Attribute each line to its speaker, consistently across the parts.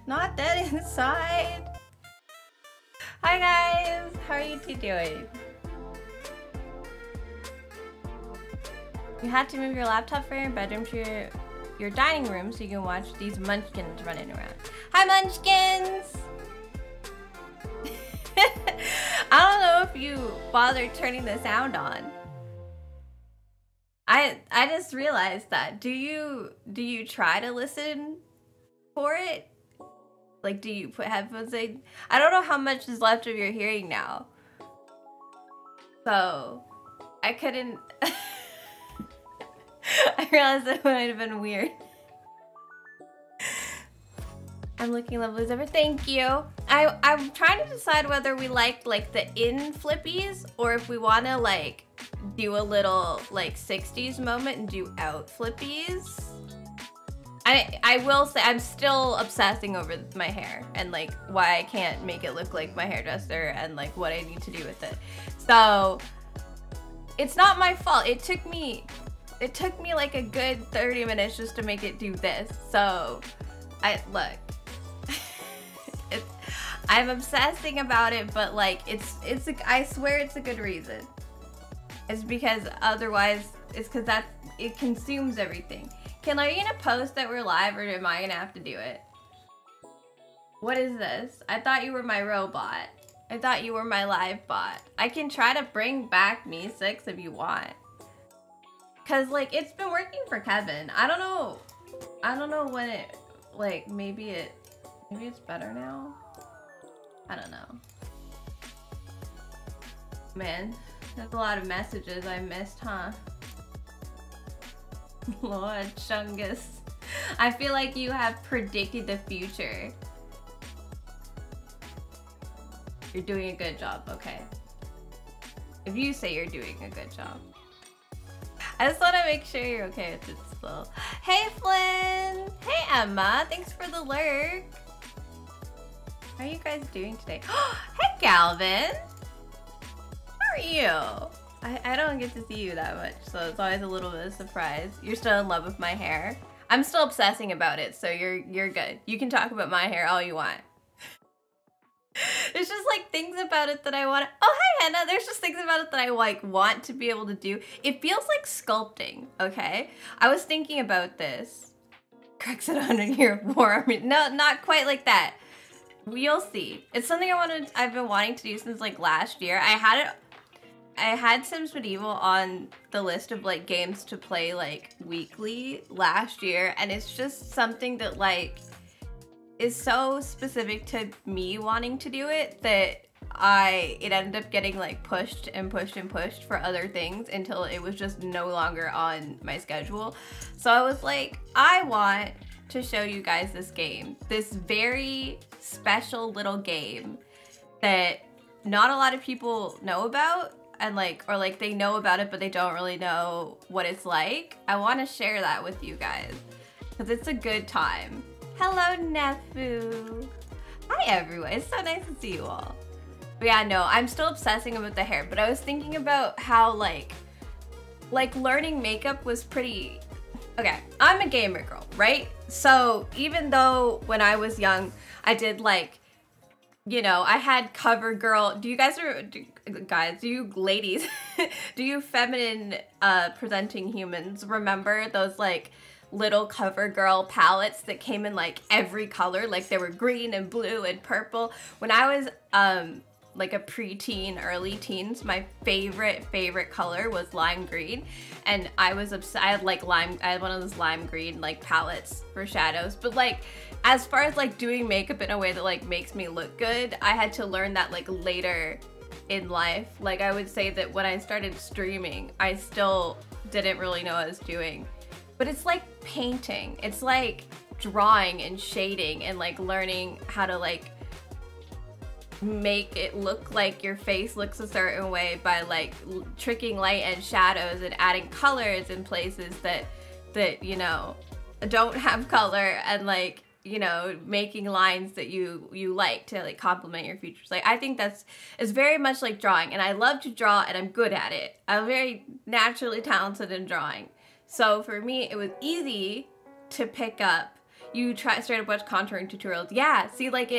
Speaker 1: Not dead inside. Hi guys, how are you two doing? You had to move your laptop from your bedroom to your dining room so you can watch these munchkins running around. Hi munchkins! I don't know if you bothered turning the sound on. I just realized that. Do you try to listen for it? Like, do you put headphones in? I don't know how much is left of your hearing now. So, I couldn't... I realized that might have been weird. I'm looking lovely as ever. Thank you. I'm trying to decide whether we like the in flippies or if we want to like do a little like 60s moment and do out flippies. I will say I'm still obsessing over my hair and like why I can't make it look like my hairdresser and like what I need to do with it. So it's not my fault. It took me like a good 30 minutes just to make it do this. So look. I'm obsessing about it, but like I swear it's a good reason. It's because otherwise it's because it consumes everything. Kim, are you gonna post that we're live or am I gonna have to do it? What is this? I thought you were my robot. I thought you were my live bot. I can try to bring back Me6 if you want. Cause like it's been working for Kevin. I don't know when it like maybe it's better now. I don't know. Man, that's a lot of messages I missed, huh? Lord Chungus. I feel like you have predicted the future. You're doing a good job, okay. If you say you're doing a good job. I just want to make sure you're okay with it still. Hey Flynn! Hey Emma! Thanks for the lurk! How are you guys doing today? Hey Galvin! How are you? I don't get to see you that much, so it's always a little bit of a surprise. You're still in love with my hair. I'm still obsessing about it, so you're good. You can talk about my hair all you want. There's just like things about it that I want to... Oh, hi Hannah! There's just things about it that I like want to be able to do. It feels like sculpting, okay? I was thinking about this. Craig said 100-year war. No, not quite like that. You'll see. It's something I've been wanting to do since like last year. I had Sims Medieval on the list of like games to play like weekly last year, and it's just something that like is so specific to me wanting to do it that it ended up getting like pushed and pushed and pushed for other things until it was just no longer on my schedule. So I was like, I want to show you guys this game, this very special little game that not a lot of people know about. And like, or like they know about it, but they don't really know what it's like. I want to share that with you guys because it's a good time. Hello, Nefu. Hi, everyone. It's so nice to see you all. But yeah, no, I'm still obsessing about the hair, but I was thinking about how, like learning makeup was pretty... Okay, I'm a gamer girl, right? So even though when I was young, I did like, you know, I had CoverGirl. Do you guys, do you ladies, do you feminine presenting humans remember those like little CoverGirl palettes that came in like every color? Like they were green and blue and purple. When I was like a preteen, early teens, my favorite color was lime green, and I was obsessed. I had one of those lime green like palettes for shadows. But like, as far as like doing makeup in a way that like makes me look good, I had to learn that like later in life. Like I would say that when I started streaming, I still didn't really know what I was doing. But it's like painting. It's like drawing and shading and like learning how to like make it look like your face looks a certain way by like tricking light and shadows and adding colors in places that you know don't have color, and like, you know, making lines that you like to like complement your features. Like I think it's very much like drawing, and I love to draw and I'm good at it. I'm very naturally talented in drawing. So for me it was easy to pick up. You started watch contouring tutorials. Yeah, see, like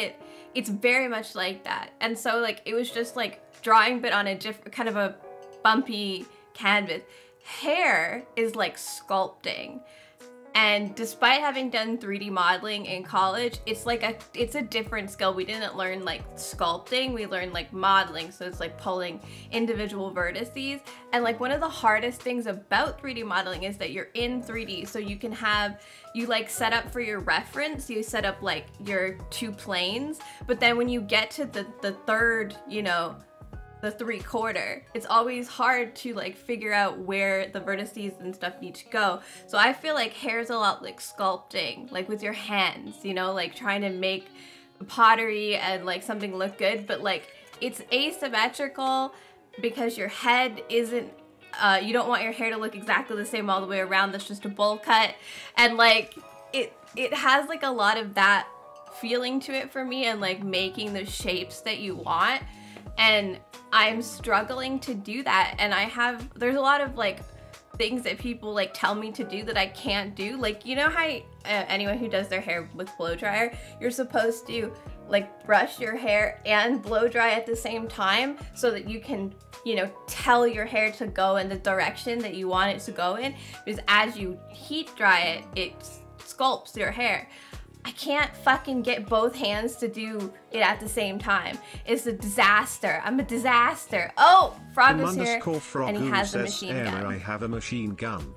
Speaker 1: it's very much like that. And so like it was just like drawing, but on a different kind of a bumpy canvas. Hair is like sculpting. And despite having done 3D modeling in college, it's a different skill. We didn't learn like sculpting, we learned like modeling. So it's like pulling individual vertices. And like one of the hardest things about 3D modeling is that you're in 3D. So you can you like set up for your reference, you set up like your two planes. But then when you get to the third, you know, the 3/4, it's always hard to like figure out where the vertices and stuff need to go. So I feel like hair is a lot like sculpting, like with your hands, you know, like trying to make pottery and like something look good, but like it's asymmetrical because your head isn't, you don't want your hair to look exactly the same all the way around. That's just a bowl cut. And like it has like a lot of that feeling to it for me, and like making the shapes that you want. And I'm struggling to do that, and there's a lot of like things that people like tell me to do that I can't do. Like, you know how anyone who does their hair with blow dryer, you're supposed to like brush your hair and blow dry at the same time so that you can, you know, tell your hair to go in the direction that you want it to go in, because as you heat dry it, it sculpts your hair. I can't fucking get both hands to do it at the same time. It's a disaster. I'm a disaster. Oh, Frog is here, and he has a machine gun.
Speaker 2: I have a machine gun.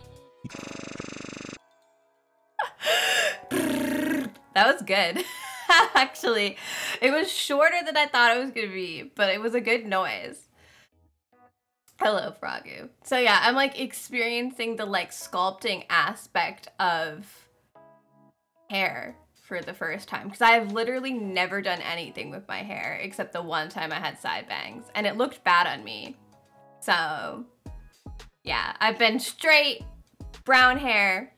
Speaker 1: That was good. Actually, it was shorter than I thought it was gonna be, but it was a good noise. Hello, Frogu. So yeah, I'm like experiencing the like sculpting aspect of hair for the first time, because I've literally never done anything with my hair except the one time I had side bangs, and it looked bad on me. So yeah, I've been straight brown hair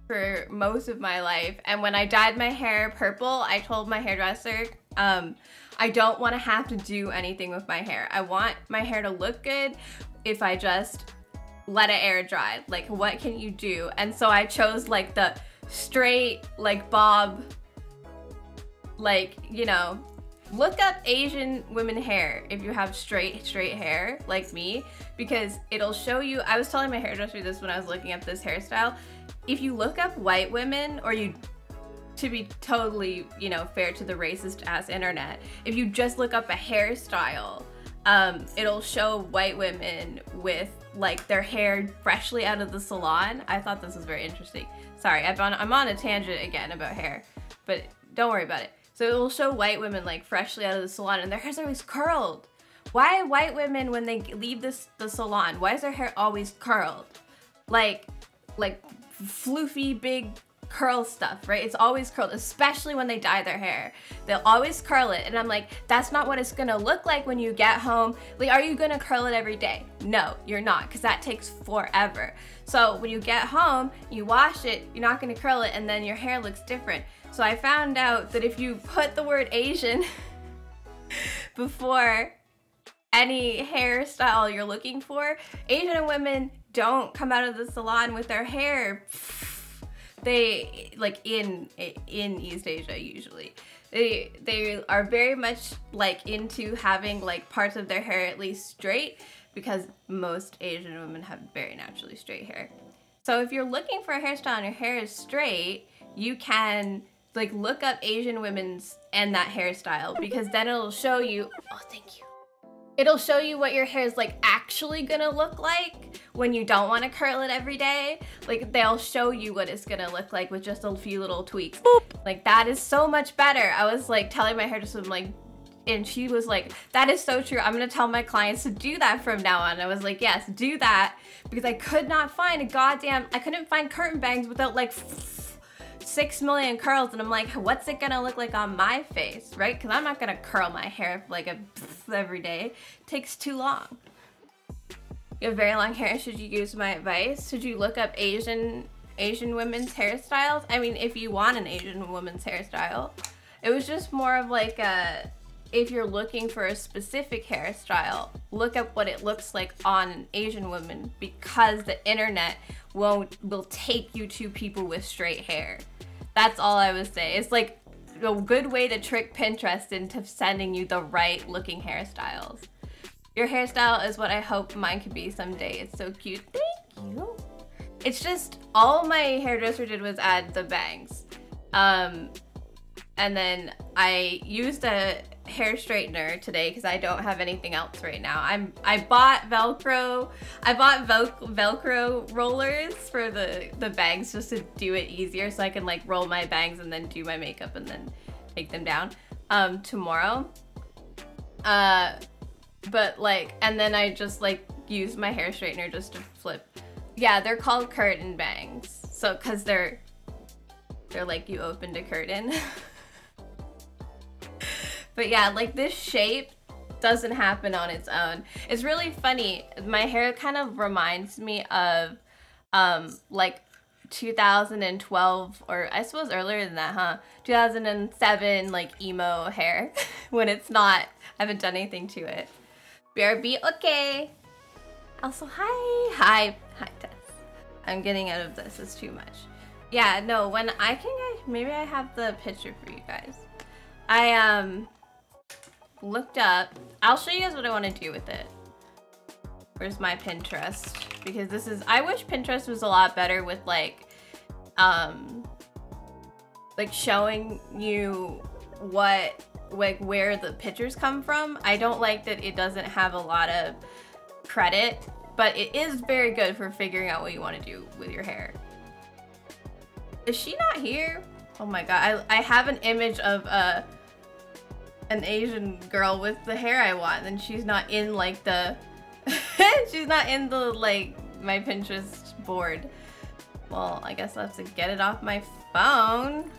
Speaker 1: for most of my life, and when I dyed my hair purple, I told my hairdresser, I don't want to have to do anything with my hair. I want my hair to look good if I just let it air dry. Like, what can you do? And so I chose like the straight like bob, like, you know, look up Asian women hair if you have straight hair like me, because it'll show you. I was telling my hairdresser this when I was looking up this hairstyle. If you look up white women, or to be totally, you know, fair to the racist ass internet, if you just look up a hairstyle, it'll show white women with like their hair freshly out of the salon. I thought this was very interesting. Sorry, I'm on a tangent again about hair, but don't worry about it. So it will show white women like freshly out of the salon, and their hair's always curled. Why white women, when they leave the salon, why is their hair always curled? Like floofy big curl stuff, right? It's always curled, especially when they dye their hair. They'll always curl it. And I'm like, that's not what it's gonna look like when you get home. Like, are you gonna curl it every day? No, you're not, because that takes forever. So when you get home, you wash it, you're not gonna curl it, and then your hair looks different. So I found out that if you put the word Asian before any hairstyle you're looking for, Asian women don't come out of the salon with their hair, they, like in East Asia usually, they are very much like into having like parts of their hair at least straight, because most Asian women have very naturally straight hair. So if you're looking for a hairstyle and your hair is straight, you can like look up Asian women's and that hairstyle, because then it'll show you, oh thank you. It'll show you what your hair is like actually gonna look like when you don't want to curl it every day. Like they'll show you what it's gonna look like with just a few little tweaks. Boop. Like that is so much better. I was like telling my hairdresser, I'm like, and she was like, that is so true. I'm gonna tell my clients to do that from now on. I was like, yes, do that, because I could not find I couldn't find curtain bangs without like 6 million curls, and I'm like, what's it gonna look like on my face, right? Because I'm not gonna curl my hair like every day. It takes too long. You have very long hair, should you use my advice? Should you look up Asian women's hairstyles? I mean, if you want an Asian woman's hairstyle. It was just more of like a, if you're looking for a specific hairstyle, look up what it looks like on an Asian woman, because the internet will take you to people with straight hair. That's all I would say. It's like a good way to trick Pinterest into sending you the right looking hairstyles. Your hairstyle is what I hope mine could be someday. It's so cute. Thank you. It's just, all my hairdresser did was add the bangs. And then I used a hair straightener today because I don't have anything else right now. I bought Velcro rollers for the bangs, just to do it easier, so I can like roll my bangs and then do my makeup and then take them down tomorrow. But like, and then I just like use my hair straightener just to flip. Yeah, they're called curtain bangs. So, cause they're like, you opened a curtain. But yeah, like this shape doesn't happen on its own. It's really funny. My hair kind of reminds me of like 2012, or I suppose earlier than that, huh? 2007, like emo hair, when it's not, I haven't done anything to it. BRB, okay. Also, hi, Tess. I'm getting out of this, it's too much. Yeah, no, when I can, maybe I have the picture for you guys. I looked up, I'll show you guys what I want to do with it. Where's my Pinterest? Because this is, I wish Pinterest was a lot better with like showing you what, like where the pictures come from. I don't like that it doesn't have a lot of credit, but it is very good for figuring out what you want to do with your hair. Is she not here? Oh my god, I have an image of an Asian girl with the hair I want, and she's not in like the she's not in the like my Pinterest board. Well, I guess I'll have to get it off my phone.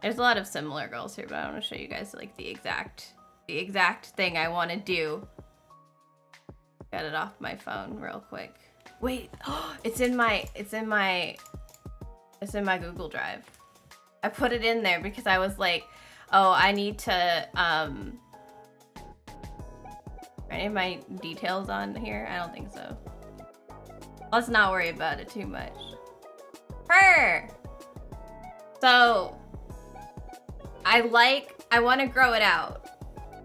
Speaker 1: There's a lot of similar girls here, but I want to show you guys like the exact thing I want to do. Get it off my phone real quick. Wait, oh, it's in my Google Drive. I put it in there because I was like, oh, I need to, are any of my details on here? I don't think so. Let's not worry about it too much. Her! So, I want to grow it out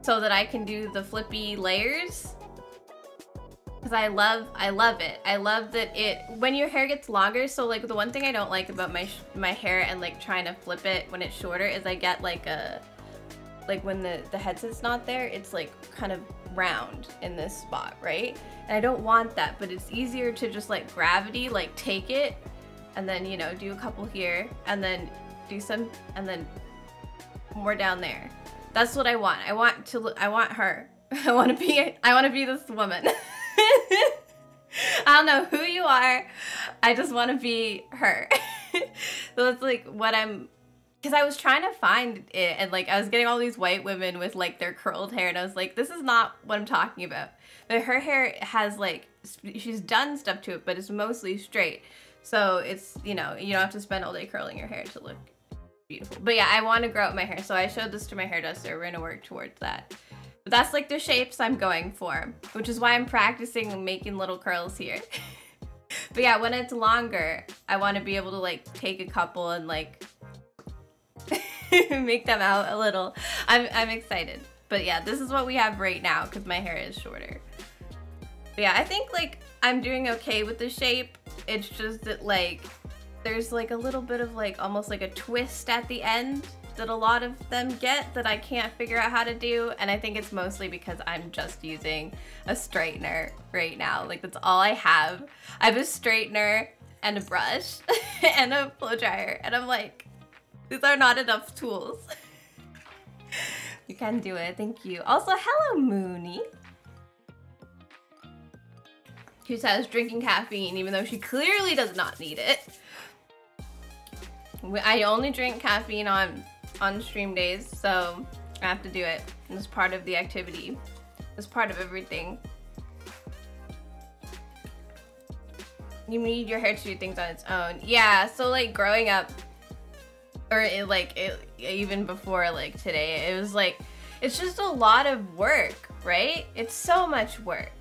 Speaker 1: so that I can do the flippy layers. Because I love it. I love that when your hair gets longer, so like the one thing I don't like about my hair and like trying to flip it when it's shorter is I get like when the headset's not there, it's like kind of round in this spot, right? And I don't want that, but it's easier to just like gravity, like take it and then, you know, do a couple here and then do some, and then more down there. That's what I want. I want her. I want to be this woman. I don't know who you are. I just want to be her. So it's like what I'm, because I was trying to find it, and like I was getting all these white women with like their curled hair, and I was like, this is not what I'm talking about. But her hair has like, she's done stuff to it, but it's mostly straight. So it's, you know, you don't have to spend all day curling your hair to look beautiful. But yeah, I want to grow out my hair, so I showed this to my hairdresser. We're gonna work towards that. But that's like the shapes I'm going for, which is why I'm practicing making little curls here. But yeah, when it's longer, I want to be able to like take a couple and like make them out a little. I'm excited. But yeah, this is what we have right now because my hair is shorter. But yeah, I think like I'm doing okay with the shape. It's just that like there's like a little bit of like almost like a twist at the end that a lot of them get that I can't figure out how to do, and I think it's mostly because I'm just using a straightener right now. Like that's all I have. I have a straightener and a brush and a blow dryer, and I'm like, these are not enough tools. You can do it, thank you. Also, hello Mooney, who says drinking caffeine even though she clearly does not need it. I only drink caffeine on stream days, so I have to do it. It's part of the activity. It's part of everything. You need your hair to do things on its own. Yeah, so like growing up, or even before like today, it was like, it's just a lot of work, right? It's so much work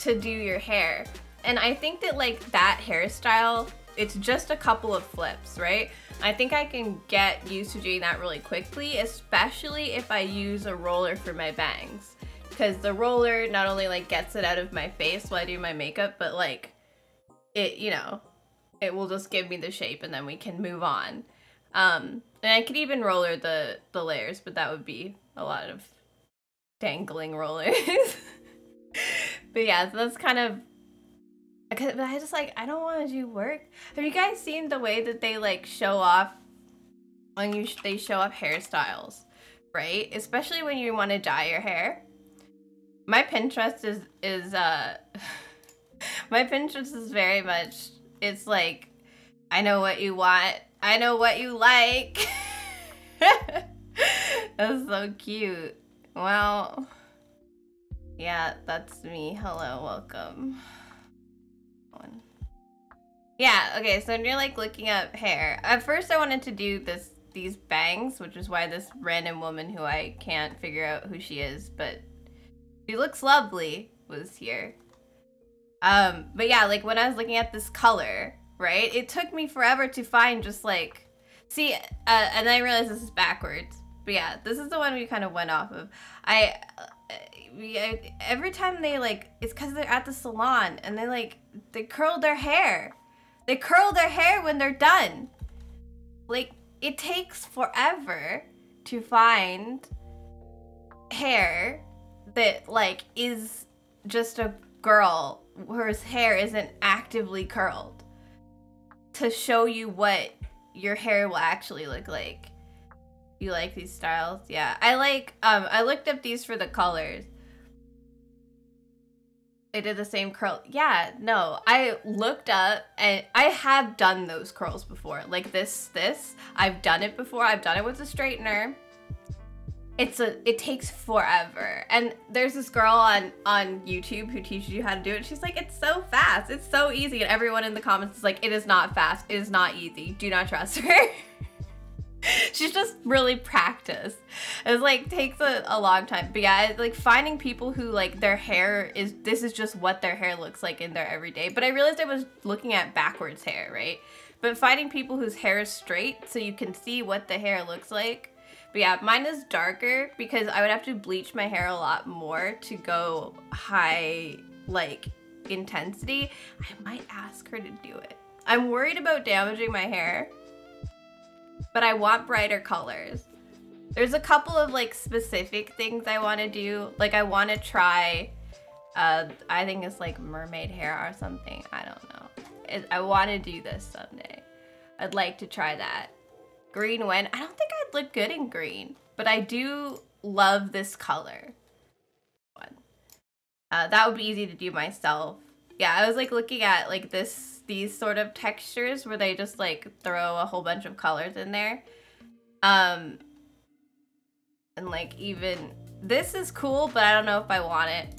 Speaker 1: to do your hair. And I think that like that hairstyle, it's just a couple of flips, right? I think I can get used to doing that really quickly, especially if I use a roller for my bangs. Because the roller not only like gets it out of my face while I do my makeup, but like it, you know, it will just give me the shape and then we can move on. And I could even roller the layers, but that would be a lot of dangling rollers. But yeah, so that's kind of, but I just like, I don't want to do work. Have you guys seen the way that they like show off when they show off hairstyles, right? Especially when you want to dye your hair. My Pinterest is my Pinterest is very much, it's like, I know what you want, I know what you like. That's so cute. Well, yeah, that's me. Hello, welcome. Yeah, okay, so when you're like looking up hair, at first I wanted to do these bangs, which is why this random woman who I can't figure out who she is, but she looks lovely, was here. But yeah, like when I was looking at this color, right, it took me forever to find just like, see, and then I realized this is backwards. But yeah, this is the one we kind of went off of. Every time they like, it's because they're at the salon and they curl their hair. They curl their hair when they're done. Like, it takes forever to find hair that like is just a girl whose hair isn't actively curled to show you what your hair will actually look like. You like these styles? Yeah, I like, I looked up these for the colors. They did the same curl. Yeah, no, I looked up and I have done those curls before. Like this, I've done it before. I've done it with a straightener. It takes forever. And there's this girl on YouTube who teaches you how to do it. She's like, it's so fast. It's so easy. And everyone in the comments is like, it is not fast. It is not easy. Do not trust her. She's just really practiced. It's like takes a long time. But yeah, it's like finding people who like their hair is, this is just what their hair looks like in their everyday. But I realized I was looking at backwards hair, right? But finding people whose hair is straight so you can see what the hair looks like. But yeah, mine is darker because I would have to bleach my hair a lot more to go high like intensity. I might ask her to do it. I'm worried about damaging my hair, but I want brighter colors. There's a couple of like specific things I want to do. Like I want to try, I think it's like mermaid hair or something. I don't know. I want to do this someday. I'd like to try that. Green when? I don't think I'd look good in green, but I do love this color. That would be easy to do myself. yeah, I was like looking at like these sort of textures where they just like throw a whole bunch of colors in there. And like even this is cool, but I don't know if I want it.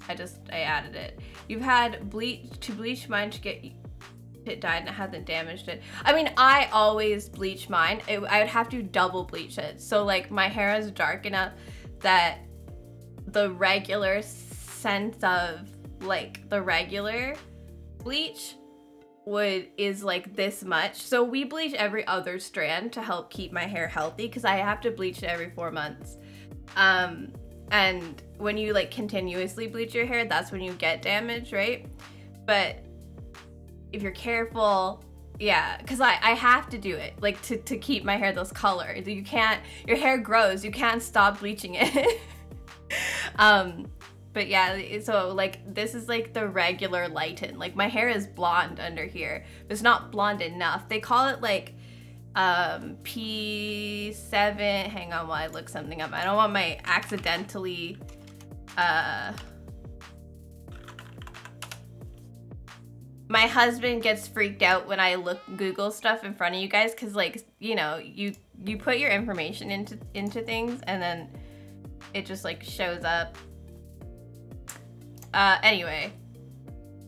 Speaker 1: I added it. You've had bleach mine to get it dyed and it hasn't damaged it. I mean, I always bleach mine. I would have to double bleach it. So like my hair is dark enough that the regular sense of like the regular bleach is like this much. So we bleach every other strand to help keep my hair healthy because I have to bleach it every 4 months. And when you like continuously bleach your hair, that's when you get damage, right? But if you're careful, yeah, because I have to do it like to keep my hair this color. You can't, your hair grows, you can't stop bleaching it. But yeah, so like this is like the regular lighten. Like my hair is blonde under here, but it's not blonde enough. They call it like P7. Hang on while I look something up. I don't want my accidentally my husband gets freaked out when I Google stuff in front of you guys because like, you know, you put your information into things and then it just like shows up. Anyway,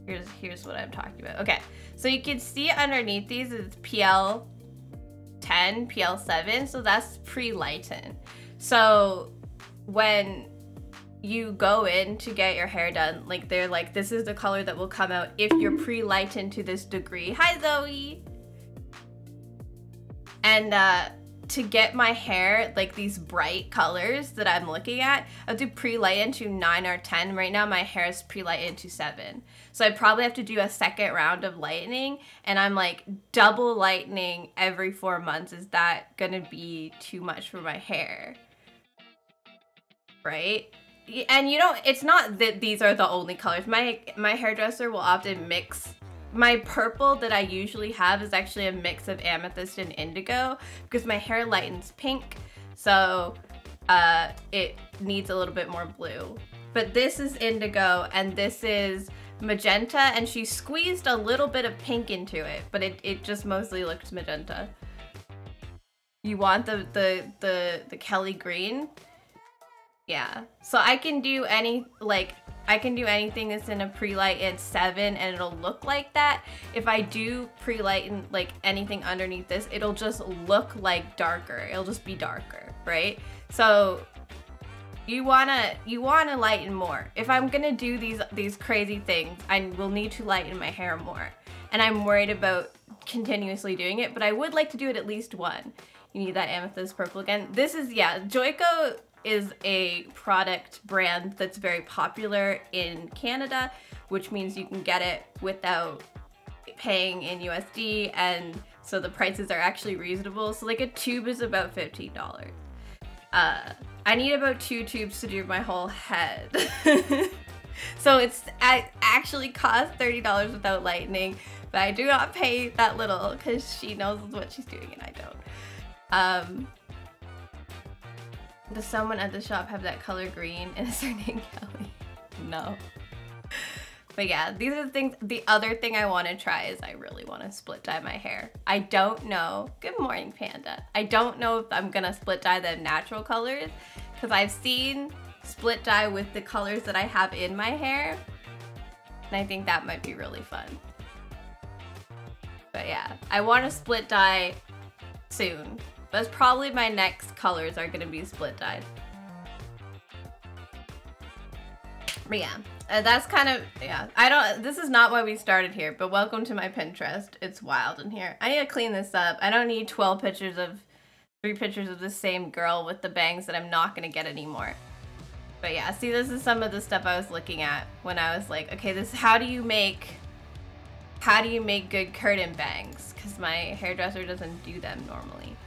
Speaker 1: here's what I'm talking about. Okay, so you can see underneath these is PL10, PL7, so that's pre-lighten. So when you go in to get your hair done, like they're like, this is the color that will come out if you're pre-lightened to this degree. Hi, Zoe! And to get my hair like these bright colors that I'm looking at, I have to pre-lighten to 9 or 10. Right now my hair is pre-lightened to 7. So I probably have to do a second round of lightening, and I'm like double lightening every 4 months. Is that gonna be too much for my hair? Right? And you know, it's not that these are the only colors. My hairdresser will often mix. My purple that I usually have is actually a mix of amethyst and indigo because my hair lightens pink, so it needs a little bit more blue. But this is indigo and this is magenta, and she squeezed a little bit of pink into it, but it just mostly looks magenta. You want the Kelly green? Yeah. So I can do anything that's in a pre-lighten 7 and it'll look like that. If I do pre-lighten like anything underneath this, it'll just look like darker. It'll just be darker, right? So you wanna lighten more. If I'm gonna do these crazy things, I will need to lighten my hair more. And I'm worried about continuously doing it, but I would like to do it at least one. You need that amethyst purple again. This is, yeah, Joico is a product brand that's very popular in Canada, which means you can get it without paying in USD, and so the prices are actually reasonable. So like a tube is about $15. I need about 2 tubes to do my whole head. So it actually costs $30 without lightening, but I do not pay that little because she knows what she's doing and I don't. Does someone at the shop have that color green and a certain Kelly? No. But yeah, these are the things. The other thing I want to try is I really want to split dye my hair. I don't know. Good morning, Panda. I don't know if I'm gonna split dye the natural colors because I've seen split dye with the colors that I have in my hair, and I think that might be really fun. But yeah, I want to split dye soon. That's probably my next colors are gonna be split dyed. But yeah, that's kind of, yeah. This is not why we started here, but welcome to my Pinterest. It's wild in here. I need to clean this up. I don't need 3 pictures of the same girl with the bangs that I'm not gonna get anymore. But yeah, see, this is some of the stuff I was looking at when I was like, okay, how do you make good curtain bangs? Because my hairdresser doesn't do them normally.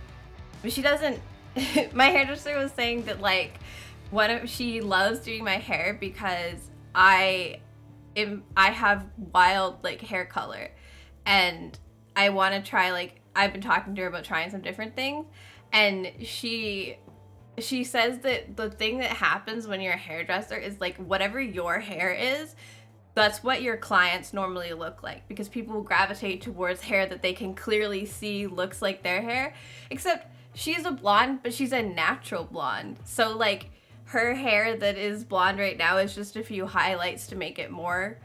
Speaker 1: But she doesn't, my hairdresser was saying that like, she loves doing my hair because I have wild like hair color, and I want to try, like, I've been talking to her about trying some different things, and she says that the thing that happens when you're a hairdresser is like whatever your hair is, That's what your clients normally look like, because people will gravitate towards hair that they can clearly see looks like their hair. Except she's a blonde, but she's a natural blonde. So like her hair that is blonde right now is just a few highlights to make it more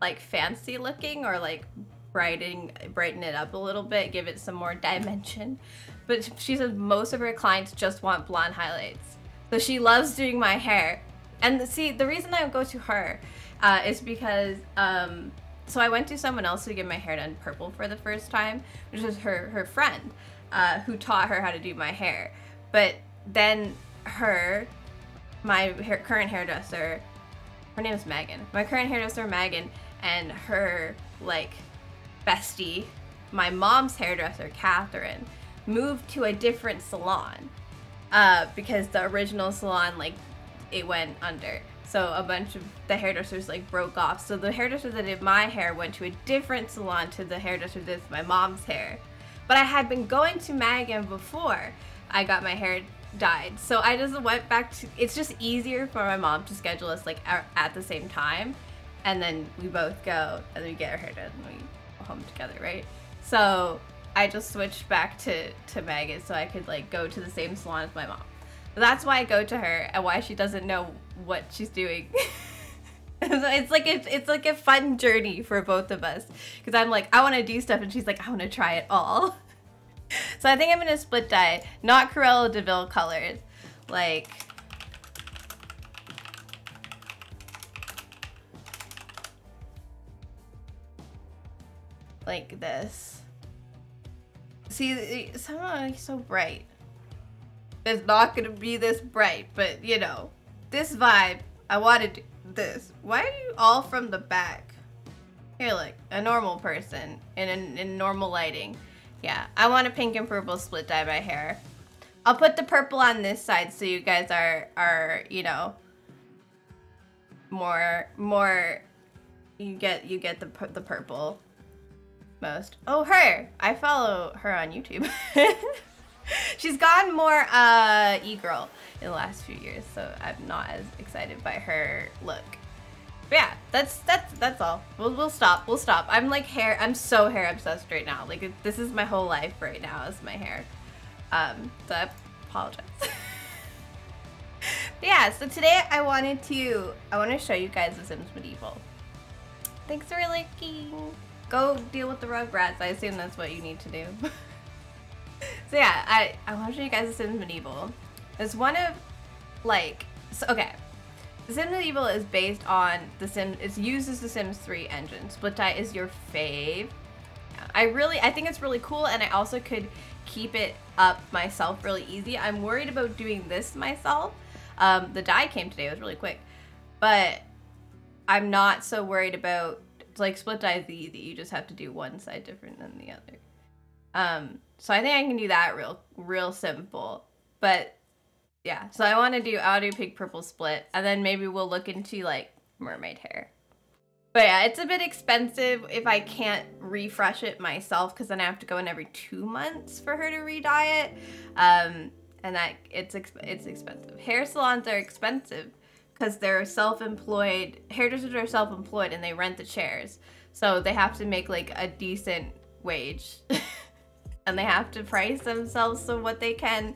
Speaker 1: like fancy looking, or like brighten it up a little bit, give it some more dimension. But she says most of her clients just want blonde highlights. So she loves doing my hair. And see, the reason I go to her is because, so I went to someone else to get my hair done purple for the first time, which was her friend, who taught her how to do my hair. But then my current hairdresser, her name is Megan. My current hairdresser, Megan, and her, like, bestie, my mom's hairdresser, Catherine, moved to a different salon, because the original salon, like, it went under. So a bunch of the hairdressers like broke off. So the hairdresser that did my hair went to a different salon to the hairdresser that did my mom's hair. But I had been going to Megan before I got my hair dyed. So I just went back to, it's just easier for my mom to schedule us like at the same time. And then we both go and then we get our hair done and we go home together, right? So I just switched back to Megan so I could like go to the same salon as my mom. That's why I go to her and why she doesn't know what she's doing. It's like a fun journey for both of us, because I'm like, I want to do stuff and she's like, I want to try it all. So I think I'm gonna split dye, not Cruella de Vil colors, like this. See, somehow he's so bright. It's not gonna be this bright, but you know, this vibe, I wanted this. Why are you all from the back? Here, look, a normal person in normal lighting. Yeah, I want a pink and purple split dye my hair. I'll put the purple on this side so you guys are you know, more you get the purple most. Oh, her! I follow her on YouTube. She's gotten more e-girl in the last few years, so I'm not as excited by her look. But yeah, that's all. We'll stop. I'm so hair obsessed right now. Like this is my whole life right now is my hair. So I apologize. But yeah, so today I want to show you guys The Sims Medieval. Thanks for looking. Go deal with the Rugrats. I assume that's what you need to do. So yeah, I want to show you guys The Sims Medieval. It's one of, like, so, okay. The Sims Medieval is based on The Sims, it uses the Sims 3 engine. Split dye is your fave. I think it's really cool, and I also could keep it up myself really easy. I'm worried about doing this myself. The dye came today, it was really quick. But I'm not so worried about, like, split dye is easy. You just have to do one side different than the other. So I think I can do that real simple. But yeah, so I'll do pink purple split, and then maybe we'll look into like mermaid hair. But yeah, it's a bit expensive if I can't refresh it myself, because then I have to go in every 2 months for her to re-dye it. And that it's expensive. Hair salons are expensive because they're self-employed. Hairdressers are self-employed and they rent the chairs. So they have to make like a decent wage. And they have to price themselves so what they can,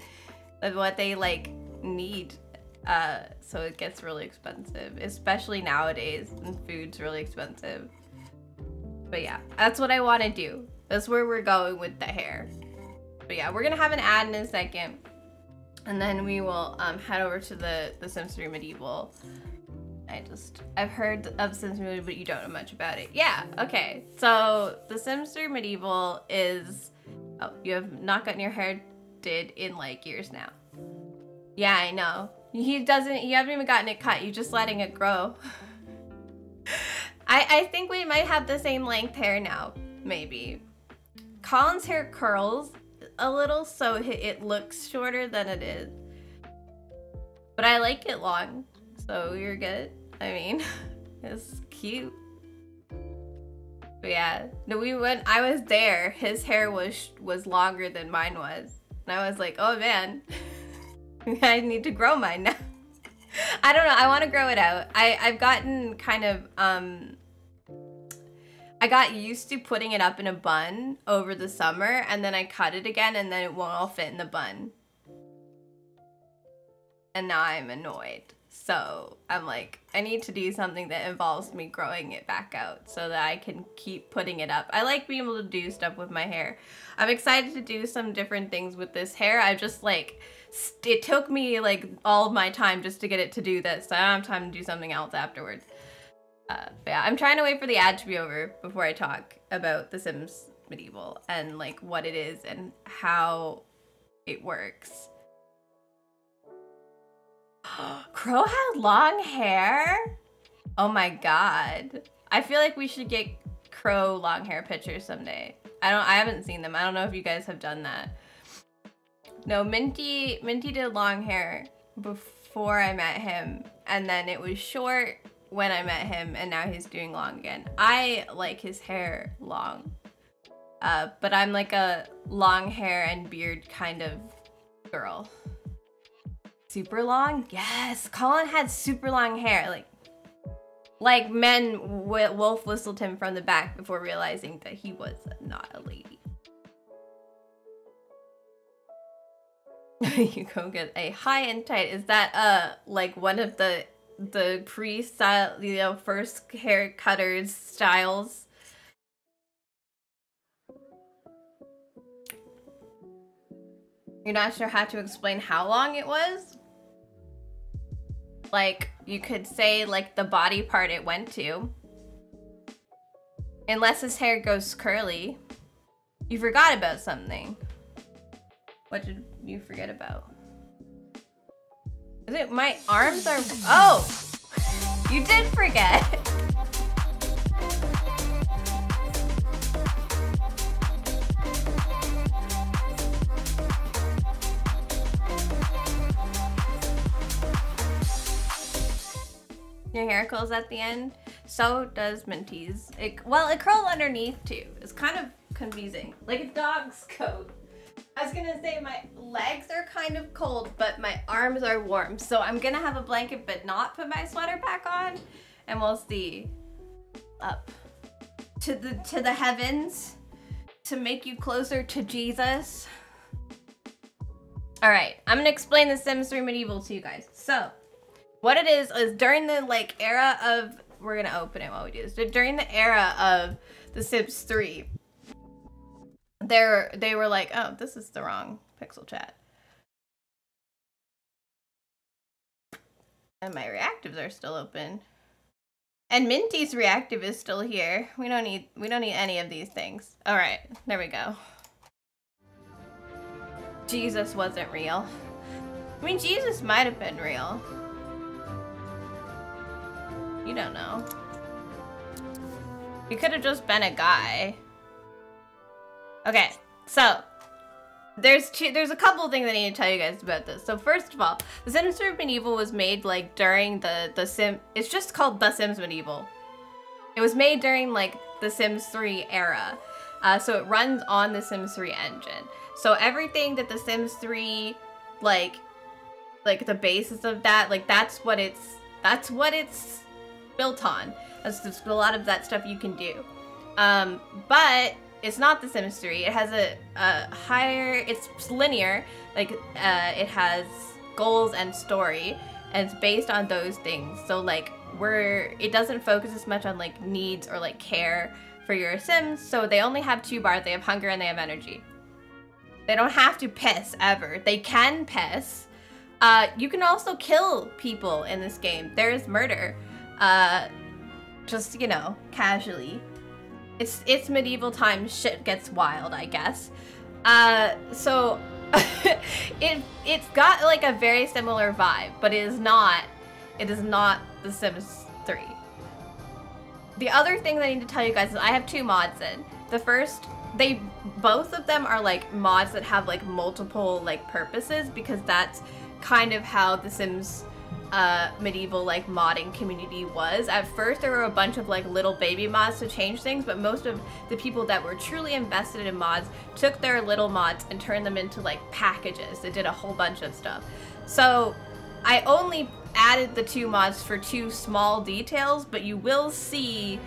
Speaker 1: what they like need. So it gets really expensive, especially nowadays, and food's really expensive. But yeah, that's what I want to do. That's where we're going with the hair. But yeah, we're gonna have an ad in a second, and then we will head over to the Sims 3 Medieval. I've heard of Sims Medieval, but you don't know much about it. Yeah, okay. So the Sims 3 Medieval is, oh, you have not gotten your hair did in like years now. Yeah, I know. You haven't even gotten it cut, you're just letting it grow. I think we might have the same length hair now, maybe. Colin's hair curls a little, so it looks shorter than it is. But I like it long, so you're good. I mean, it's cute. But yeah, no, I was there, his hair was longer than mine was. And I was like, oh man, I need to grow mine now. I don't know, I want to grow it out. I've gotten kind of I got used to putting it up in a bun over the summer, and then I cut it again, and then it won't all fit in the bun. And now I'm annoyed. So I'm like, I need to do something that involves me growing it back out so that I can keep putting it up. I like being able to do stuff with my hair. I'm excited to do some different things with this hair. I just like, it took me like all of my time just to get it to do this. So I don't have time to do something else afterwards. But yeah, I'm trying to wait for the ad to be over before I talk about The Sims Medieval and like what it is and how it works. Crow had long hair? Oh my god. I feel like we should get Crow long hair pictures someday. I haven't seen them. I don't know if you guys have done that. No, Minty did long hair before I met him, and then it was short when I met him, and now he's doing long again. I like his hair long. But I'm like a long hair and beard kind of girl. Super long? Yes, Colin had super long hair. Like men wolf whistled him from the back before realizing that he was not a lady. You go get a high and tight. Is that like one of the pre-style, you know, first hair cutters styles? You're not sure how to explain how long it was? Like, you could say, like, the body part it went to. Unless his hair goes curly. You forgot about something. What did you forget about? Is it my arms are... Oh! You did forget! Your hair curls at the end. So does Minty's. Well, it curls underneath too. It's kind of confusing. Like a dog's coat. I was gonna say my legs are kind of cold, but my arms are warm. So I'm gonna have a blanket but not put my sweater back on. And we'll see. Up to the heavens to make you closer to Jesus. Alright, I'm gonna explain The Sims 3 Medieval to you guys. So what it is during the like era of, we're gonna open it while we do this. During the era of The Sims 3, they were like, oh, this is the wrong pixel chat. And my reactives are still open. And Minty's reactive is still here. We don't need any of these things. All right, there we go. Jesus wasn't real. I mean, Jesus might have been real. You don't know. He could have just been a guy. Okay, so there's a couple of things I need to tell you guys about this. So first of all, The Sims 3 Medieval was made like during it's just called The Sims Medieval. It was made during like the Sims 3 era. So it runs on the Sims 3 engine. So everything that the Sims 3 like the basis of that, like that's what it's built on. That's just a lot of that stuff you can do. But it's not The Sims 3. It has a higher, it's linear, like it has goals and story, and it's based on those things. So like it doesn't focus as much on like needs or like care for your Sims. So they only have 2 bars. They have hunger and they have energy. They don't have to piss ever. They can piss. You can also kill people in this game. There's murder. Just, you know, casually. It's medieval times, shit gets wild, I guess. So it's got like a very similar vibe, but it is not The Sims 3. The other thing that I need to tell you guys is I have 2 mods in. The first, both of them are like mods that have like multiple like purposes, because that's kind of how The Sims medieval like modding community was. At first there were a bunch of like little baby mods to change things, but most of the people that were truly invested in mods took their little mods and turned them into like packages. They did a whole bunch of stuff. So I only added the 2 mods for 2 small details, but you will see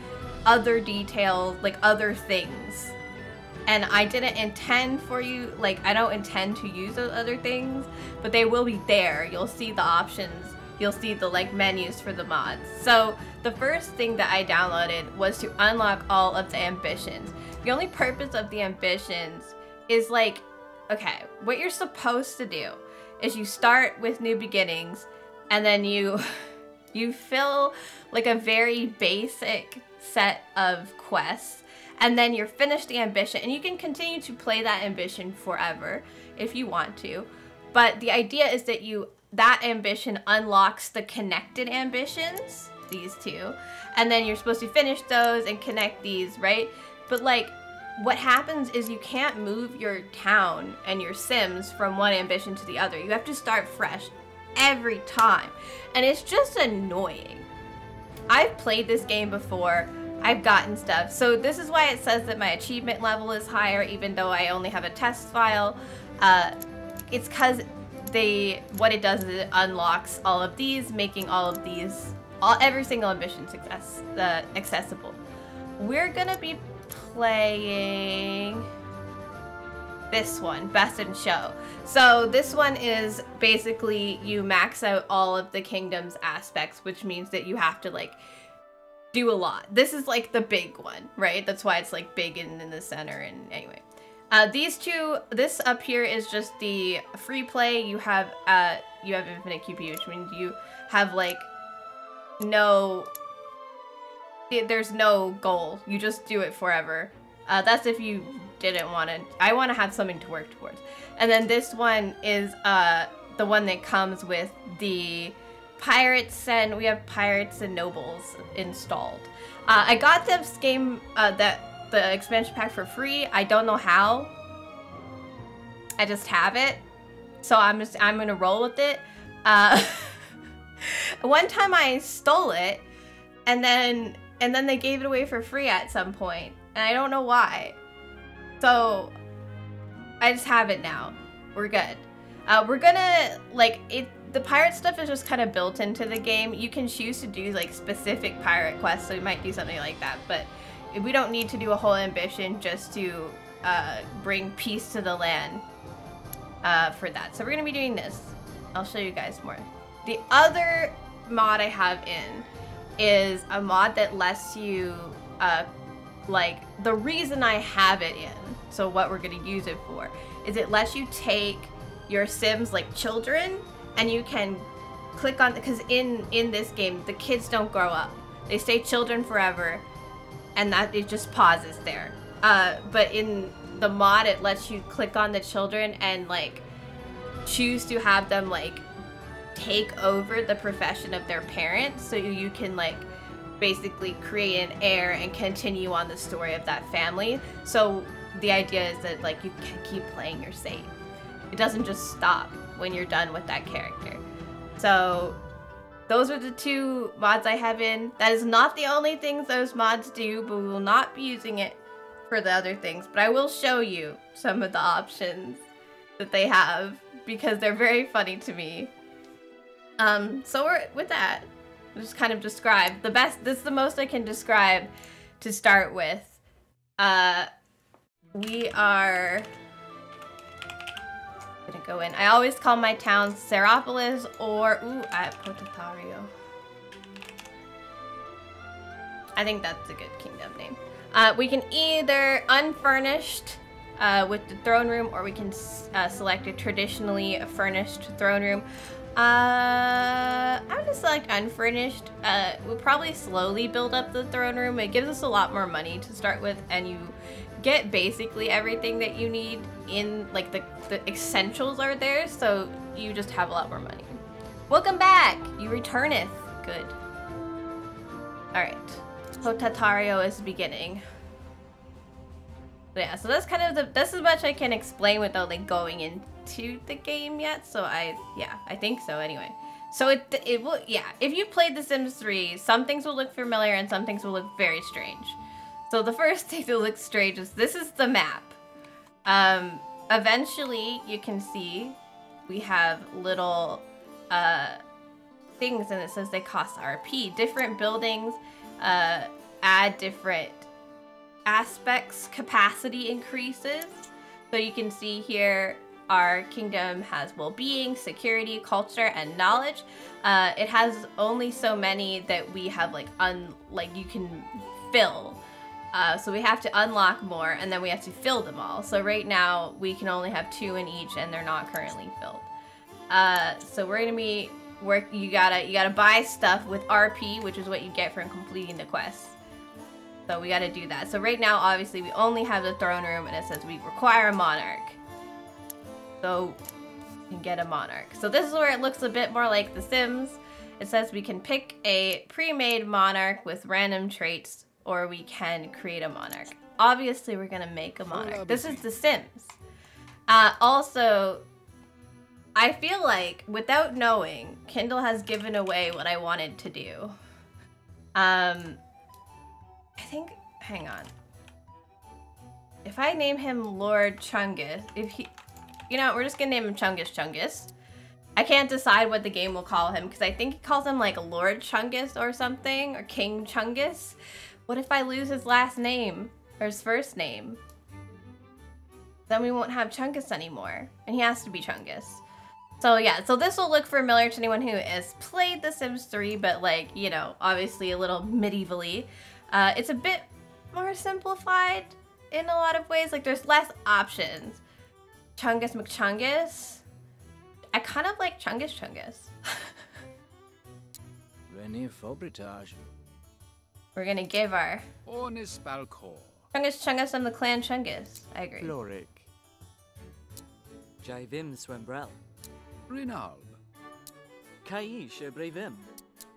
Speaker 1: other details, like other things. And I didn't intend for you, like, I don't intend to use those other things, but they will be there. You'll see the options. You'll see the, like, menus for the mods. So the first thing that I downloaded was to unlock all of the ambitions. The only purpose of the ambitions is, like, okay, what you're supposed to do is you start with new beginnings, and then you fill, like, a very basic set of quests. And then you're finished the ambition, and you can continue to play that ambition forever if you want to. But the idea is that that ambition unlocks the connected ambitions, these two, and then you're supposed to finish those and connect these, right? But like, what happens is you can't move your town and your Sims from one ambition to the other. You have to start fresh every time, and it's just annoying. I've played this game before. I've gotten stuff. So this is why it says that my achievement level is higher, even though I only have a test file. It's because what it does is it unlocks all of these, making all of these, every single ambition accessible. We're gonna be playing this one, Best in Show. So this one is basically you max out all of the kingdom's aspects, which means that you have to like do a lot. This is like the big one, right? That's why it's like big and in the center. And anyway, these two, this up here is just the free play. You have infinite QP, which means you have like there's no goal. You just do it forever. That's if you didn't want to. I want to have something to work towards. And then this one is the one that comes with the pirates, and we have pirates and nobles installed. I got this game, the expansion pack for free. I don't know how. I just have it, so I'm gonna roll with it. One time I stole it, and then they gave it away for free at some point, and I don't know why. So I just have it now. We're good. We're gonna the pirate stuff is just kind of built into the game. You can choose to do like specific pirate quests, so we might do something like that, but we don't need to do a whole ambition just to bring peace to the land for that. So we're gonna be doing this. I'll show you guys more. The other mod I have in is a mod that lets you the reason I have it in, so what we're gonna use it for, is it lets you take your Sims like children, and you can click on, because in this game the kids don't grow up, they stay children forever, and that it just pauses there. But in the mod it lets you click on the children and like choose to have them like take over the profession of their parents, so you can like basically create an heir and continue on the story of that family. So the idea is that like you can keep playing your save. It doesn't just stop when you're done with that character. So those are the two mods I have in. That is not the only things those mods do, but we will not be using it for the other things. But I will show you some of the options that they have, because they're very funny to me. So we're with that. I'll just kind of describe the best. This is the most I can describe to start with. We are gonna go in. I always call my town Seropolis or Potatario. I think that's a good kingdom name. We can either unfurnished with the throne room, or we can select a traditionally furnished throne room. I'm gonna select unfurnished. We'll probably slowly build up the throne room. It gives us a lot more money to start with, and you get basically everything that you need in, like, the essentials are there, so you just have a lot more money. Welcome back! You returneth. Good. Alright. Potatario is beginning. So yeah, so that's kind of that's as much I can explain without like going into the game yet. So I think so anyway. So it will, yeah, if you played The Sims 3, some things will look familiar and some things will look very strange. So the first thing that looks strange is this is the map. Eventually you can see we have little things, and it says they cost RP. Different buildings add different aspects, capacity increases. So you can see here, our kingdom has well-being, security, culture, and knowledge. It has only so many that we have like you can fill. So we have to unlock more, and then we have to fill them all. So right now we can only have 2 in each, and they're not currently filled. So we're gonna be you gotta buy stuff with RP, which is what you get from completing the quest. So we gotta do that. So right now, obviously, we only have the throne room, and it says we require a monarch. So we can get a monarch. So this is where it looks a bit more like The Sims. It says we can pick a pre-made monarch with random traits, or we can create a monarch. Obviously, we're gonna make a monarch. This is The Sims. Also, I feel like, without knowing, Kindle has given away what I wanted to do. I think, hang on. If I name him Lord Chungus, you know, we're just gonna name him Chungus. I can't decide what the game will call him, because I think it calls him like Lord Chungus or something, or King Chungus. What if I lose his last name, or his first name? Then we won't have Chungus anymore, and he has to be Chungus. So yeah, so this will look familiar to anyone who has played The Sims 3, but like, you know, obviously a little medievally. It's a bit more simplified in a lot of ways. Like, there's less options. Chungus McChungus. I kind of like Chungus. We're gonna give our Chungus and the clan Chungus. I agree.
Speaker 2: Florik. Jaivim Swembrel. Rinalb. Kaish Brevim.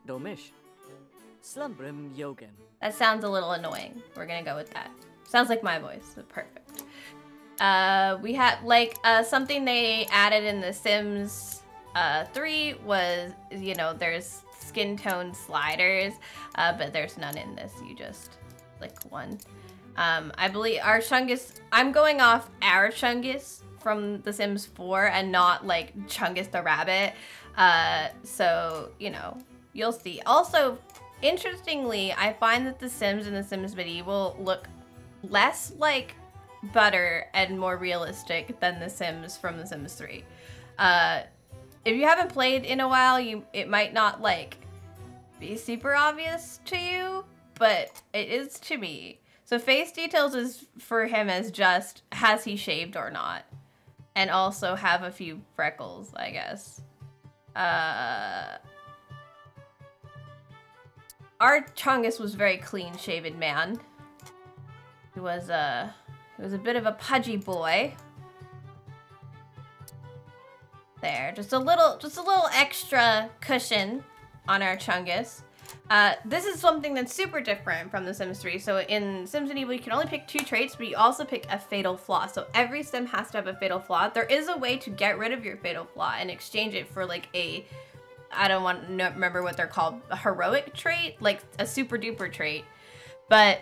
Speaker 2: Domish. Slumbrim Yogan.
Speaker 1: That sounds a little annoying. We're gonna go with that. Sounds like my voice. Perfect. We had like something they added in The Sims 3 was, you know, there's skin tone sliders, but there's none in this. You just click one. I believe our Chungus, I'm going off our Chungus from The Sims 4 and not like Chungus the rabbit. So, you know, you'll see. Also, interestingly, I find that The Sims and The Sims Medieval look less like butter and more realistic than The Sims from The Sims 3. If you haven't played in a while, it might not like be super obvious to you, but it is to me. So face details is for him as just, has he shaved or not? And also have a few freckles, I guess. Our Chungus was very clean-shaven man. He was a bit of a pudgy boy. There, just a little extra cushion on our Chungus. This is something that's super different from The Sims 3. So in Sims Medieval, you can only pick 2 traits, but you also pick a fatal flaw. So every sim has to have a fatal flaw. There is a way to get rid of your fatal flaw and exchange it for like a, I don't want to remember what they're called, a heroic trait, like a super duper trait. But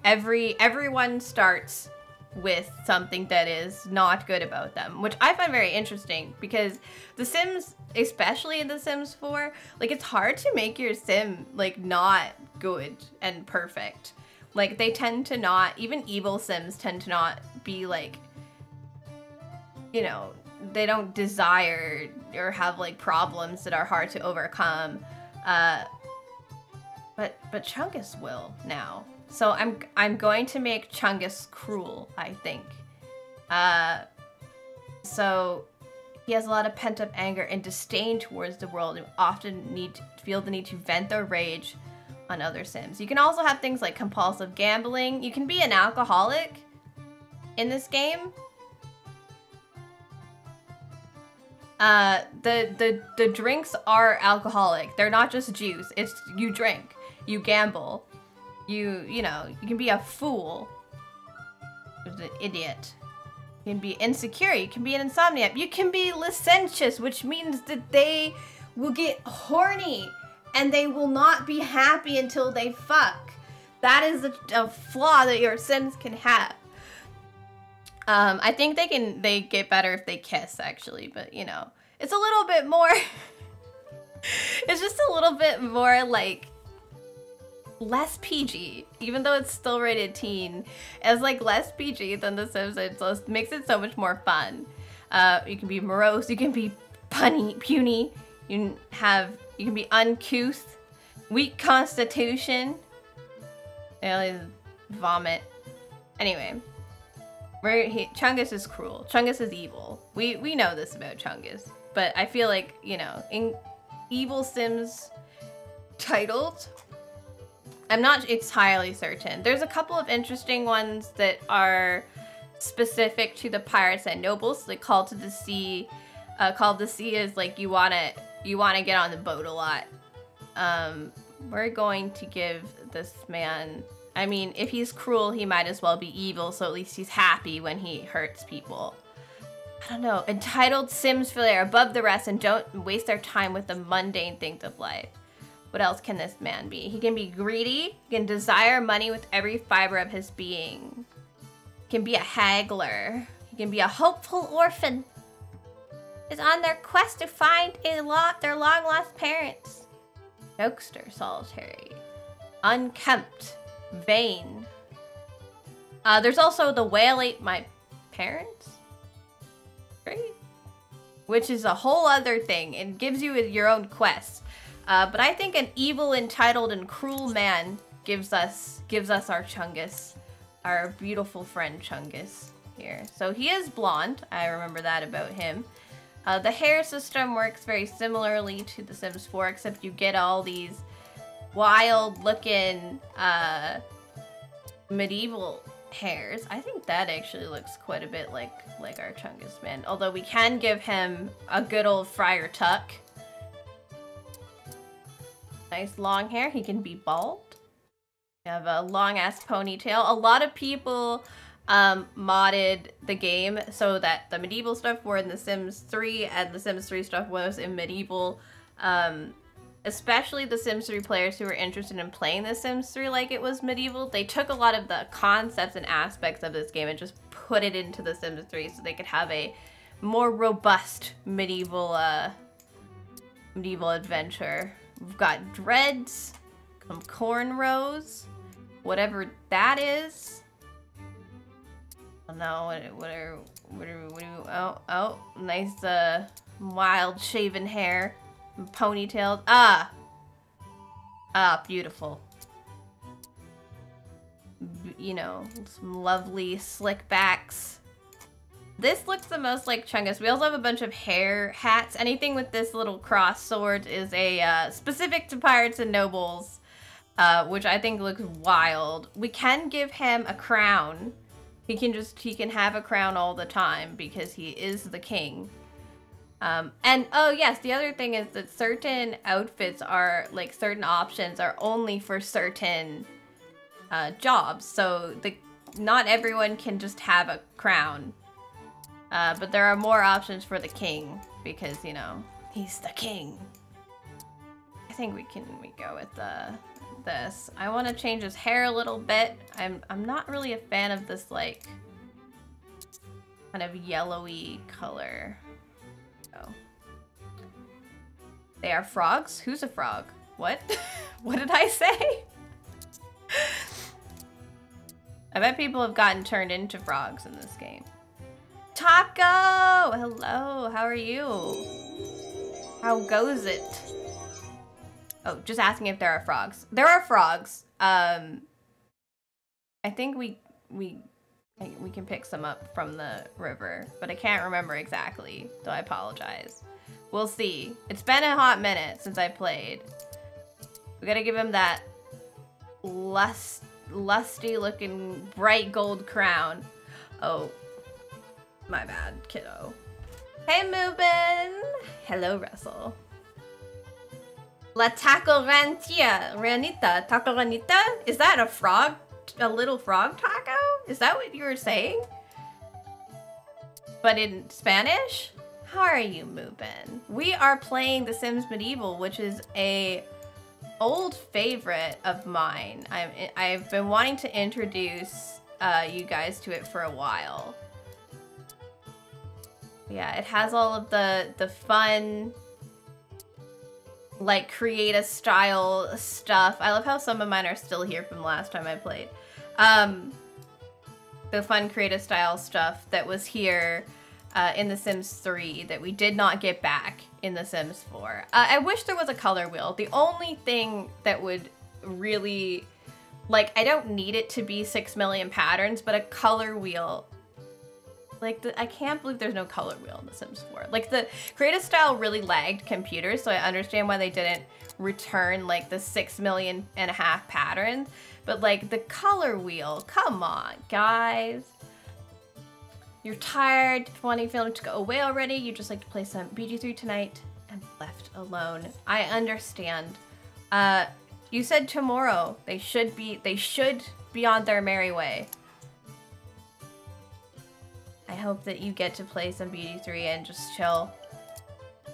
Speaker 1: everyone starts with something that is not good about them, which I find very interesting because The Sims, especially in The Sims 4, like it's hard to make your sim like not good and perfect. Like they tend to not, even evil sims tend to not be like, you know, they don't desire or have like problems that are hard to overcome. But Chungus will now. So I'm going to make Chungus cruel, I think. So he has a lot of pent-up anger and disdain towards the world and often feel the need to vent their rage on other sims. You can also have things like compulsive gambling. You can be an alcoholic in this game. The drinks are alcoholic. They're not just juice. It's you drink, you gamble. You know, you can be a fool. An idiot. You can be insecure. You can be an insomniac. You can be licentious, which means that they will get horny and they will not be happy until they fuck. That is a flaw that your sims can have. I think they get better if they kiss, actually, but you know, it's a little bit more. It's just a little bit more like less PG, even though it's still rated teen. It's like less PG than The Sims. It just makes it so much more fun. You can be morose, you can be puny, you can be uncouth, weak constitution, vomit. Anyway, Chungus is cruel. Chungus is evil. We know this about Chungus, but I feel like, you know, in evil Sims titled, I'm not entirely certain. There's a couple of interesting ones that are specific to the pirates and nobles, like Call to the Sea. Call to the Sea is like you wanna get on the boat a lot. We're going to give this man, I mean, if he's cruel, he might as well be evil, so at least he's happy when he hurts people. I don't know. Entitled Sims feel they're above the rest and don't waste their time with the mundane things of life. What else can this man be? He can be greedy. He can desire money with every fiber of his being. He can be a haggler. He can be a hopeful orphan. Is on their quest to find their long-lost parents. Jokester, solitary. Unkempt. Vain. There's also the whale ate my parents. Great. Which is a whole other thing. It gives you your own quest. But I think an evil, entitled, and cruel man gives us our Chungus. Our beautiful friend Chungus here. So he is blonde. I remember that about him. The hair system works very similarly to The Sims 4, except you get all these wild-looking medieval hairs. I think that actually looks quite a bit like our Chungus man. Although we can give him a good old friar tuck. Nice long hair. He can be bald. We have a long-ass ponytail. A lot of people modded the game so that the medieval stuff were in The Sims 3 and The Sims 3 stuff was in medieval. Especially the Sims 3 players who were interested in playing The Sims 3 like it was medieval. They took a lot of the concepts and aspects of this game and just put it into The Sims 3 so they could have a more robust medieval adventure. We've got dreads, some cornrows, whatever that is. I don't know, oh, nice, wild shaven hair, ponytailed, beautiful. You know, some lovely slick backs. This looks the most like Chungus. We also have a bunch of hair hats. Anything with this little cross sword is a specific to pirates and nobles, which I think looks wild. We can give him a crown. He can have a crown all the time because he is the king. And oh yes, the other thing is that certain outfits are, like certain options are only for certain jobs. So not everyone can just have a crown. But there are more options for the king because, you know, he's the king. I think we go with this. I want to change his hair a little bit. I'm not really a fan of this like kind of yellowy color. Oh. They are frogs? Who's a frog? What? What did I say? I bet people have gotten turned into frogs in this game. Taco! Hello, how are you? How goes it? Oh, just asking if there are frogs. There are frogs. I think we can pick some up from the river, but I can't remember exactly, so I apologize. We'll see. It's been a hot minute since I played. We gotta give him that lusty looking bright gold crown. Oh. My bad, kiddo. Hey, Mubin! Hello, Russell. La taco ranita. Taco ranita? Is that a frog? A little frog taco? Is that what you were saying? But in Spanish? How are you, Mubin? We are playing The Sims Medieval, which is a old favorite of mine. I've been wanting to introduce you guys to it for a while. Yeah, it has all of the fun like create a style stuff. I love how some of mine are still here from last time I played. The fun creative style stuff that was here in The Sims 3 that we did not get back in The Sims 4. I wish there was a color wheel. The only thing that would really, like, I don't need it to be 6 million patterns, but a color wheel. Like, I can't believe there's no color wheel in The Sims 4. Like, the creative style really lagged computers, so I understand why they didn't return, like, the 6.5 million patterns. But, like, the color wheel, come on, guys. You're tired, wanting film to go away already. You just like to play some BG3 tonight and left alone. I understand. You said tomorrow. They should be on their merry way. I hope that you get to play some BG3 and just chill.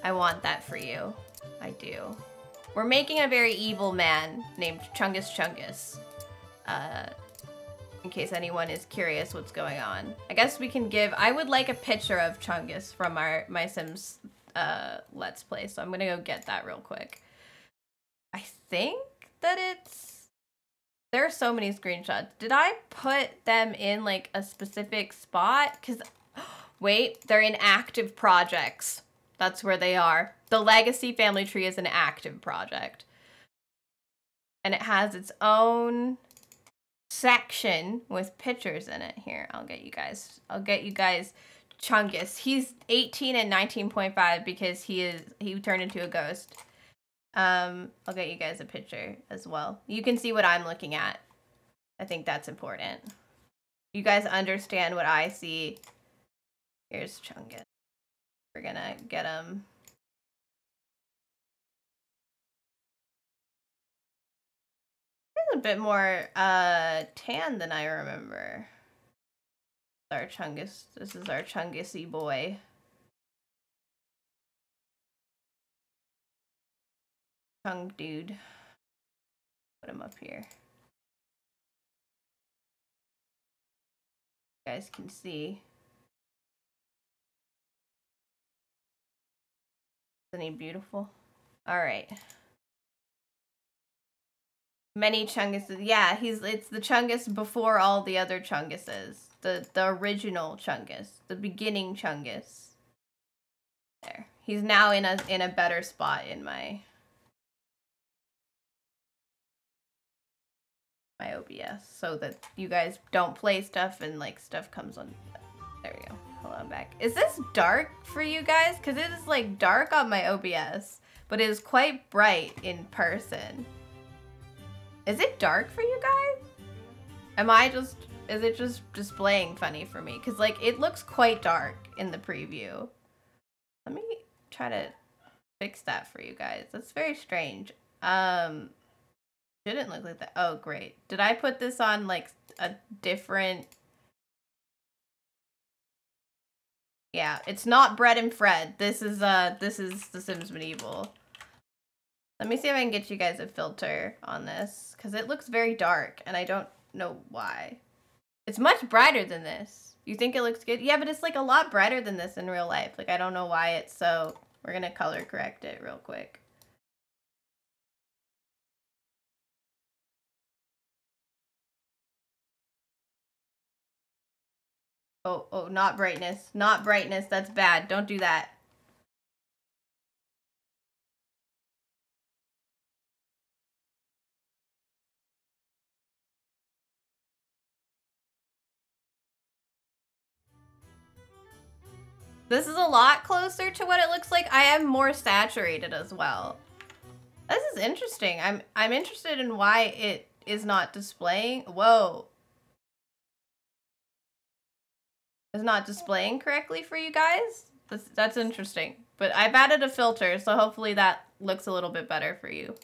Speaker 1: I want that for you. I do. We're making a very evil man named Chungus Chungus. In case anyone is curious what's going on. I guess we can give... I would like a picture of Chungus from my Sims Let's Play, so I'm gonna go get that real quick. I think that it's... There are so many screenshots. Did I put them in, like, a specific spot? Because... Wait, they're in active projects. That's where they are. The Legacy Family Tree is an active project. And it has its own... section with pictures in it. Here, I'll get you guys Chungus. He's 18 and 19.5 because he turned into a ghost. I'll get you guys a picture as well. You can see what I'm looking at. I think that's important. You guys understand what I see. Here's Chungus. We're gonna get him. A bit more tan than I remember. Our Chungus. This is our Chungusy boy. Chung dude. Put him up here. You guys can see. Isn't he beautiful? All right. Many Chunguses. Yeah, it's the Chungus before all the other Chunguses. The original Chungus. The beginning Chungus. There. He's now in a better spot in my OBS so that you guys don't play stuff and like stuff comes on. There we go. Hold on back. Is this dark for you guys? Because it is like dark on my OBS, but it is quite bright in person. Is it dark for you guys? Is it just displaying funny for me? Because, like, it looks quite dark in the preview. Let me try to fix that for you guys. That's very strange. Didn't look like that. Oh, great. Did I put this on, like, a different... Yeah, it's not Bread and Fred. This is The Sims Medieval. Let me see if I can get you guys a filter on this, because it looks very dark, and I don't know why. It's much brighter than this. You think it looks good? Yeah, but it's like a lot brighter than this in real life. Like, I don't know why it's so... We're gonna color correct it real quick. Oh, not brightness. Not brightness. That's bad. Don't do that. This is a lot closer to what it looks like. I am more saturated as well. This is interesting. I'm interested in why it is not displaying. Whoa. It's not displaying correctly for you guys. That's interesting. But I've added a filter, so hopefully that looks a little bit better for you.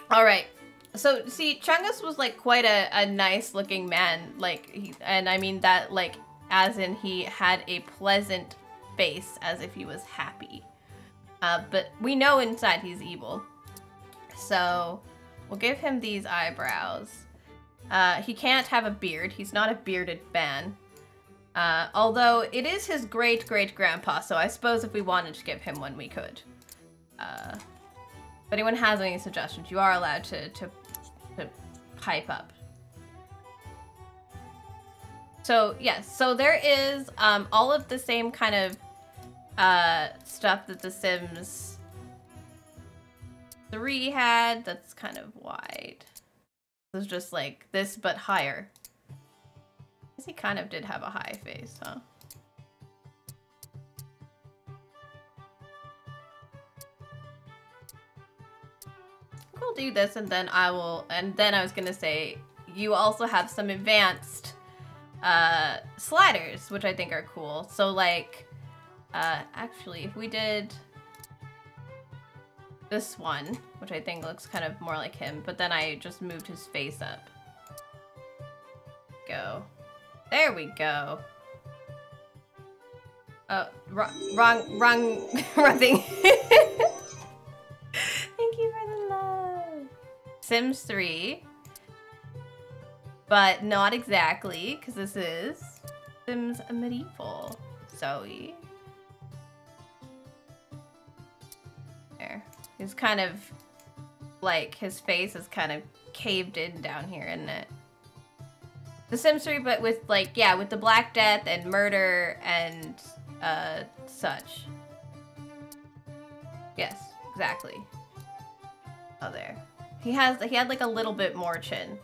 Speaker 1: All right. So, see, Chungus was, like, quite a nice looking man. Like, and I mean that, like, as in he had a pleasant face, as if he was happy. But we know inside he's evil. So, we'll give him these eyebrows. He can't have a beard. He's not a bearded man. Although it is his great-great-grandpa, so I suppose if we wanted to give him one, we could. If anyone has any suggestions, you are allowed to pipe up. So, yes, so there is all of the same kind of stuff that The Sims 3 had that's kind of wide. It was just like this, but higher. I guess he kind of did have a high face, huh? We'll do this, and then I was gonna say, you also have some advanced sliders, which I think are cool. So like, actually, if we did this one, which I think looks kind of more like him, but then I just moved his face up. Go. There we go. Oh, wrong thing. Thank you for the love. Sims 3. But not exactly, because this is Sims Medieval. Zoe. There. He's kind of, like, his face is kind of caved in down here, isn't it? The Sims 3, but with, like, yeah, with the Black Death and murder and, such. Yes, exactly. Oh, there. He had, like, a little bit more chin.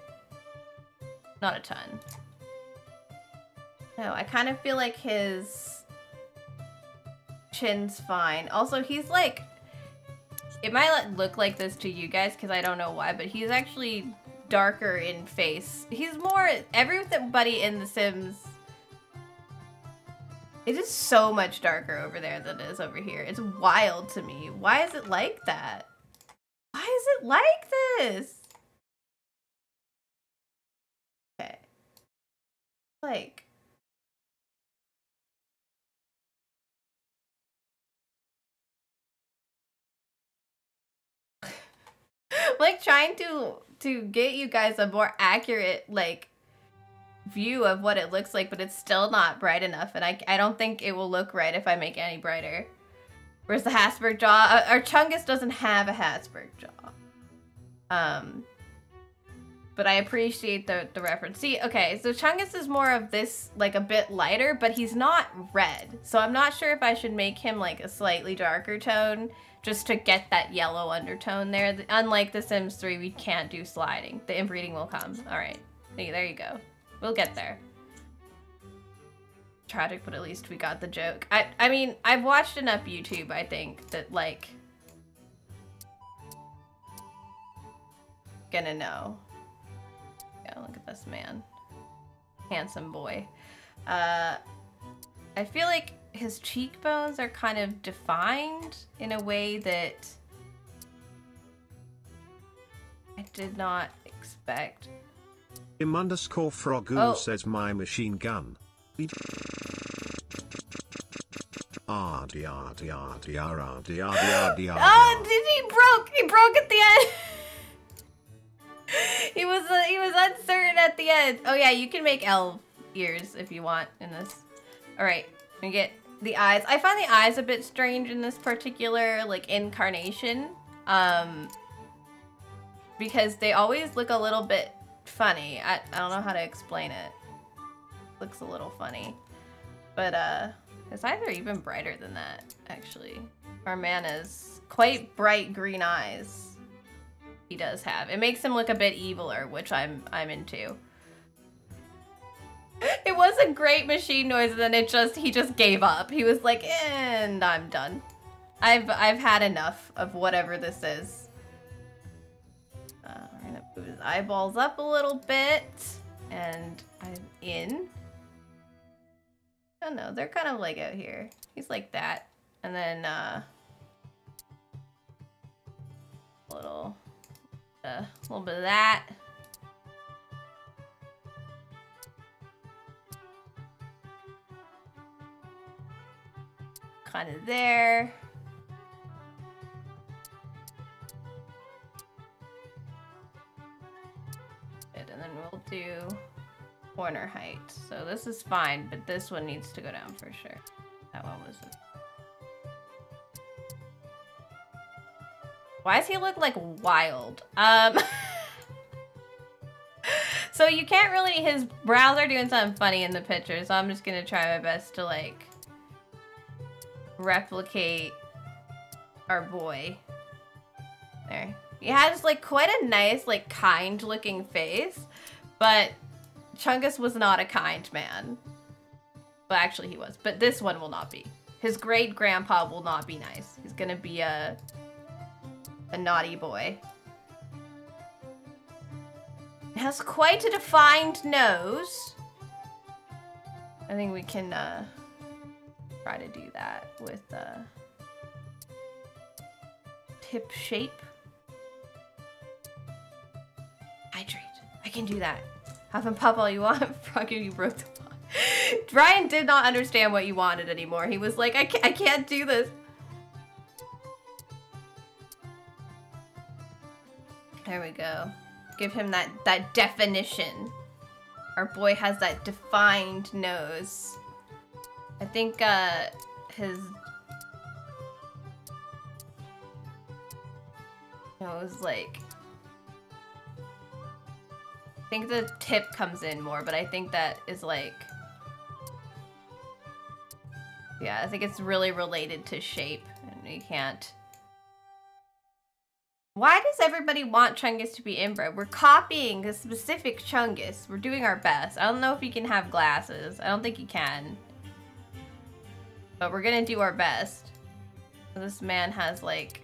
Speaker 1: Not a ton. No, I kind of feel like his chin's fine. Also, he's like, it might look like this to you guys because I don't know why, but he's actually darker in face. He's more, everybody in The Sims, it is so much darker over there than it is over here. It's wild to me. Why is it like that? Why is it like this? Okay. Like, like trying to get you guys a more accurate like view of what it looks like, but it's still not bright enough, and I don't think it will look right if I make it any brighter. Where's the Habsburg jaw? Our Chungus doesn't have a Habsburg jaw. But I appreciate the reference. See, okay, so Chungus is more of this, like, a bit lighter, but he's not red. So I'm not sure if I should make him, like, a slightly darker tone, just to get that yellow undertone there. Unlike The Sims 3, we can't do sliding. The inbreeding will come. All right, there you go. We'll get there. Tragic, but at least we got the joke. I mean, I've watched enough YouTube, I think, that, like, gonna know. Yeah, look at this man. Handsome boy. I feel like his cheekbones are kind of defined in a way that I did not expect.
Speaker 3: _Frogu says my machine gun.
Speaker 1: Oh, did he broke at the end. He was uncertain at the end. Oh yeah, you can make elf ears if you want in this. All right, we get the eyes. I find the eyes a bit strange in this particular like incarnation, because they always look a little bit funny. I don't know how to explain it. Looks a little funny, but his eyes are even brighter than that. Actually, our man has quite bright green eyes. He does have. It makes him look a bit eviler, which I'm into. It was a great machine noise, and then he just gave up. He was like, and I'm done. I've had enough of whatever this is. We're gonna move his eyeballs up a little bit, and I'm in. Oh no, they're kind of like out here. He's like that, and then a little bit of that. Kind of there. Good, and then we'll do corner height. So this is fine, but this one needs to go down for sure. That one was it. Why does he look like wild? So you can't really, his brows are doing something funny in the picture, so I'm just gonna try my best to like replicate our boy. There. He has like quite a nice, like kind looking face, but Chungus was not a kind man. Well, actually he was, but this one will not be. His great grandpa will not be nice. He's gonna be a naughty boy. It has quite a defined nose. I think we can try to do that with tip shape. Hydrate. I can do that. Have him pop all you want. Froggy, you broke the pot. Brian did not understand what you wanted anymore. He was like, I can't do this. There we go. Give him that definition. Our boy has that defined nose. I think his nose, like, I think the tip comes in more, but I think that is like, yeah, I think it's really related to shape, and you can't. Why does everybody want Chungus to be inbred? We're copying a specific Chungus. We're doing our best. I don't know if he can have glasses. I don't think he can. But we're gonna do our best. This man has like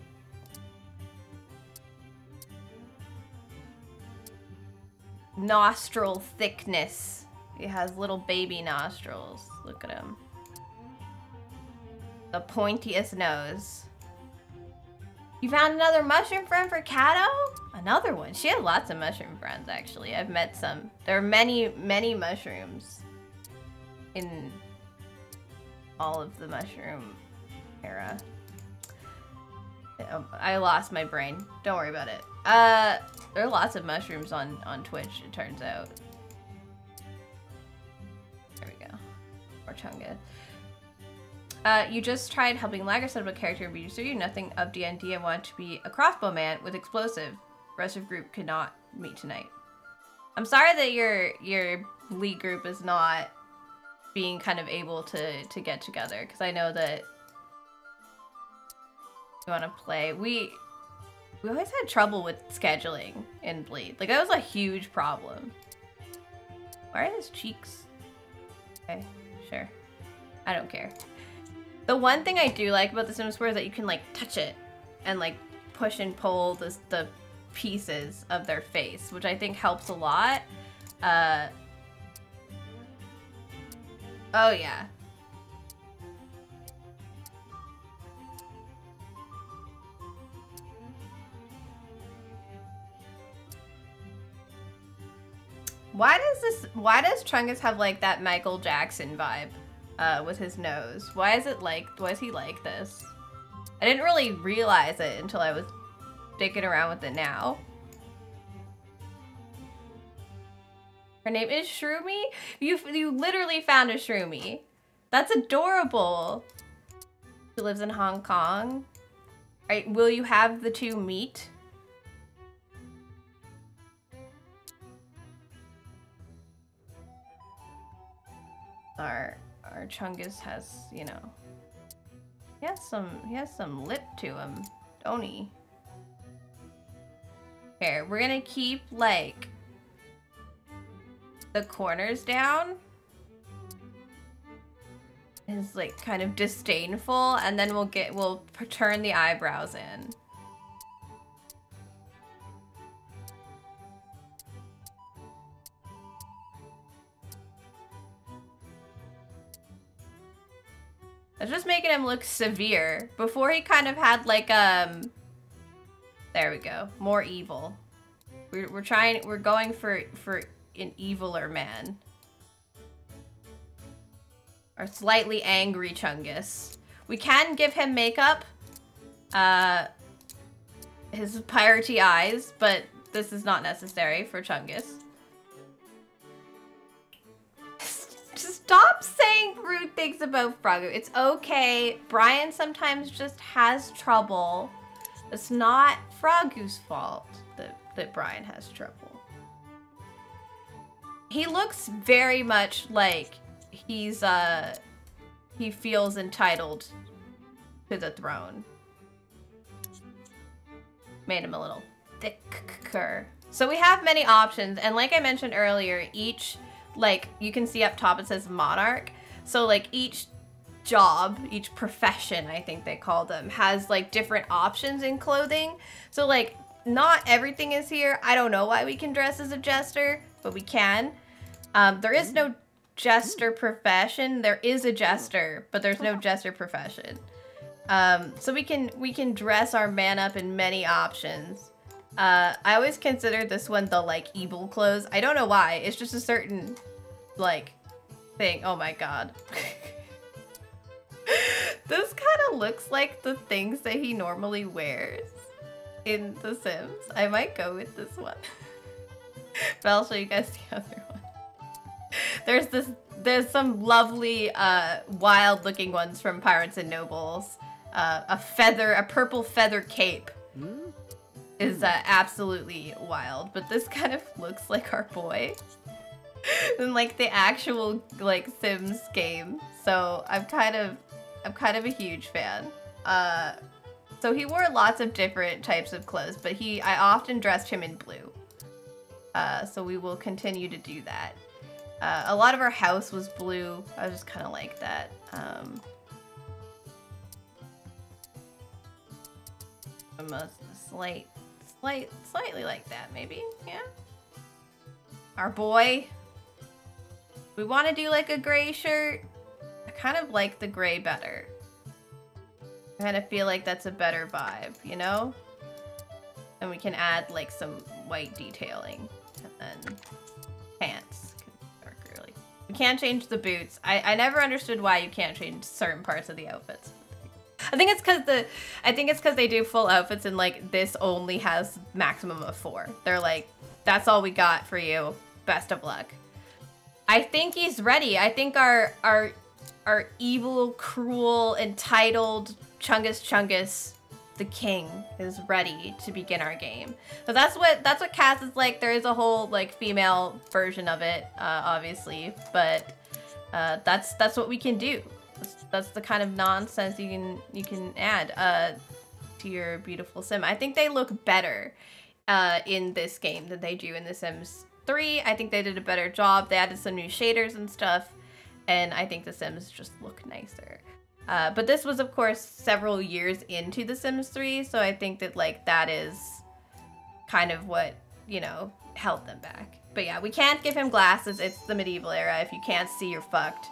Speaker 1: nostril thickness. He has little baby nostrils. Look at him. The pointiest nose. You found another mushroom friend for Kato? Another one. She has lots of mushroom friends, actually. I've met some. There are many, many mushrooms in all of the mushroom era. I lost my brain. Don't worry about it. There are lots of mushrooms on Twitch, it turns out. There we go. Or Chunga. You just tried helping Lager set up a character in BG3. Nothing of D&D. I want to be a crossbow man with explosive. Rest of group could not meet tonight. I'm sorry that your league group is not being kind of able to get together, because I know that you want to play. We always had trouble with scheduling in Bleed. Like, that was a huge problem. Why are his cheeks? Okay, sure. I don't care. The one thing I do like about the Sims 4 is that you can, like, touch it and, like, push and pull the pieces of their face, which I think helps a lot. Oh, yeah. Why does Chungus have, like, that Michael Jackson vibe? With his nose. Why is he like this? I didn't really realize it until I was digging around with it now. Her name is Shroomy? You literally found a Shroomy. That's adorable. She lives in Hong Kong. Alright, will you have the two meet? Our Chungus has, you know, he has some lip to him, don't he? Here, we're gonna keep, like, the corners down. It's, like, kind of disdainful, and then we'll turn the eyebrows in. It's just making him look severe. Before he kind of had like, there we go. More evil. We're going for an eviler man. Or slightly angry Chungus. We can give him makeup. His piratey eyes, but this is not necessary for Chungus. Stop saying rude things about Froggo. It's okay. Brian sometimes just has trouble. It's not Froggo's fault that Brian has trouble. He looks very much like he's he feels entitled to the throne. Made him a little thicker. So we have many options, and like I mentioned earlier, each, like, you can see up top it says monarch. So like each job, each profession, I think they call them, has like different options in clothing. So like not everything is here. I don't know why we can dress as a jester, but we can. There is no jester profession. There is a jester, but there's no jester profession. So we can dress our man up in many options. I always consider this one the like evil clothes. I don't know why. It's just a certain like thing. Oh my god. This kind of looks like the things that he normally wears in The Sims. I might go with this one. But I'll show you guys the other one. There's some lovely wild looking ones from Pirates and Nobles. A purple feather cape is absolutely wild, but this kind of looks like our boy in like the actual like Sims game. So I'm kind of a huge fan. So he wore lots of different types of clothes, but I often dressed him in blue. So we will continue to do that. A lot of our house was blue. I just kind of like that. Slightly like that, maybe. Yeah. Our boy. We want to do like a gray shirt. I kind of like the gray better. I kind of feel like that's a better vibe, you know? And we can add like some white detailing. And then pants. Darker, like. We can't change the boots. I never understood why you can't change certain parts of the outfits. I think it's because they do full outfits and like this only has maximum of 4. They're like, that's all we got for you. Best of luck. I think he's ready. I think our evil, cruel, entitled Chungus the king is ready to begin our game. So that's what Cass is like. There is a whole like female version of it, obviously, but that's what we can do. That's the kind of nonsense you can add to your beautiful sim. I think they look better in this game than they do in The Sims 3. I think they did a better job. They added some new shaders and stuff, and I think The Sims just look nicer. But this was, of course, several years into The Sims 3, so I think that like that is kind of what, you know, held them back. But yeah, we can't give him glasses. It's the medieval era. If you can't see, you're fucked.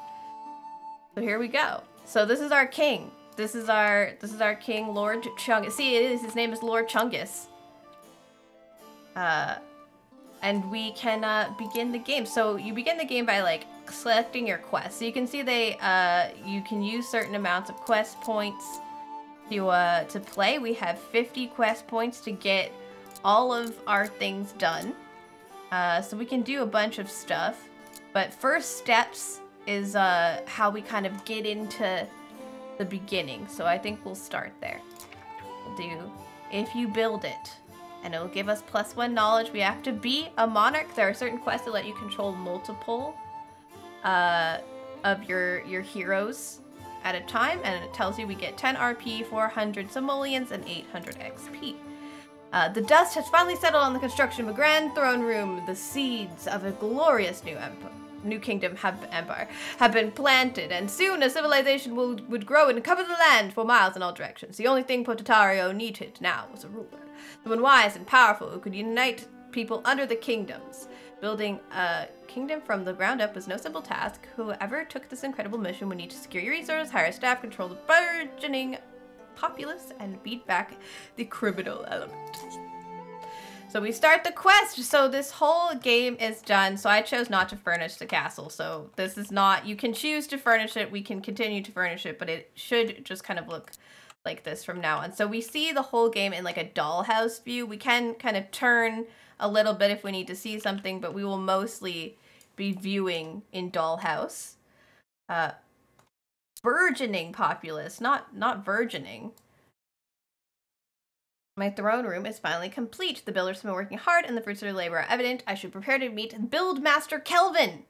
Speaker 1: So here we go. So this is our king. This is our king, Lord Chungus. See, his name is Lord Chungus. And we can begin the game. So you begin the game by like selecting your quest. So you can see you can use certain amounts of quest points to play. We have 50 quest points to get all of our things done. So we can do a bunch of stuff. But first steps is how we kind of get into the beginning. So I think we'll start there. We'll do if you build it. And it'll give us +1 knowledge. We have to be a monarch. There are certain quests that let you control multiple of your heroes at a time. And it tells you we get 10 RP, 400 simoleons, and 800 XP. The dust has finally settled on the construction of a grand throne room. The seeds of a glorious new kingdom empire have been planted, and soon a civilization would grow and cover the land for miles in all directions. The only thing Potatario needed now was a ruler, someone wise and powerful who could unite people under the kingdoms. Building a kingdom from the ground up was no simple task. Whoever took this incredible mission would need to secure your resources, hire staff, control the burgeoning populace, and beat back the criminal element. So we start the quest. So this whole game is done. So I chose not to furnish the castle. So this is not, you can choose to furnish it. We can continue to furnish it, but it should just kind of look like this from now on. So we see the whole game in like a dollhouse view. We can kind of turn a little bit if we need to see something, but we will mostly be viewing in dollhouse. burgeoning populace, not virgining. My throne room is finally complete. The builders have been working hard and the fruits of their labor are evident. I should prepare to meet Buildmaster Kelvin.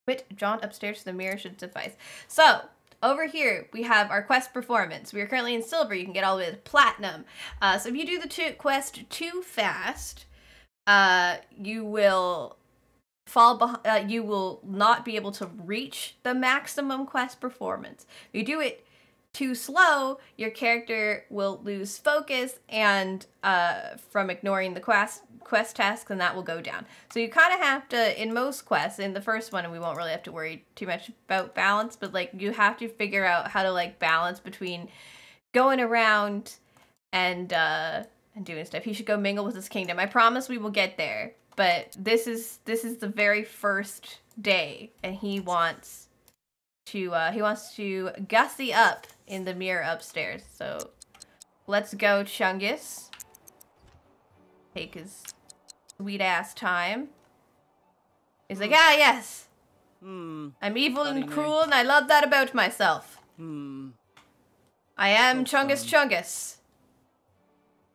Speaker 1: Quit jaunt upstairs to the mirror should suffice. So, over here, we have our quest performance. We are currently in silver. You can get all the way to platinum. So if you do the quest too fast, you will fall behind. You will not be able to reach the maximum quest performance. If you do it too slow, your character will lose focus and from ignoring the quest tasks, and that will go down. So you kind of have to, in most quests, in the first one, we won't really have to worry too much about balance, but like you have to figure out how to like balance between going around and doing stuff. He should go mingle with his kingdom. I promise we will get there, but this is the very first day, and he wants to gussy up in the mirror upstairs. So let's go, Chungus. Take his sweet ass time. He's like, ah, yes. I'm evil and cruel, and I love that about myself. I am Chungus Chungus.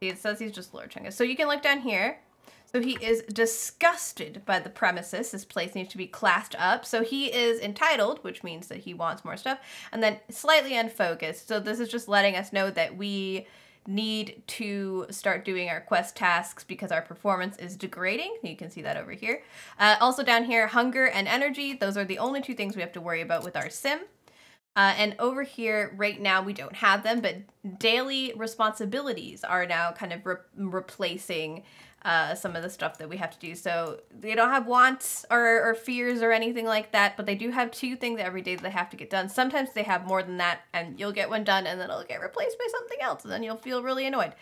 Speaker 1: See, it says he's just Lord Chungus. So you can look down here. So he is disgusted by the premises. This place needs to be classed up. So he is entitled, which means that he wants more stuff. And then slightly unfocused. So this is just letting us know that we need to start doing our quest tasks because our performance is degrading. You can see that over here. Also down here, hunger and energy. Those are the only two things we have to worry about with our sim. And over here, right now, we don't have them, but daily responsibilities are now kind of replacing some of the stuff that we have to do. So they don't have wants or fears or anything like that, but they do have 2 things every day that they have to get done. Sometimes they have more than that, and you'll get one done, and then it'll get replaced by something else, and then you'll feel really annoyed.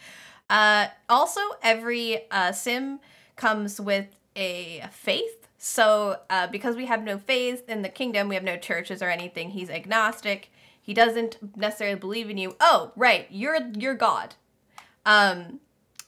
Speaker 1: Also, every sim comes with a faith. So because we have no faith in the kingdom, we have no churches or anything, he's agnostic. He doesn't necessarily believe in you. Oh, right, you're God.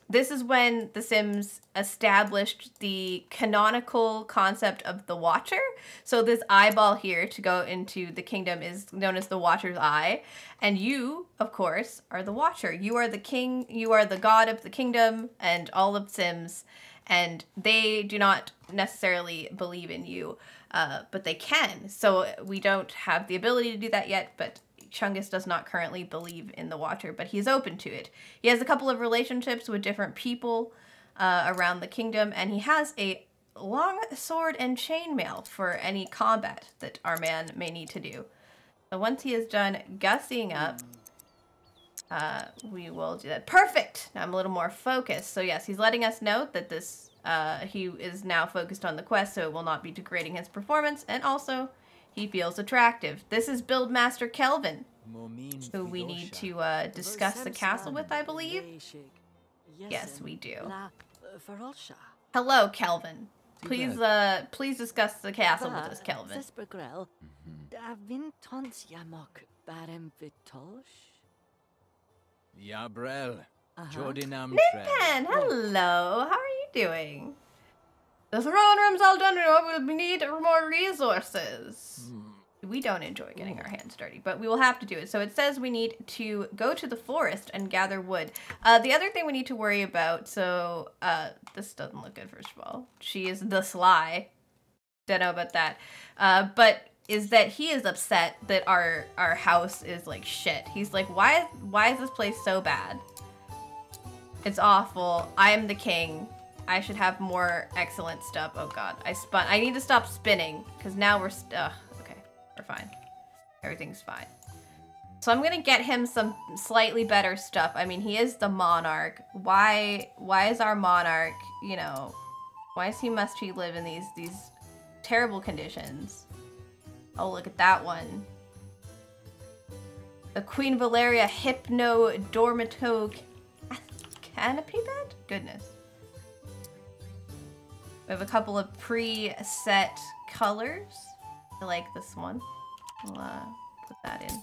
Speaker 1: This is when the Sims established the canonical concept of the Watcher. So this eyeball here to go into the kingdom is known as the Watcher's Eye. And you, of course, are the Watcher. You are the king, you are the god of the kingdom and all of Sims. And they do not necessarily believe in you, but they can. So we don't have the ability to do that yet, but Chungus does not currently believe in the Watcher, but he's open to it. He has a couple of relationships with different people around the kingdom, and he has a long sword and chainmail for any combat that our man may need to do. So once he is done gussying up, we will do that. Perfect! Now I'm a little more focused. So yes, he's letting us know that this he is now focused on the quest, so it will not be degrading his performance, and also he feels attractive. This is Buildmaster Kelvin, who we need to discuss the castle with, I believe. Yes, we do. Hello, Kelvin. Please, please discuss the castle with us, Kelvin. Nickpan, hello. How are you doing? The throne room's all done. We need more resources. We don't enjoy getting our hands dirty, but we will have to do it. So it says we need to go to the forest and gather wood. The other thing we need to worry about, so this doesn't look good, first of all. She is the Sly. Don't know about that. But is that he is upset that our house is like shit. He's like, why is this place so bad? It's awful. I am the king. I should have more excellent stuff. Oh god, I spun. I need to stop spinning because now we're okay, we're fine. Everything's fine. So I'm gonna get him some slightly better stuff. I mean, he is the monarch. Why is our monarch, you know, must he live in these terrible conditions? Oh, look at that one. The Queen Valeria Hypno Dormito Canopy bed? Goodness. We have a couple of pre-set colors. I like this one. I'll put that in.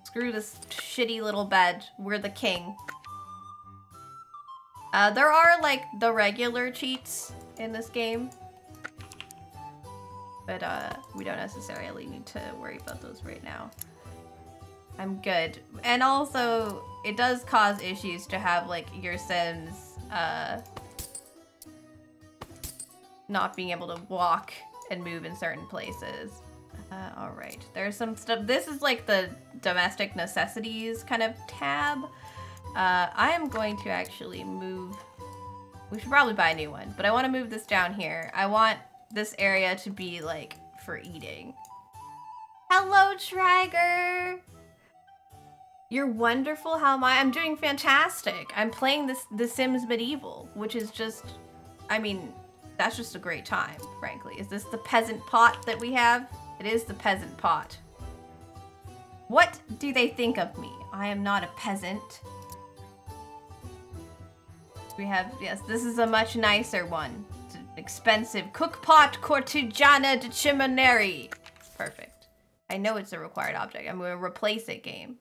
Speaker 1: Screw this shitty little bed. We're the king. There are like the regular cheats in this game. But we don't necessarily need to worry about those right now. I'm good. And also, it does cause issues to have like your Sims not being able to walk and move in certain places. All right, there's some stuff. This is like the domestic necessities kind of tab. I am going to actually move. We should probably buy a new one, but I want to move this down here. I want this area to be like for eating. Hello, Traeger. You're wonderful. How am I? I'm doing fantastic. I'm playing The Sims Medieval, which is just, I mean, that's just a great time, frankly. Is this the peasant pot that we have? It is the peasant pot. What do they think of me? I am not a peasant. We have, yes, this is a much nicer one. It's an expensive cookpot cortigiana de chimeneri. Perfect. I know it's a required object. I'm going to replace it, game.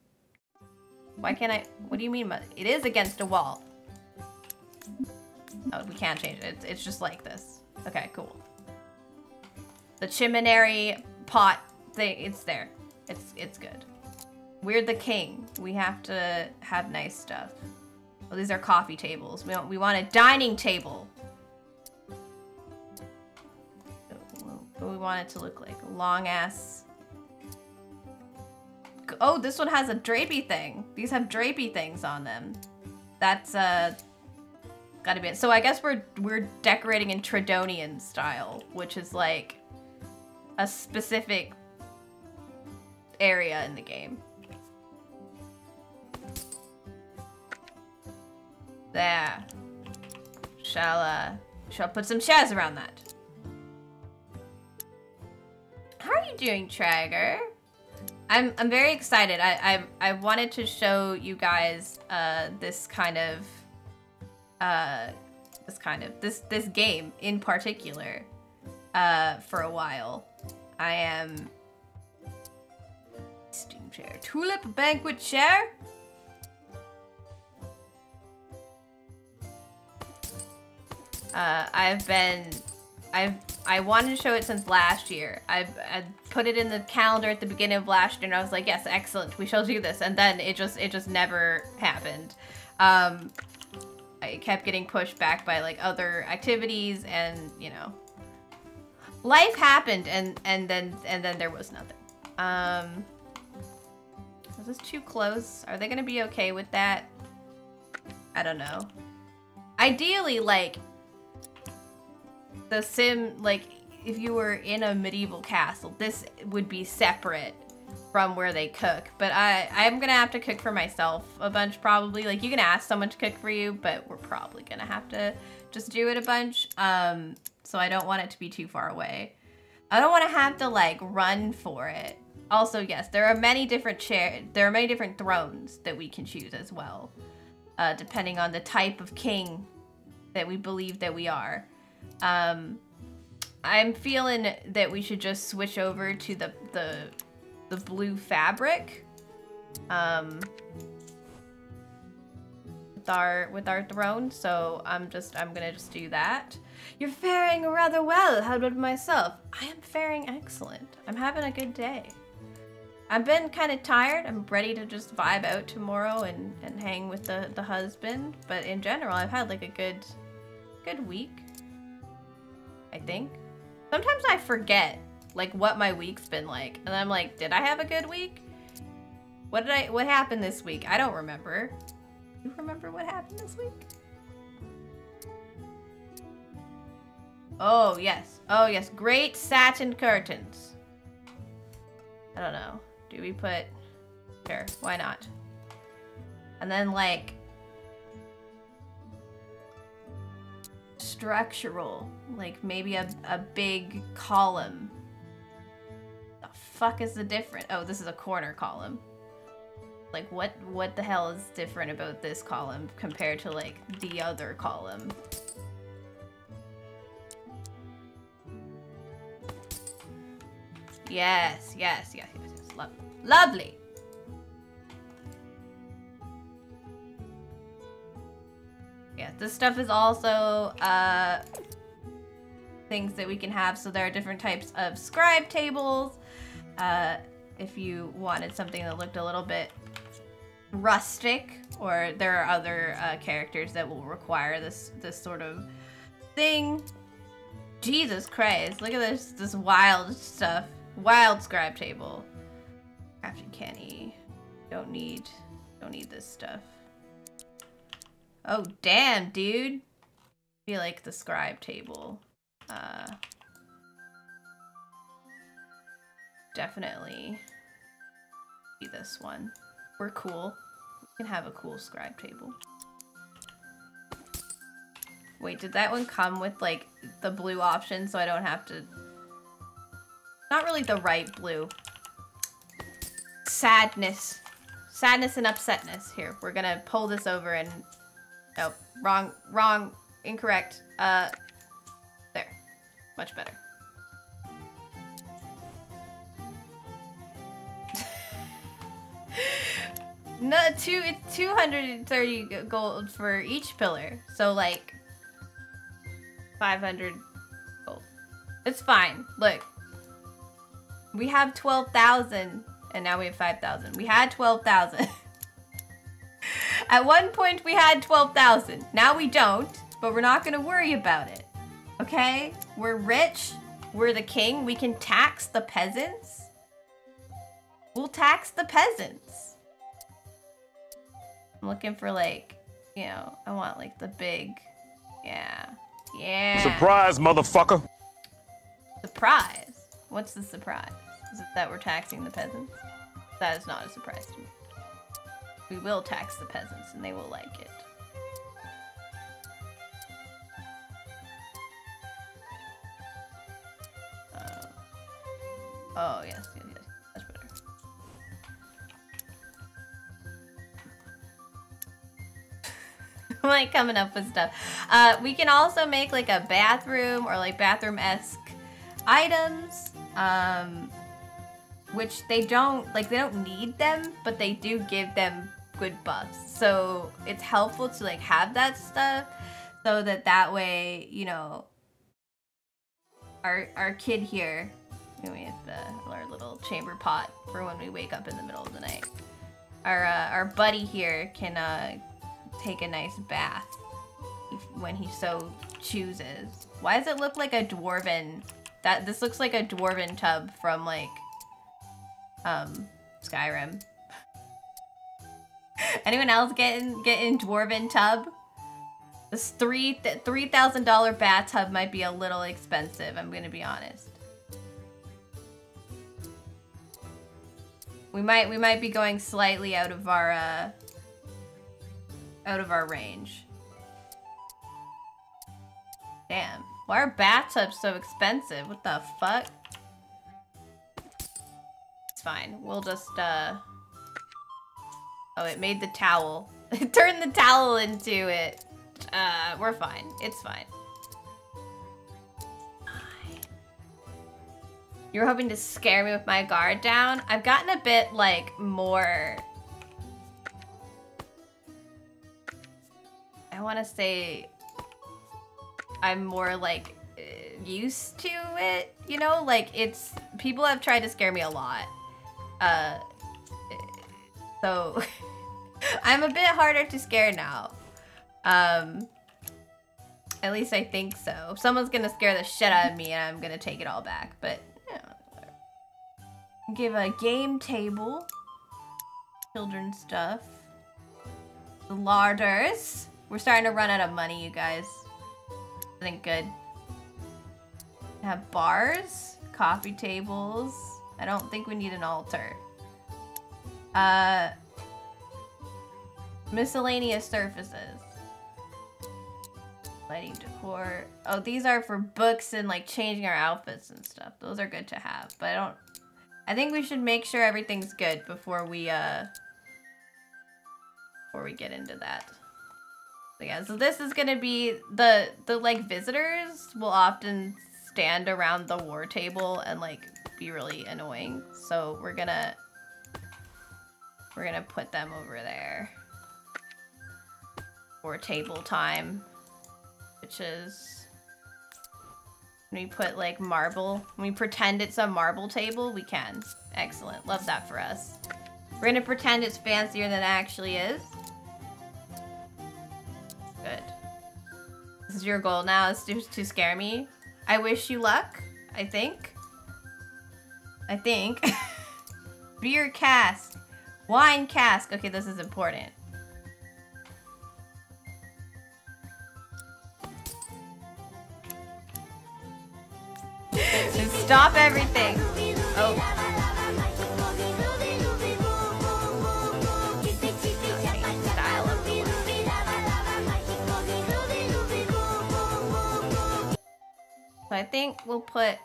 Speaker 1: Why can't I? What do you mean? It is against a wall. Oh, we can't change it. It's just like this. Okay, cool. The chimeneri pot thing, it's there. It's good. We're the king. We have to have nice stuff. Well, these are coffee tables. We want a dining table. What we want it to look like. A long ass. Oh, this one has a drapey thing. These have drapey things on them. That's gotta be it. So I guess we're decorating in Tridonian style, which is like a specific area in the game. There. Shall put some chairs around that. How are you doing, Traeger? I'm very excited. I wanted to show you guys this game in particular for a while. I am steam chair, tulip banquet chair. I wanted to show it since last year. I put it in the calendar at the beginning of last year, and I was like, yes, excellent, we shall do this. And then it just never happened. I kept getting pushed back by like other activities, and you know, life happened, and then there was nothing. Is this too close? Are they gonna be okay with that? I don't know. Ideally, like, the sim, like, if you were in a medieval castle, this would be separate from where they cook. But I'm gonna have to cook for myself a bunch, probably. Like, you can ask someone to cook for you, but we're probably gonna have to just do it a bunch. So I don't want it to be too far away. I don't want to have to, like, run for it. Also, yes, there are many different thrones that we can choose as well, depending on the type of king that we believe that we are. I'm feeling that we should just switch over to the blue fabric, with our throne. So I'm gonna just do that. You're faring rather well. How about myself? I am faring excellent. I'm having a good day. I've been kind of tired. I'm ready to just vibe out tomorrow and hang with the husband. But in general, I've had like a good week, I think. Sometimes I forget like what my week's been like, and I'm like, did I have a good week? What happened this week? I don't remember. You remember what happened this week? Oh yes, great satin curtains. I don't know. Do we put, sure, why not? And then like structural, like maybe a big column. The fuck is the difference? Oh, this is a corner column. Like what the hell is different about this column compared to like the other column? Yes. Lovely. Yeah, this stuff is also things that we can have. So there are different types of scribe tables. If you wanted something that looked a little bit rustic, or there are other characters that will require this sort of thing. Jesus Christ, look at this wild stuff. Wild scribe table. Crafting canny. Don't need this stuff. Oh damn, dude. I feel like the scribe table. Definitely be this one. We're cool. We can have a cool scribe table. Wait, did that one come with like the blue option so I don't have to... Not really the right blue. Sadness. Sadness and upsetness. Here, we're gonna pull this over and... Oh, wrong, incorrect. There. Much better. No, it's 230 gold for each pillar. So like 500 gold. It's fine. Look. We have 12,000 and now we have 5,000. We had 12,000. At one point we had 12,000. Now we don't, but we're not gonna worry about it. Okay? We're rich. We're the king. We can tax the peasants. We'll tax the peasants. I'm looking for like, you know, I want like the big, yeah.
Speaker 4: Surprise, motherfucker.
Speaker 1: Surprise? What's the surprise? Is it that we're taxing the peasants? That is not a surprise to me. We will tax the peasants and they will like it. Oh, yes. That's better. I'm like coming up with stuff. We can also make like a bathroom or like bathroom-esque items. Which they don't need them, but they do give them good buffs. So it's helpful to like have that stuff so that way, you know, our kid here, you know, we have our little chamber pot for when we wake up in the middle of the night. Our buddy here can take a nice bath when he so chooses. Why does it look like a dwarven? This looks like a dwarven tub from like Skyrim. Anyone else getting dwarven tub? This $3,000 bathtub might be a little expensive, I'm gonna be honest. We might be going slightly out of our range. Damn. Why are bathtubs so expensive? What the fuck? It's fine. We'll just oh, it made the towel. It turned the towel into it. We're fine. It's fine. You were hoping to scare me with my guard down? I've gotten a bit, like, more... I want to say... I'm more, like, used to it, you know? Like, it's... People have tried to scare me a lot. So... I'm a bit harder to scare now. At least I think so. If someone's gonna scare the shit out of me, I'm gonna take it all back, but... Give a game table. Children's stuff. The larders. We're starting to run out of money, you guys. I think good. Have bars. Coffee tables. I don't think we need an altar. Miscellaneous surfaces. Lighting decor. Oh, these are for books and like changing our outfits and stuff. Those are good to have, but I think we should make sure everything's good before we get into that. So yeah, so this is gonna be the like visitors will often stand around the war table and like be really annoying. So we're gonna put them over there for table time, which is When we put like marble, when we pretend it's a marble table, we can. Excellent, love that for us. We're gonna pretend it's fancier than it actually is. Good. This is your goal now, is to scare me. I wish you luck, I think. Beer cask. Wine cask. Okay, this is important. Stop everything. Oh. So I think we'll put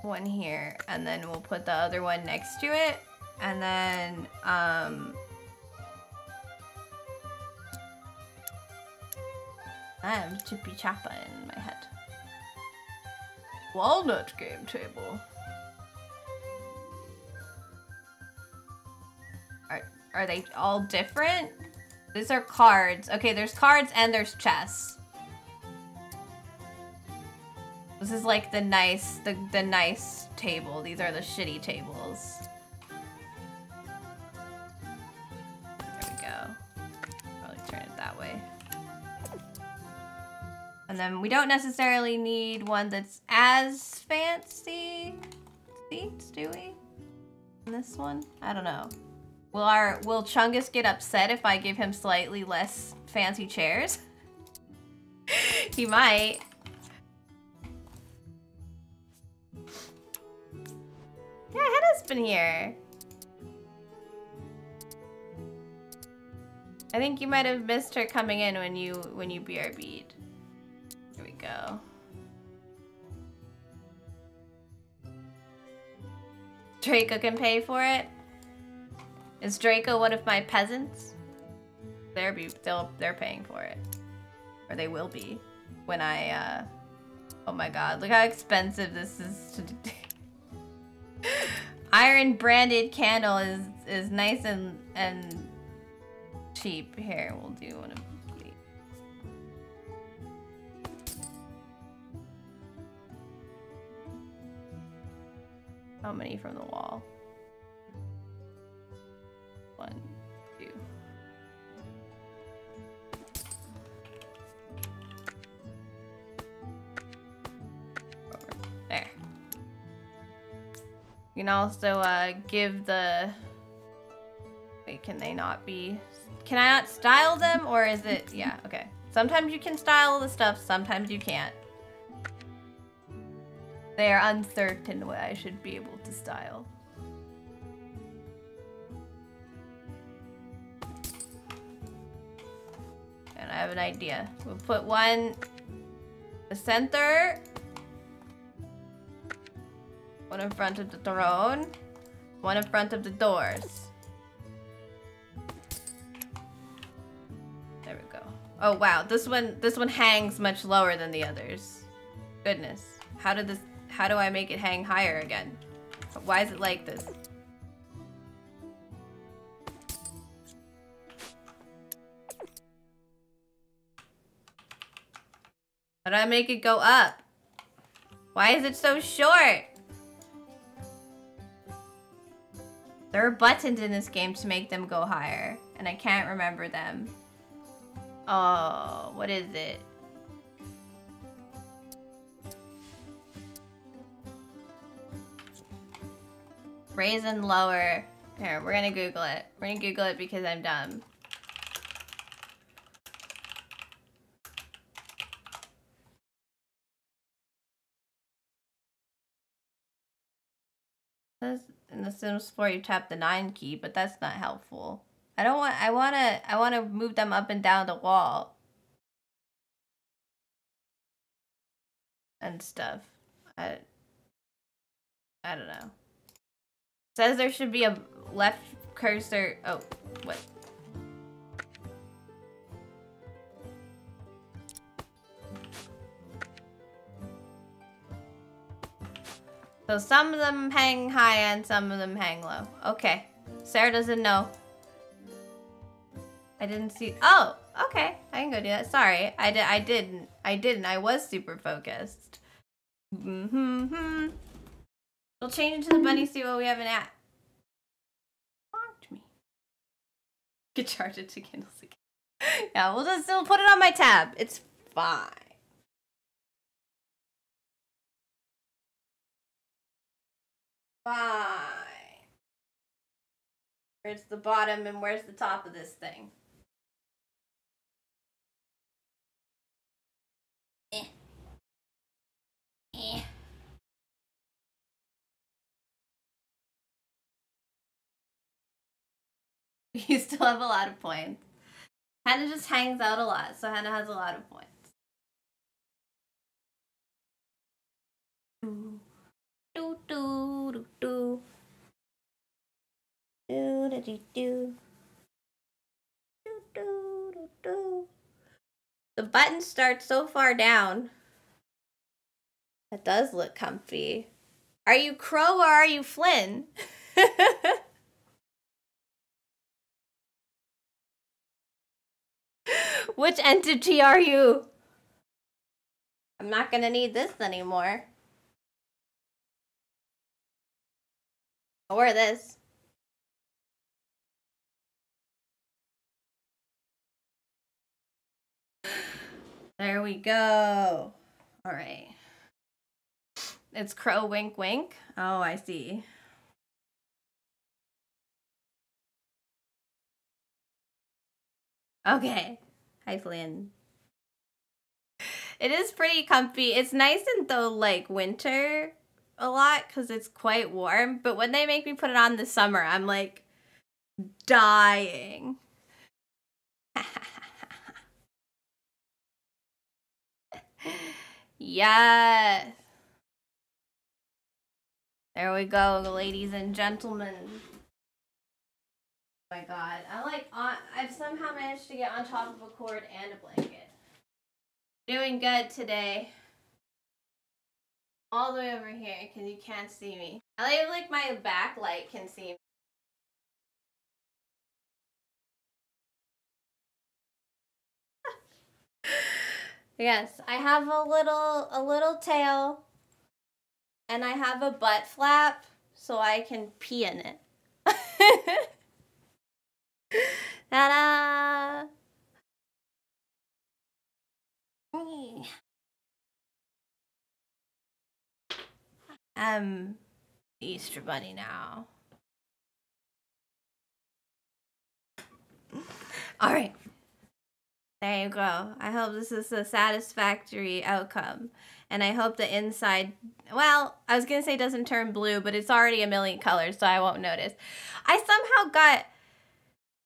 Speaker 1: one here, and then we'll put the other one next to it, and then I'm chippy chappa in my head. Walnut game table. Are they all different? These are cards. Okay, there's cards and there's chess. This is like the nice table. These are the shitty tables. There we go. Probably turn it that way. And then we don't necessarily need one that's as fancy seats, do we? In this one? I don't know. Will Chungus get upset if I give him slightly less fancy chairs? He might. Yeah, Hedda's been here. I think you might have missed her coming in when you BRB'd. Here we go. Draco can pay for it. Is Draco one of my peasants? They're paying for it. Or they will be. When I, oh my god, look how expensive this is to do. Iron branded candle is nice and cheap. Here, we'll do one of these. How many from the wall? 1, 2. There. You can also give the... Wait, can they not be... Can I not style them, or is it... Yeah, okay. Sometimes you can style the stuff, sometimes you can't. They are uncertain what I should be able to style. And I have an idea. We'll put one in the center. One in front of the throne. One in front of the doors. There we go. Oh wow, this one hangs much lower than the others. Goodness. How do I make it hang higher again? Why is it like this? How do I make it go up? Why is it so short? There are buttons in this game to make them go higher, and I can't remember them. Oh, what is it? Raise and lower. Here, we're gonna Google it. We're gonna Google it because I'm dumb. In the Sims 4 you tap the 9 key, but that's not helpful. I wanna move them up and down the wall. And stuff. I don't know. Says there should be a left cursor. Oh, what? So some of them hang high and some of them hang low. Okay. Sarah doesn't know. I didn't see. Oh, Okay, I can go do that. Sorry, I didn't. I was super focused. We'll change into the bunny suit while we have an app. Locked me. Could charge it to Kindles again. Yeah, we'll just still put it on my tab. It's fine. Fine. Where's the bottom and where's the top of this thing? You still have a lot of points. Hannah just hangs out a lot, so Hannah has a lot of points. Do do do do do do do do do do. The buttons start so far down. That does look comfy. Are you Crow or are you Flynn? Which entity are you? I'm not gonna need this anymore. Or this. There we go. All right. It's Crow wink wink. Oh, I see. Okay. Hi, Flynn. It is pretty comfy. It's nice in the like winter a lot because it's quite warm. But when they make me put it on in the summer, I'm like dying. Yes. There we go, ladies and gentlemen. Oh my god, I've somehow managed to get on top of a cord and a blanket. Doing good today. All the way over here, because you can't see me. I like my backlight can see me. Yes, I have a little tail. And I have a butt flap, so I can pee in it. Ta-da! I'm Easter Bunny now. All right. There you go. I hope this is a satisfactory outcome. And I hope the inside, well, I was going to say doesn't turn blue, but it's already a million colors, so I won't notice. I somehow got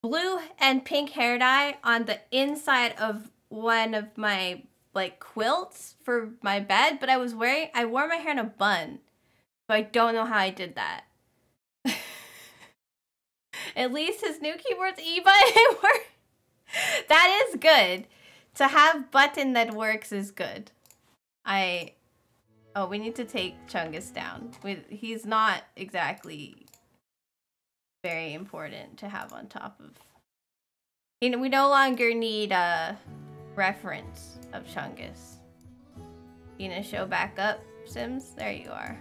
Speaker 1: blue and pink hair dye on the inside of one of my, like, quilts for my bed, but I wore my hair in a bun. So I don't know how I did that. At least his new keyboard's E-button works. That is good. To have button that works is good. Oh, we need to take Chungus down. He's not exactly very important to have on top of. We no longer need a reference of Chungus. You gonna show back up, Sims? There you are.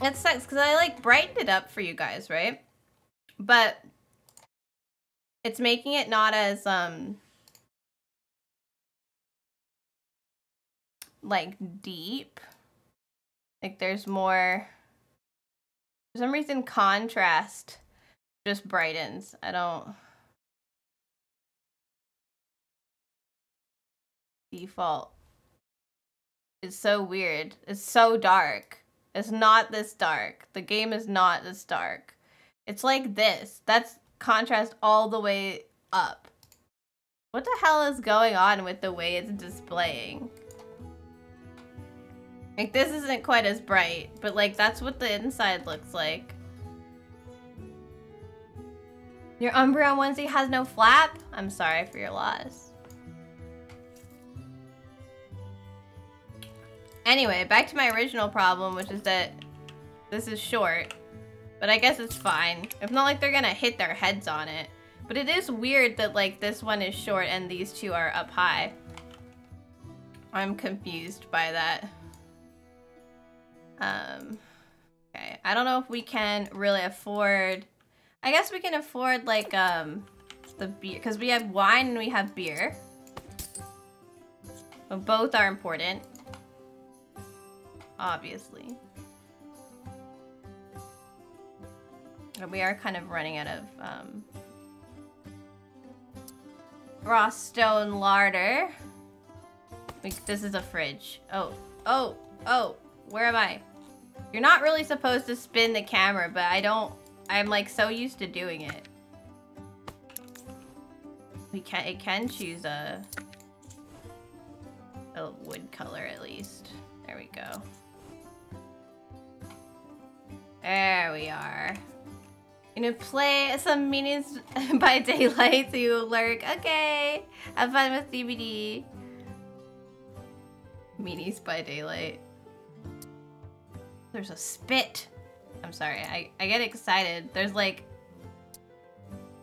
Speaker 1: It sucks because I like brightened it up for you guys, right? But it's making it not as like deep. Like there's more, for some reason contrast just brightens. I don't, default. It's so weird. It's so dark. It's not this dark. The game is not this dark. It's like this. That's contrast all the way up. What the hell is going on with the way it's displaying? Like, this isn't quite as bright, but, like, that's what the inside looks like. Your Umbreon onesie has no flap? I'm sorry for your loss. Anyway, back to my original problem, which is that this is short. But I guess it's fine. It's not like they're gonna hit their heads on it. But it is weird that like this one is short and these two are up high. I'm confused by that. Okay, I don't know if we can really afford... I guess we can afford like the beer, because we have wine and we have beer. But both are important. Obviously. And we are kind of running out of raw stone larder. This is a fridge. Oh, where am I? You're not really supposed to spin the camera, but I'm like so used to doing it. It can choose a wood color at least. There we go. There we are. Gonna play some Minis by Daylight so you lurk. Okay. Have fun with DVD. Minis by Daylight. There's a spit. I'm sorry, I get excited. There's like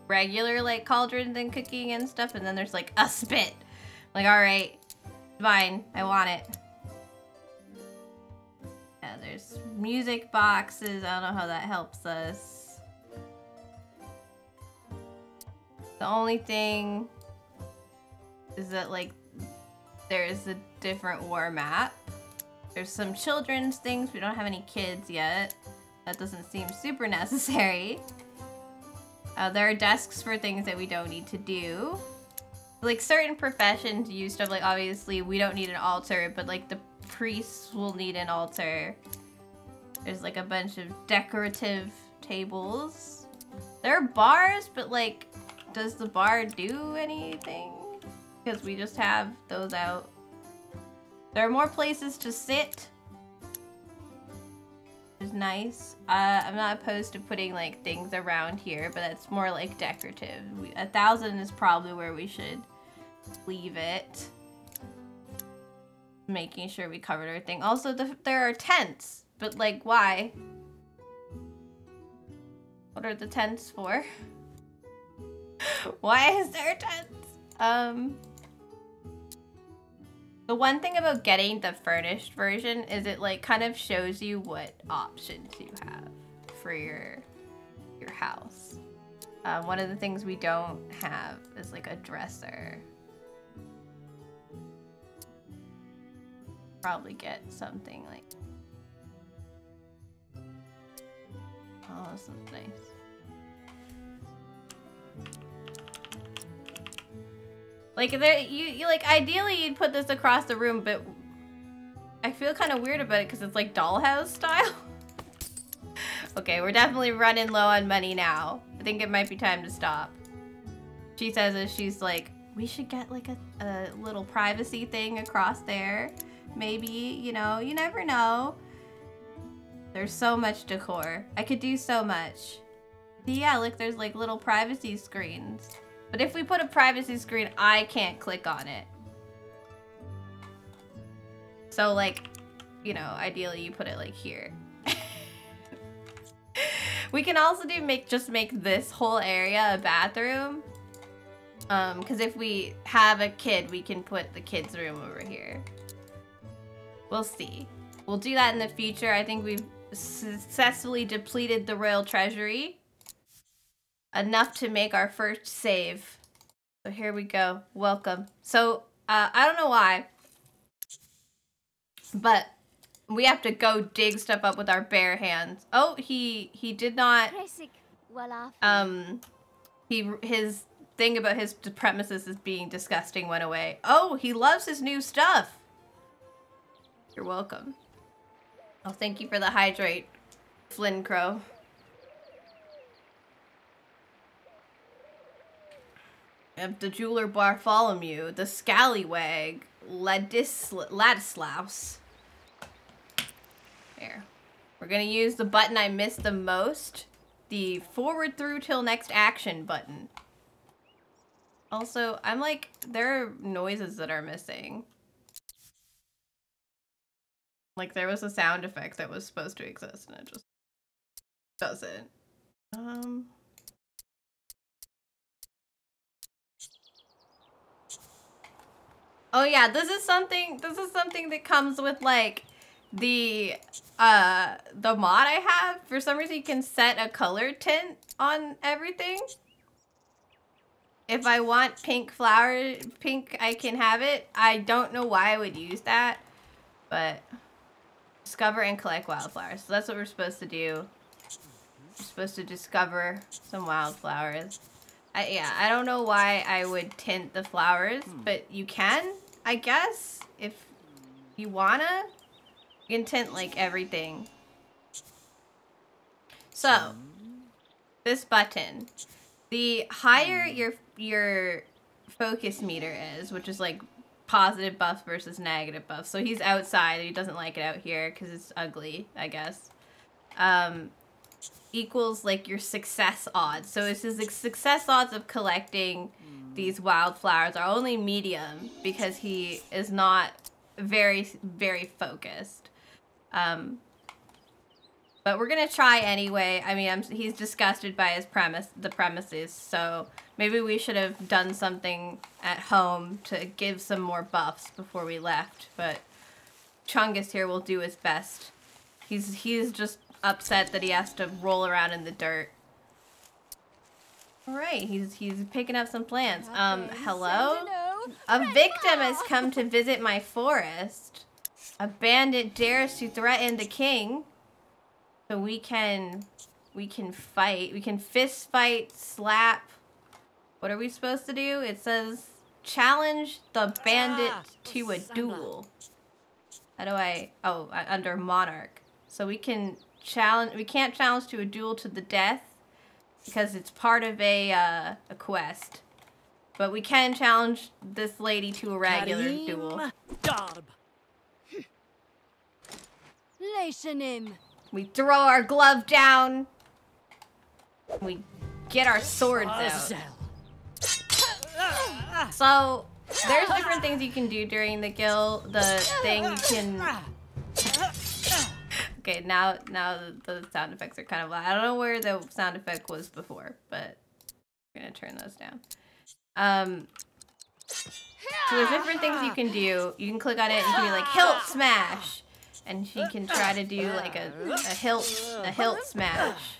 Speaker 1: regular like cauldrons and cooking and stuff, and then there's like a spit. Like, alright, fine, I want it. Yeah, there's music boxes. I don't know how that helps us. The only thing is that like there's a different war map. There's some children's things. We don't have any kids yet. That doesn't seem super necessary. There are desks for things that we don't need to do. Like certain professions use stuff, like obviously we don't need an altar, but like the priests will need an altar. There's like a bunch of decorative tables. There are bars, but like, does the bar do anything? Because we just have those out. There are more places to sit. Which is nice. I'm not opposed to putting like things around here, but it's more like decorative. 1,000 is probably where we should leave it. Making sure we covered everything. Also, there are tents, but like, why? What are the tents for? Why is there tents? The one thing about getting the furnished version is it like kind of shows you what options you have for your house. One of the things we don't have is like a dresser. Probably get something like... Oh, this looks nice. Like, you like, ideally you'd put this across the room, but I feel kind of weird about it because it's like dollhouse style. Okay, we're definitely running low on money now. I think it might be time to stop. She says as she's like, we should get like a little privacy thing across there. Maybe, you know, you never know. There's so much decor. I could do so much. Yeah, look, there's like little privacy screens. But if we put a privacy screen, I can't click on it. So like, you know, ideally you put it like here. We can also just make this whole area a bathroom. Because if we have a kid, we can put the kids' room over here. We'll see. We'll do that in the future. I think we've successfully depleted the royal treasury. Enough to make our first save. So here we go. Welcome. So, I don't know why, but we have to go dig stuff up with our bare hands. Oh, he did not, his thing about his premises as being disgusting went away. Oh, he loves his new stuff. You're welcome. Oh, thank you for the hydrate, Flynn Crow. The jeweler Bartholomew, the scallywag, Ladislaus. There. We're gonna use the button I missed the most. The forward through till next action button. Also, I'm like, there are noises that are missing. Like there was a sound effect that was supposed to exist and it just Doesn't. Oh yeah, this is something that comes with like the mod I have. For some reason you can set a color tint on everything. If I want pink, I can have it. I don't know why I would use that, but discover and collect wildflowers. So that's what we're supposed to do. We're supposed to discover some wildflowers. I don't know why I would tint the flowers, but you can, I guess, if you wanna. You can tint like everything. So, this button. The higher your focus meter is, which is like positive buff versus negative buff. So he's outside, he doesn't like it out here because it's ugly, I guess. Equals like your success odds. So it's his success odds of collecting these wildflowers are only medium because he is not very, very focused. But we're gonna try anyway. I mean, he's disgusted by the premises, so maybe we should have done something at home to give some more buffs before we left. But Chungus here will do his best. He's just upset that he has to roll around in the dirt. All right, he's picking up some plants. Hello? A victim has come to visit my forest. A bandit dares to threaten the king. So we can fight. We can fist fight, slap. What are we supposed to do? It says challenge the bandit to a duel. How do I? Oh, under monarch. So we can challenge. We can't challenge to a duel to the death because it's part of a quest. But we can challenge this lady to a regular duel. We throw our glove down. We get our swords out. So there's different things you can do during the thing. You can. Okay, now the sound effects are kind of loud. I don't know where the sound effect was before, but I'm gonna turn those down. So there's different things you can do. You can click on it and you can be like hilt smash. And she can try to do like a hilt smash.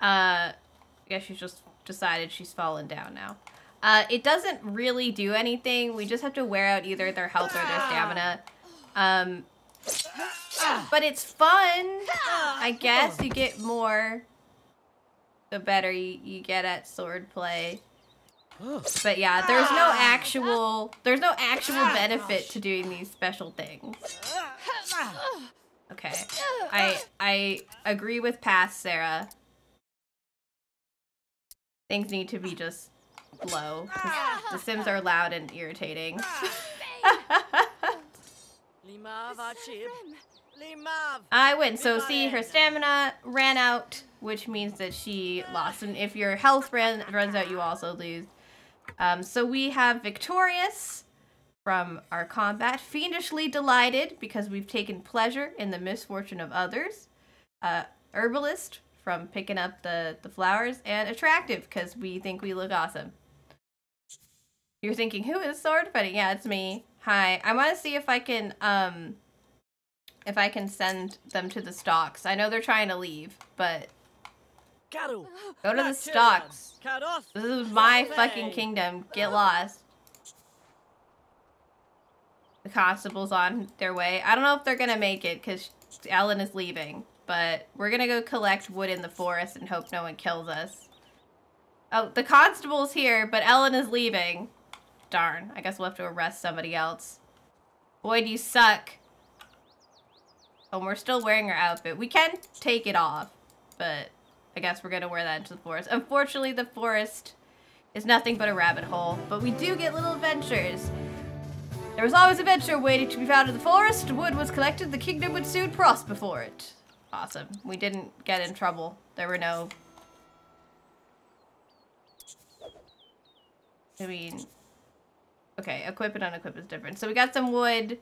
Speaker 1: I guess she's just decided she's fallen down now. It doesn't really do anything. We just have to wear out either their health or their stamina. But it's fun. I guess you get more the better you get at sword play. But yeah, there's no actual benefit to doing these special things. Okay. I agree with past Sarah. Things need to be just low. The Sims are loud and irritating. I win. So see, her stamina ran out, which means that she lost. And if your health runs out, you also lose. So we have victorious from our combat, fiendishly delighted because we've taken pleasure in the misfortune of others, herbalist from picking up the flowers, and attractive because we think we look awesome. You're thinking, who is sword fighting? Yeah, it's me. Hi. I want to see if I can send them to the stocks. I know they're trying to leave, but go to the stocks. This is my fucking kingdom. Get lost. The constable's on their way. I don't know if they're gonna make it because Ellen is leaving, but we're gonna go collect wood in the forest and hope no one kills us. Oh, the constable's here, but Ellen is leaving. Darn, I guess we'll have to arrest somebody else. Boy, do you suck. Oh, we're still wearing our outfit. We can take it off, but I guess we're gonna wear that into the forest. Unfortunately, the forest is nothing but a rabbit hole, but we do get little adventures. There was always adventure waiting to be found in the forest. Wood was collected. The kingdom would soon prosper for it. Awesome. We didn't get in trouble. There were no... I mean... Okay, equip and unequip is different. So we got some wood.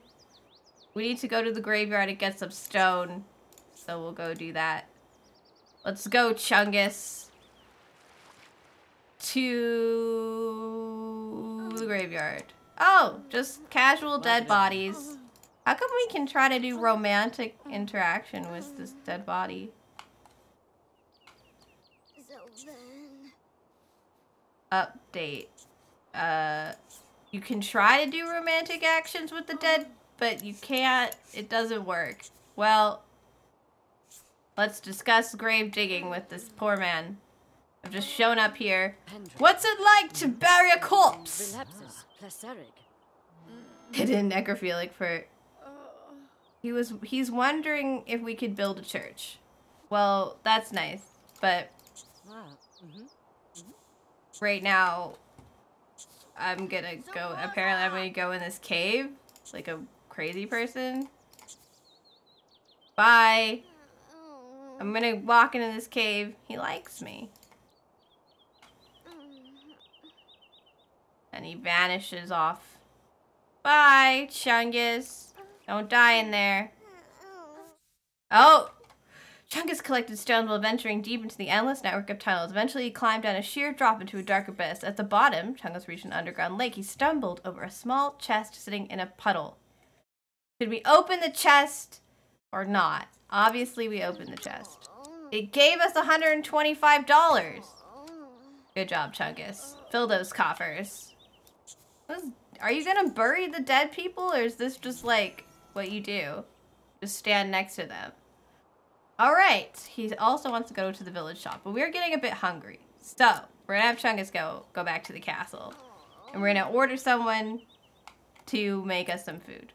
Speaker 1: We need to go to the graveyard and get some stone. So we'll go do that. Let's go, Chungus. To the graveyard. Oh, just casual dead bodies. How come we can try to do romantic interaction with this dead body? Update. You can try to do romantic actions with the dead, but you can't. It doesn't work. Well, let's discuss grave digging with this poor man. I've just shown up here. What's it like to bury a corpse? Hidden necrophilic for... He's wondering if we could build a church. Well, that's nice, but... Right now, I'm gonna go... Apparently, I'm gonna go in this cave. Like a crazy person. Bye! I'm gonna walk into this cave. He likes me. And he vanishes off. Bye, Chungus. Don't die in there. Oh! Chungus collected stones while venturing deep into the endless network of tunnels. Eventually, he climbed down a sheer drop into a dark abyss. At the bottom, Chungus reached an underground lake. He stumbled over a small chest sitting in a puddle. Should we open the chest or not? Obviously, we opened the chest. It gave us $125. Good job, Chungus. Fill those coffers. Are you gonna bury the dead people, or is this just like what you do? Just stand next to them. Alright, he also wants to go to the village shop, but we're getting a bit hungry. So, we're gonna have Chungus go back to the castle. And we're gonna order someone to make us some food.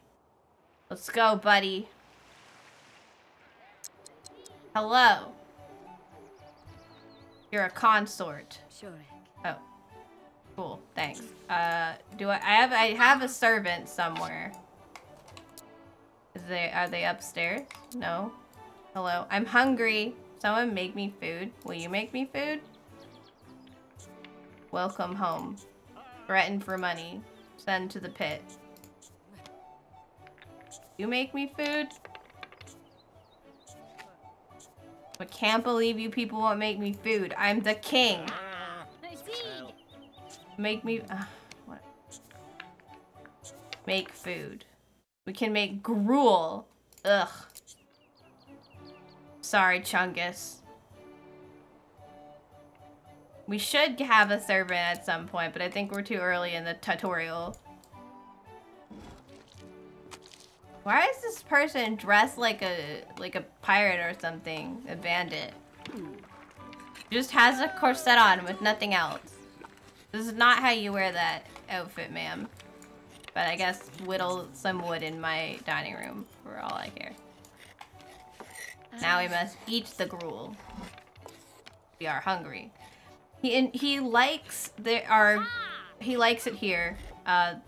Speaker 1: Let's go, buddy. Hello. You're a consort.
Speaker 2: Sure.
Speaker 1: Oh. Cool, thanks. I have a servant somewhere. Are they upstairs? No. Hello. I'm hungry. Someone make me food. Will you make me food? Welcome home. Threaten for money. Send to the pit. You make me food? I can't believe you people won't make me food. I'm the king. Make me... what? Make food. We can make gruel. Ugh. Sorry, Chungus. We should have a servant at some point, but I think we're too early in the tutorial. Why is this person dressed like a pirate or something? A bandit. Just has a corset on with nothing else. This is not how you wear that outfit, ma'am. But I guess whittle some wood in my dining room for all I care. Now we must eat the gruel. We are hungry. He likes it here.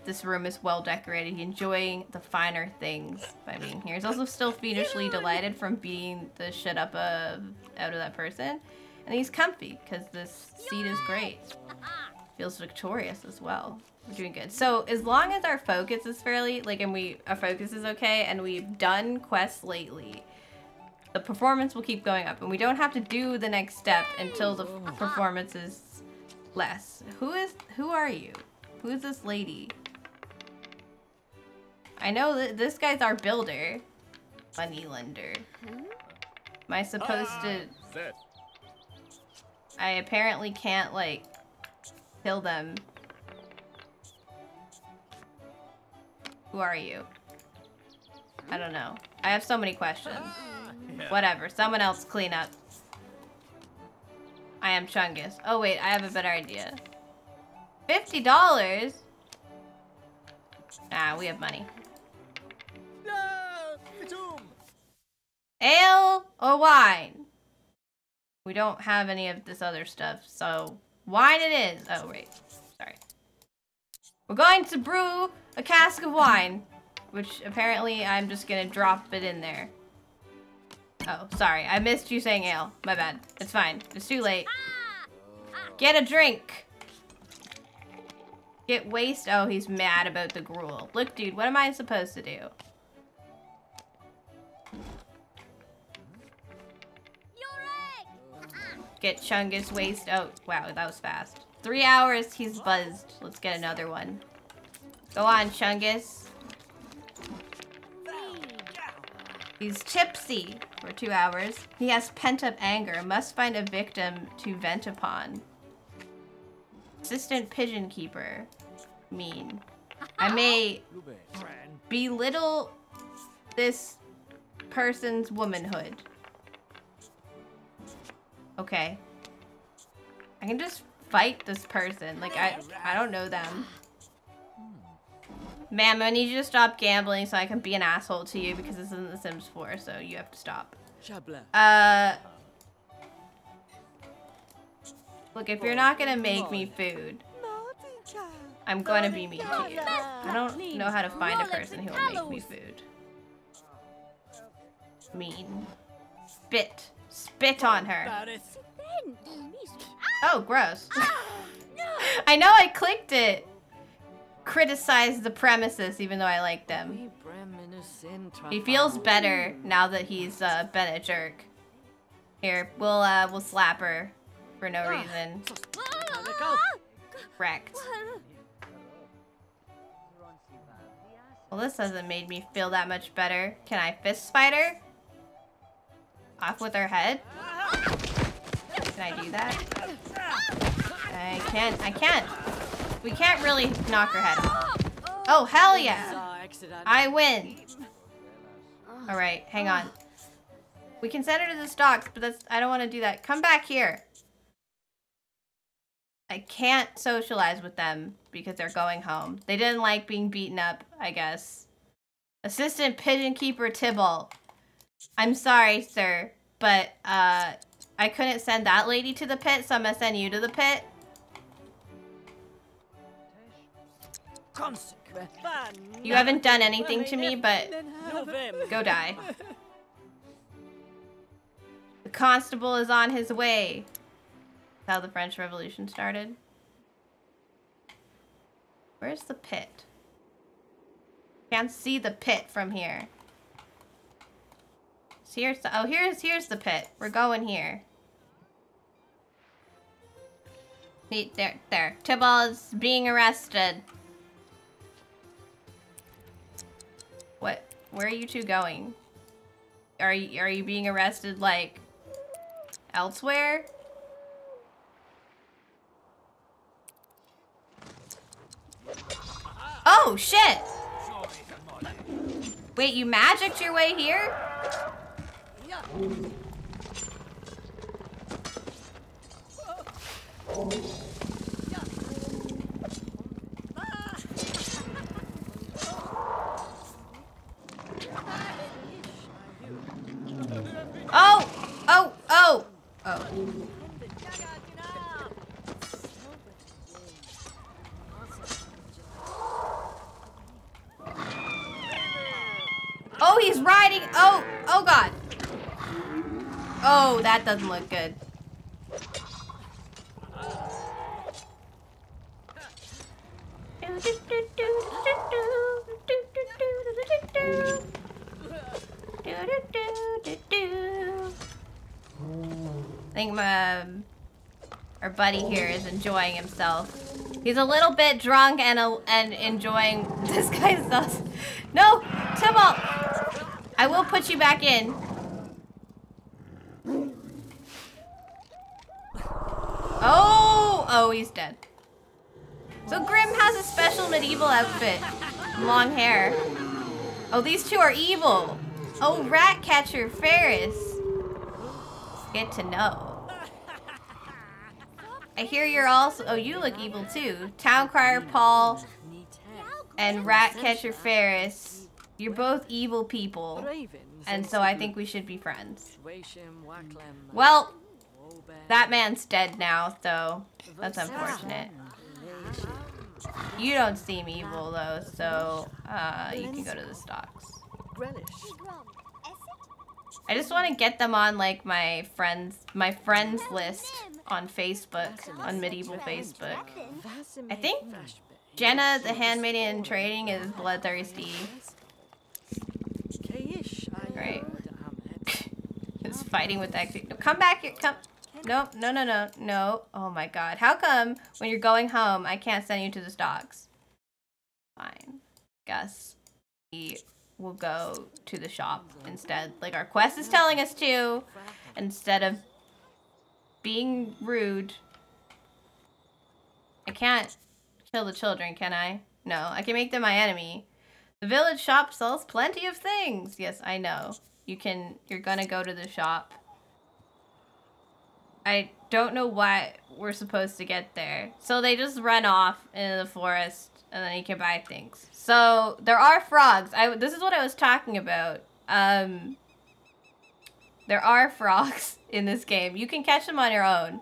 Speaker 1: This room is well decorated. He's enjoying the finer things by being here. He's also still fiendishly delighted from beating the shit out of that person. And he's comfy because this seat is great. Feels victorious as well. We're doing good. So as long as our focus is fairly, our focus is okay and we've done quests lately, the performance will keep going up and we don't have to do the next step until the performance is less. Who are you? Who is this lady? I know that this guy's our builder. Money lender. Am I supposed to... I apparently can't, kill them. Who are you? I don't know. I have so many questions. Whatever. Someone else clean up. I am Chungus. Oh wait, I have a better idea. $50? Ah, we have money. Ale or wine? We don't have any of this other stuff, so wine it is. Oh, wait. Sorry. We're going to brew a cask of wine, which apparently I'm just gonna drop it in there. Oh, sorry. I missed you saying ale. My bad. It's fine. It's too late. Get a drink. Get waste. Oh, he's mad about the gruel. Look, dude, what am I supposed to do? get Chungus waste. Oh, wow, that was fast. 3 hours, he's buzzed. Let's get another one. Go on, Chungus. He's tipsy for 2 hours. He has pent-up anger. Must find a victim to vent upon. Assistant pigeon keeper. Mean. I may belittle this person's womanhood. Okay. I can just fight this person. Like, I don't know them. Ma'am, I need you to stop gambling so I can be an asshole to you because this isn't The Sims 4, so you have to stop. Look, if you're not gonna make me food, I'm gonna be mean to you. I don't know how to find a person who will make me food. Mean. Spit. Spit on her. Oh, gross. I know I clicked it. Criticize the premises even though I like them. He feels better now that he's been a jerk. Here, we'll slap her for no reason. Wrecked. Well, this hasn't made me feel that much better. Can I fist fight her? Off with her head? Can I do that? I can't. We can't really knock her head off. Oh, hell yeah! I win! Alright, hang on. We can send her to the stocks, but I don't want to do that. Come back here. I can't socialize with them because they're going home. They didn't like being beaten up, I guess. Assistant Pigeon Keeper Tybalt. I'm sorry, sir, but I couldn't send that lady to the pit, so I'm gonna send you to the pit. You haven't done anything to me, but go die. The constable is on his way. That's how the French Revolution started. Where's the pit? Can't see the pit from here. Here's the pit. We're going here. There. Tybalt is being arrested. What? Where are you two going? Are you being arrested like elsewhere? Oh shit! Wait, you magicked your way here? Oh! Oh, he's riding. Oh god. Oh, that doesn't look good. I think our buddy here is enjoying himself. He's a little bit drunk and enjoying this guy's stuff. No, Tybalt, I will put you back in. Oh, he's dead. So Grim has a special medieval outfit, long hair. Oh, these two are evil. Oh, Ratcatcher Ferris. Get to know. I hear you're also... Oh, you look evil too. Town Crier Paul and Ratcatcher Ferris. You're both evil people. And so I think we should be friends. Well, that man's dead now, so that's unfortunate. You don't seem evil though, so you can go to the stocks. I just want to get them on like my friends list on Facebook, on medieval Facebook. I think Jenna, the handmaiden in trading, is bloodthirsty. Right. It's fighting with that. No, come back here. Come. Nope. No, no, no, no. Oh my god. How come when you're going home, I can't send you to the stocks? Fine. Guess we will go to the shop instead. Like our quest is telling us to, instead of being rude. I can't kill the children, can I? No, I can make them my enemy. The village shop sells plenty of things. Yes, I know. You're gonna go to the shop. I don't know why we're supposed to get there. So they just run off into the forest and then you can buy things. So there are frogs. This is what I was talking about. There are frogs in this game. You can catch them on your own,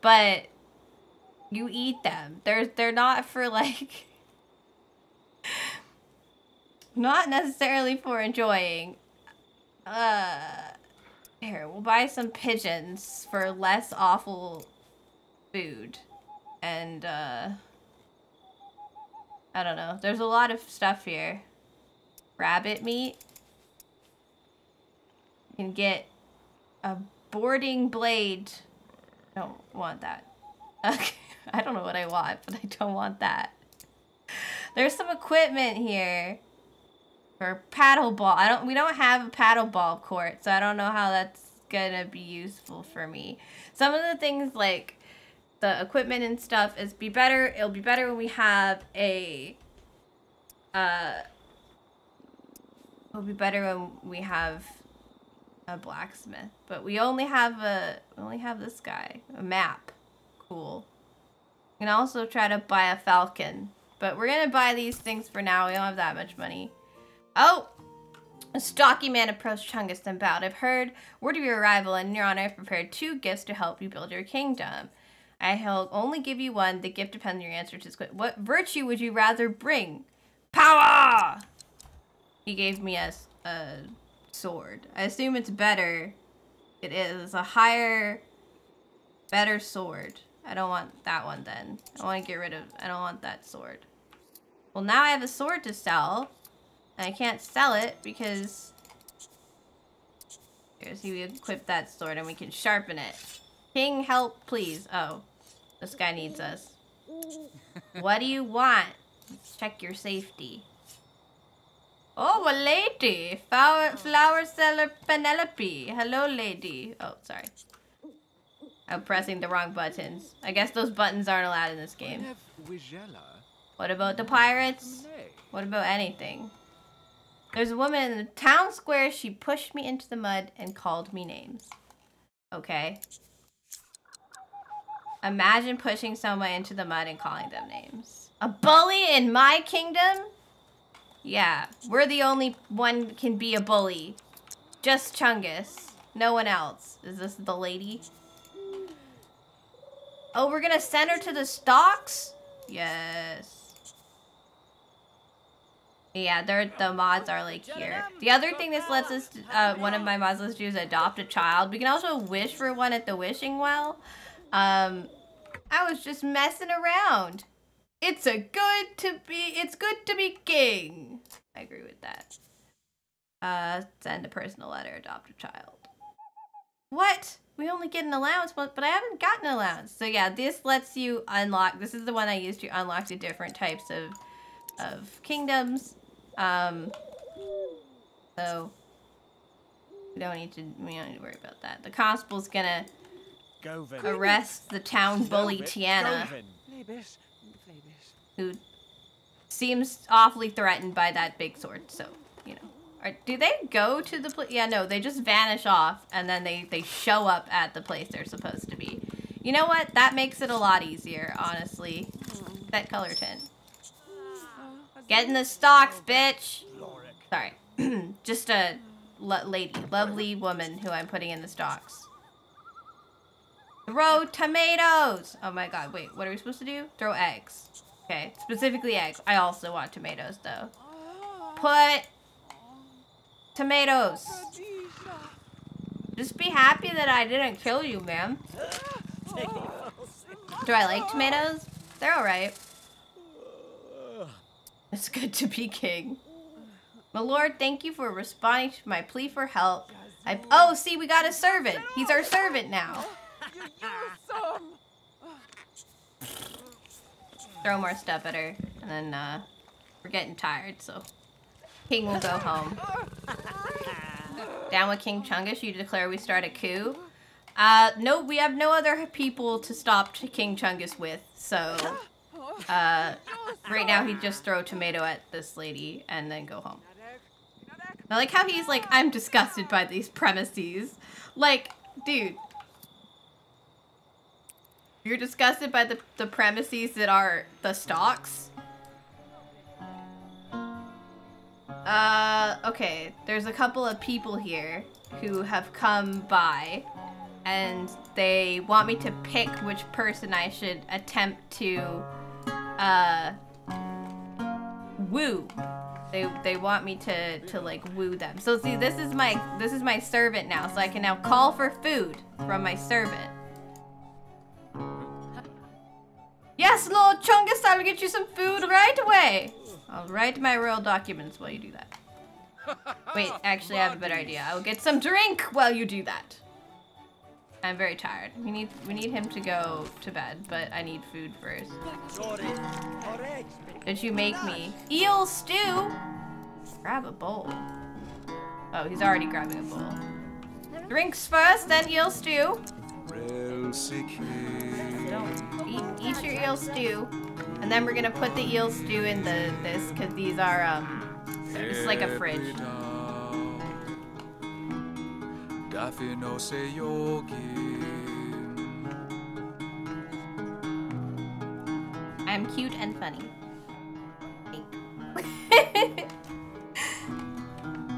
Speaker 1: but you eat them. They're not for like not necessarily for enjoying. Here, we'll buy some pigeons for less awful food. And, I don't know. There's a lot of stuff here. Rabbit meat. You can get a boarding blade. Don't want that. Okay. I don't know what I want, but I don't want that. There's some equipment here. For paddle ball. We don't have a paddle ball court, so I don't know how that's gonna be useful for me. Some of the things like the equipment and stuff it'll be better when we have a it'll be better when we have a blacksmith. But we only have this guy. A map. Cool. We can also try to buy a falcon. But we're gonna buy these things for now. We don't have that much money. Oh! A stocky man approached Chungus and bowed. I've heard word of your arrival, and in your honor I've prepared 2 gifts to help you build your kingdom. I'll only give you one. The gift depends on your answer to this question. What virtue would you rather bring? Power! He gave me a sword. I assume it's better. It is a higher, better sword. I don't want that one then. I don't want that sword. Well, now I have a sword to sell. I can't sell it because here, see, we equip that sword and we can sharpen it. King, help, please. Oh, this guy needs us. What do you want? Let's check your safety. Oh, a lady. Flower seller Penelope. Hello, lady. Oh, sorry. I'm pressing the wrong buttons. I guess those buttons aren't allowed in this game. What about the pirates? What about anything? There's a woman in the town square. She pushed me into the mud and called me names. Okay. Imagine pushing someone into the mud and calling them names. A bully in my kingdom? Yeah, we're the only one can be a bully. Just Chungus. No one else. Is this the lady? Oh, we're gonna send her to the stocks? Yes. Yeah, the mods are like here. The other thing this lets us, one of my mods lets us do is adopt a child. We can also wish for one at the wishing well. I was just messing around. It's good to be king. I agree with that. Send a personal letter, adopt a child. What? We only get an allowance, but I haven't gotten an allowance. So yeah, this lets you unlock. This is the one I used to unlock the different types of kingdoms. So we don't need to worry about that. The constable's gonna arrest the town bully Tiana, who seems awfully threatened by that big sword. So, you know, do they go to the place? Yeah, no, they just vanish off and then they show up at the place they're supposed to be. You know what? That makes it a lot easier, honestly. That color tint. Get in the stocks, bitch! Sorry. Just a lovely woman who I'm putting in the stocks. Throw tomatoes! Oh my god, wait, what are we supposed to do? Throw eggs. Okay, specifically eggs. I also want tomatoes, though. Put tomatoes. Just be happy that I didn't kill you, ma'am. Do I like tomatoes? They're alright. It's good to be king. My lord, thank you for responding to my plea for help. Oh, see, we got a servant. He's our servant now. Throw more stuff at her, and then we're getting tired, so King will go home. Down with King Chungus, you declare we start a coup. No, we have no other people to stop King Chungus with, so right now he'd just throw a tomato at this lady and then go home. I like how he's like, I'm disgusted by these premises. Like, dude. You're disgusted by the premises that are the stocks? Okay. There's a couple of people here who have come by, and they want me to pick which person I should attempt to, woo. They want me to like woo them. So see, this is my servant now, so I can now call for food from my servant. Yes, Lord Chungus, I will get you some food right away. I'll write my royal documents while you do that. Wait, actually I have a better idea. I will get some drink while you do that. I'm very tired. We need him to go to bed, but I need food first. Did you make me eel stew? Grab a bowl. Oh, he's already grabbing a bowl. Drinks first, then eel stew. Eat your eel stew, and then we're gonna put the eel stew in this because these are it's like a fridge. I'm cute and funny.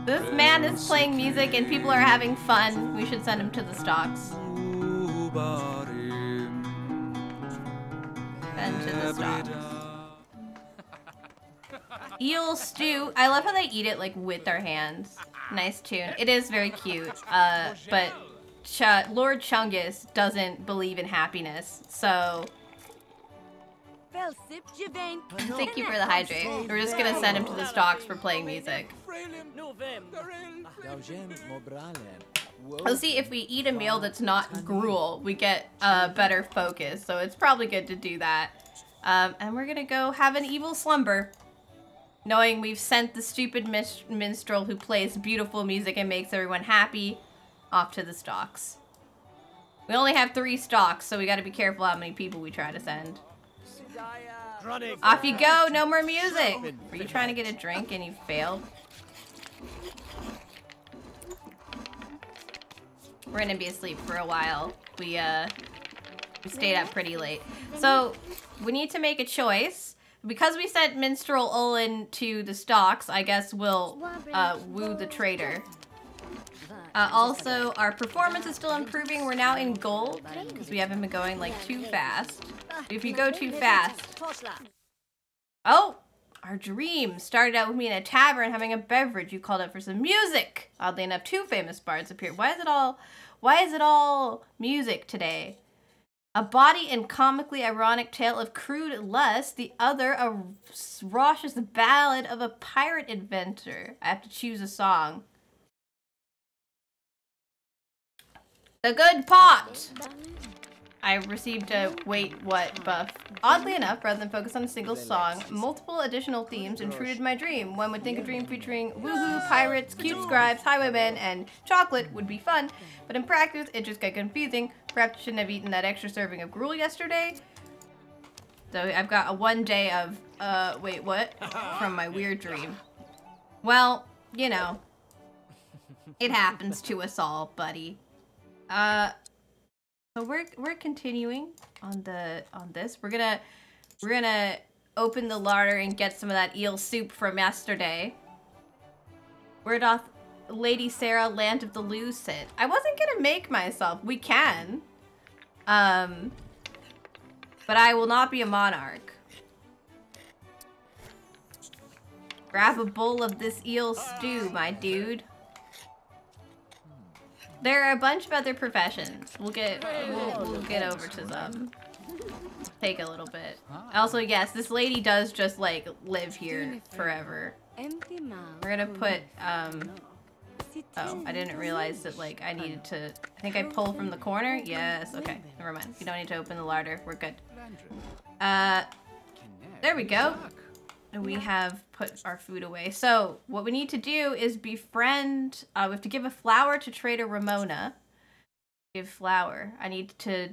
Speaker 1: This man is playing music and people are having fun. We should send him to the stocks. Send to the stocks. Eel stew. I love how they eat it like with their hands. Nice tune. It is very cute. But Lord Chungus doesn't believe in happiness, so thank you for the hydrate. We're just gonna send him to the stocks for playing music. Let's see, if we eat a meal that's not gruel, we get better focus, so it's probably good to do that. And we're gonna go have an evil slumber, knowing we've sent the stupid minstrel who plays beautiful music and makes everyone happy off to the stocks. We only have 3 stocks, so we gotta be careful how many people we try to send. Off you go, no more music! Were you trying to get a drink and you failed? We're gonna be asleep for a while. We stayed up pretty late. So, we need to make a choice. Because we sent Minstrel Olin to the stocks, I guess we'll woo the traitor. Also, our performance is still improving. We're now in gold, because we haven't been going like too fast. If you go too fast... Oh! Our dream started out with me in a tavern having a beverage. You called out for some music. Oddly enough, 2 famous bards appeared. Why is it all music today? A bawdy and comically ironic tale of crude lust. The other, a raucous ballad of a pirate adventure. I have to choose a song. The Good Pot! I received a wait what buff. Oddly enough, rather than focus on a single song, multiple additional themes intruded my dream. One would think a dream featuring woohoo, pirates, cute scribes, highwaymen, and chocolate would be fun, but in practice, it just got confusing. Perhaps I shouldn't have eaten that extra serving of gruel yesterday. So I've got a 1 day of, wait, what? From my weird dream. Well, you know, it happens to us all, buddy. So we're continuing on this. We're gonna open the larder and get some of that eel soup from yesterday. Where doth Lady Sarah, Land of the Loo, sit? I wasn't gonna make myself. We can. But I will not be a monarch. Grab a bowl of this eel stew, my dude. There are a bunch of other professions. We'll get over to them. Take a little bit. Also, yes, this lady does just like live here forever. We're gonna put Oh, I didn't realize that, like, I needed to... I think I pull from the corner? Yes, okay. Never mind. You don't need to open the larder. We're good. There we go. And we have put our food away. So, what we need to do is befriend... we have to give a flower to Trader Ramona. Give flower. I need to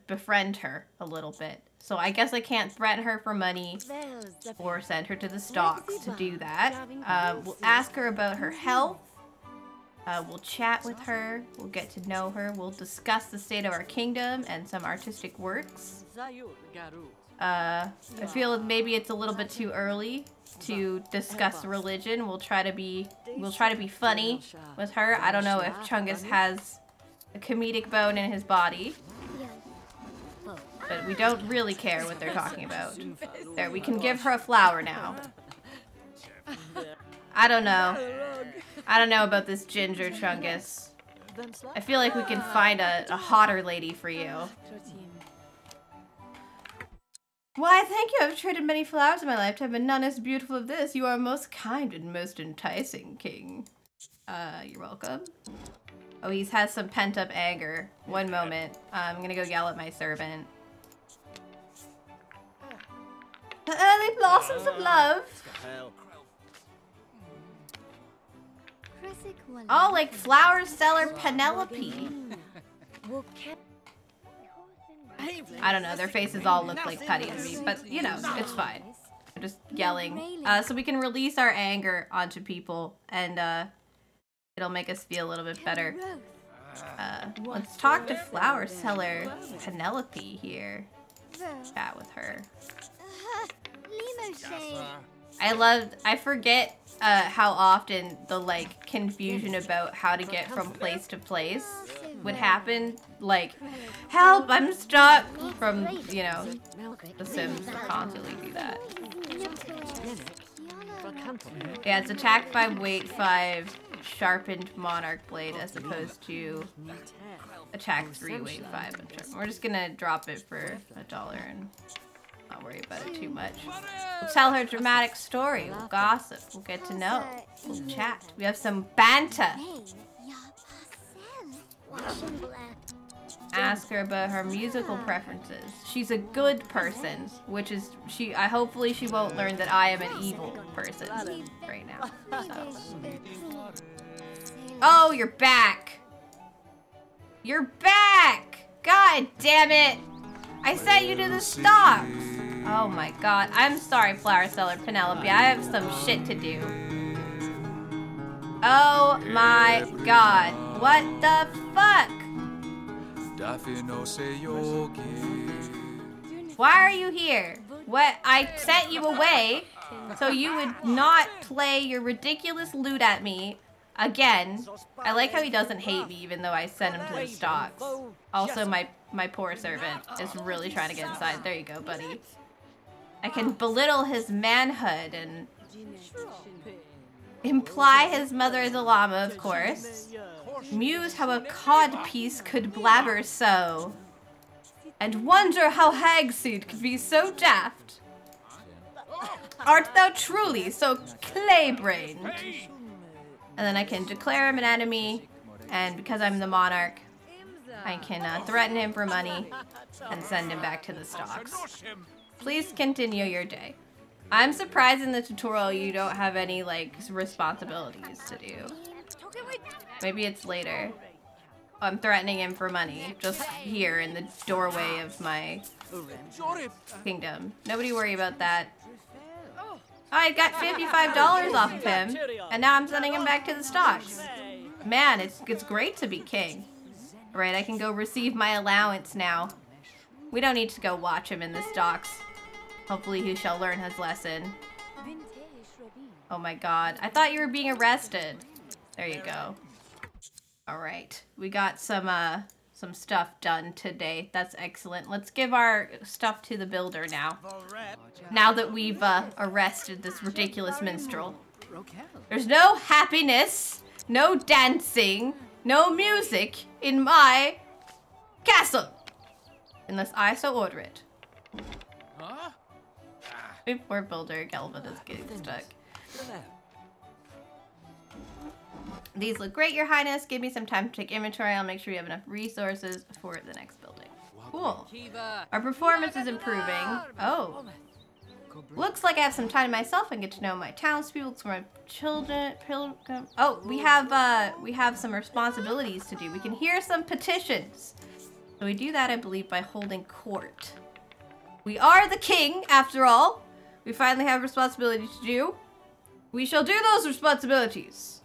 Speaker 1: befriend her a little bit. So I guess I can't threaten her for money or send her to the stocks to do that. We'll ask her about her health. We'll chat with her. We'll get to know her. We'll discuss the state of our kingdom and some artistic works. I feel maybe it's a little bit too early to discuss religion. We'll try to be funny with her. I don't know if Chungus has a comedic bone in his body. But we don't really care what they're talking about. There, we can give her a flower now. I don't know. I don't know about this ginger, Chungus. I feel like we can find a hotter lady for you. Why, thank you. I've traded many flowers in my lifetime, but none as beautiful as this. You are most kind and most enticing, King. You're welcome. Oh, he has some pent-up anger. One moment. I'm gonna go yell at my servant. The early blossoms of love. Oh, like flower seller Penelope. I don't know, their faces all look like Putty to me, but you know, it's fine. I'm just yelling. So we can release our anger onto people, and it'll make us feel a little bit better. Let's talk to flower seller Penelope here. Chat with her. I forget how often the like confusion about how to get from place to place would happen. Like, help, I'm stuck from, you know, The Sims constantly do that. Yeah, it's attacked by weight 5 sharpened monarch blade as opposed to attack 3 weight 5. We're just gonna drop it for $1 and not worry about it too much. We'll tell her a dramatic story. We'll gossip. We'll get to know. We'll chat. We have some banter. Ask her about her musical preferences. She's a good person, which is hopefully she won't learn that I am an evil person right now. So. Oh, you're back. You're back. God damn it. I sent you to the stocks. Oh my god. I'm sorry, flower seller Penelope. I have some shit to do. Oh my god. What the fuck? Why are you here? What? I sent you away so you would not play your ridiculous lute at me again. I like how he doesn't hate me even though I sent him to the stocks. Also, my poor servant is really trying to get inside. There you go, buddy. I can belittle his manhood and imply his mother is a llama, of course. Muse how a codpiece could blabber so. And wonder how Hagseed could be so daft. Art thou truly so clay-brained? And then I can declare him an enemy, and because I'm the monarch, I can threaten him for money and send him back to the stocks. Please continue your day. I'm surprised in the tutorial you don't have any, like, responsibilities to do. Maybe it's later. I'm threatening him for money, just here in the doorway of my kingdom. Nobody worry about that. I got $55 off of him, and now I'm sending him back to the stocks. Man, it's great to be king. Right, I can go receive my allowance now. We don't need to go watch him in the stocks. Hopefully he shall learn his lesson. Oh my god, I thought you were being arrested. There you go. Alright, we got some stuff done today. That's excellent. Let's give our stuff to the builder now. Now that we've arrested this ridiculous minstrel. There's no happiness, no dancing, no music in my castle. Unless I so order it. My poor builder, Kelvin is getting stuck. These look great, Your Highness. Give me some time to take inventory. I'll make sure you have enough resources for the next building. Cool. Our performance is improving. Oh. Looks like I have some time to myself and get to know my townspeople, look for my children. Oh, we have some responsibilities to do. We can hear some petitions. So we do that, I believe, by holding court. We are the king, after all. We finally have responsibilities to do. We shall do those responsibilities.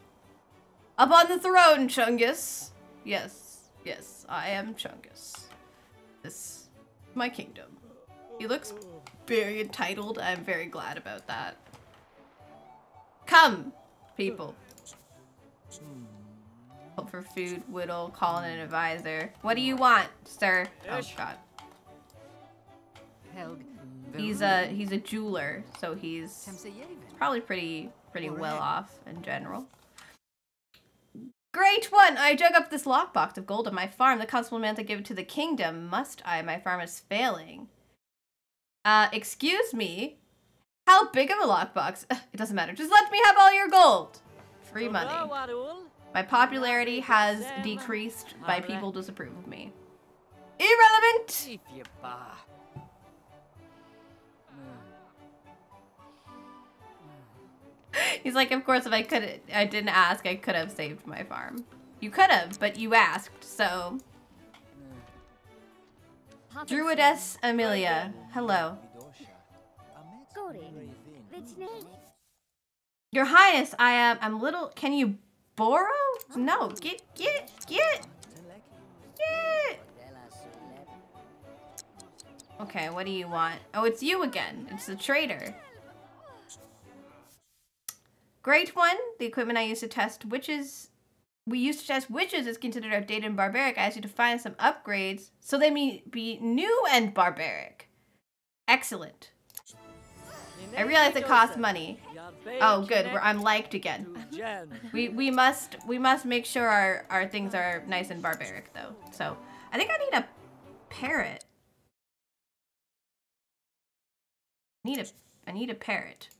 Speaker 1: Up on the throne, Chungus. Yes, yes, I am Chungus. This is my kingdom. He looks very entitled. I'm very glad about that. Come, people. Hope for food, whittle, call in an advisor. What do you want, sir? Oh god. He's a jeweler, so he's probably pretty well off in general. Great one! I dug up this lockbox of gold on my farm. The constable meant to give it to the kingdom. Must I? My farm is failing. Excuse me? How big of a lockbox? It doesn't matter. Just let me have all your gold. Free money. My popularity has decreased by people disapprove of me. Irrelevant! He's like, of course, if I didn't ask, I could have saved my farm. You could have, but you asked, so. Druidess Amelia, hello. Your Highness, I'm little, can you borrow? No, get. Okay, what do you want? Oh, it's you again. It's the traitor. Great one. The equipment I used to test witches. We used to test witches is considered outdated and barbaric. I asked you to find some upgrades so they may be new and barbaric. Excellent. I realize it costs money. Oh, good. I'm liked again. we must make sure our things are nice and barbaric though. So I think I need a parrot. I need a parrot.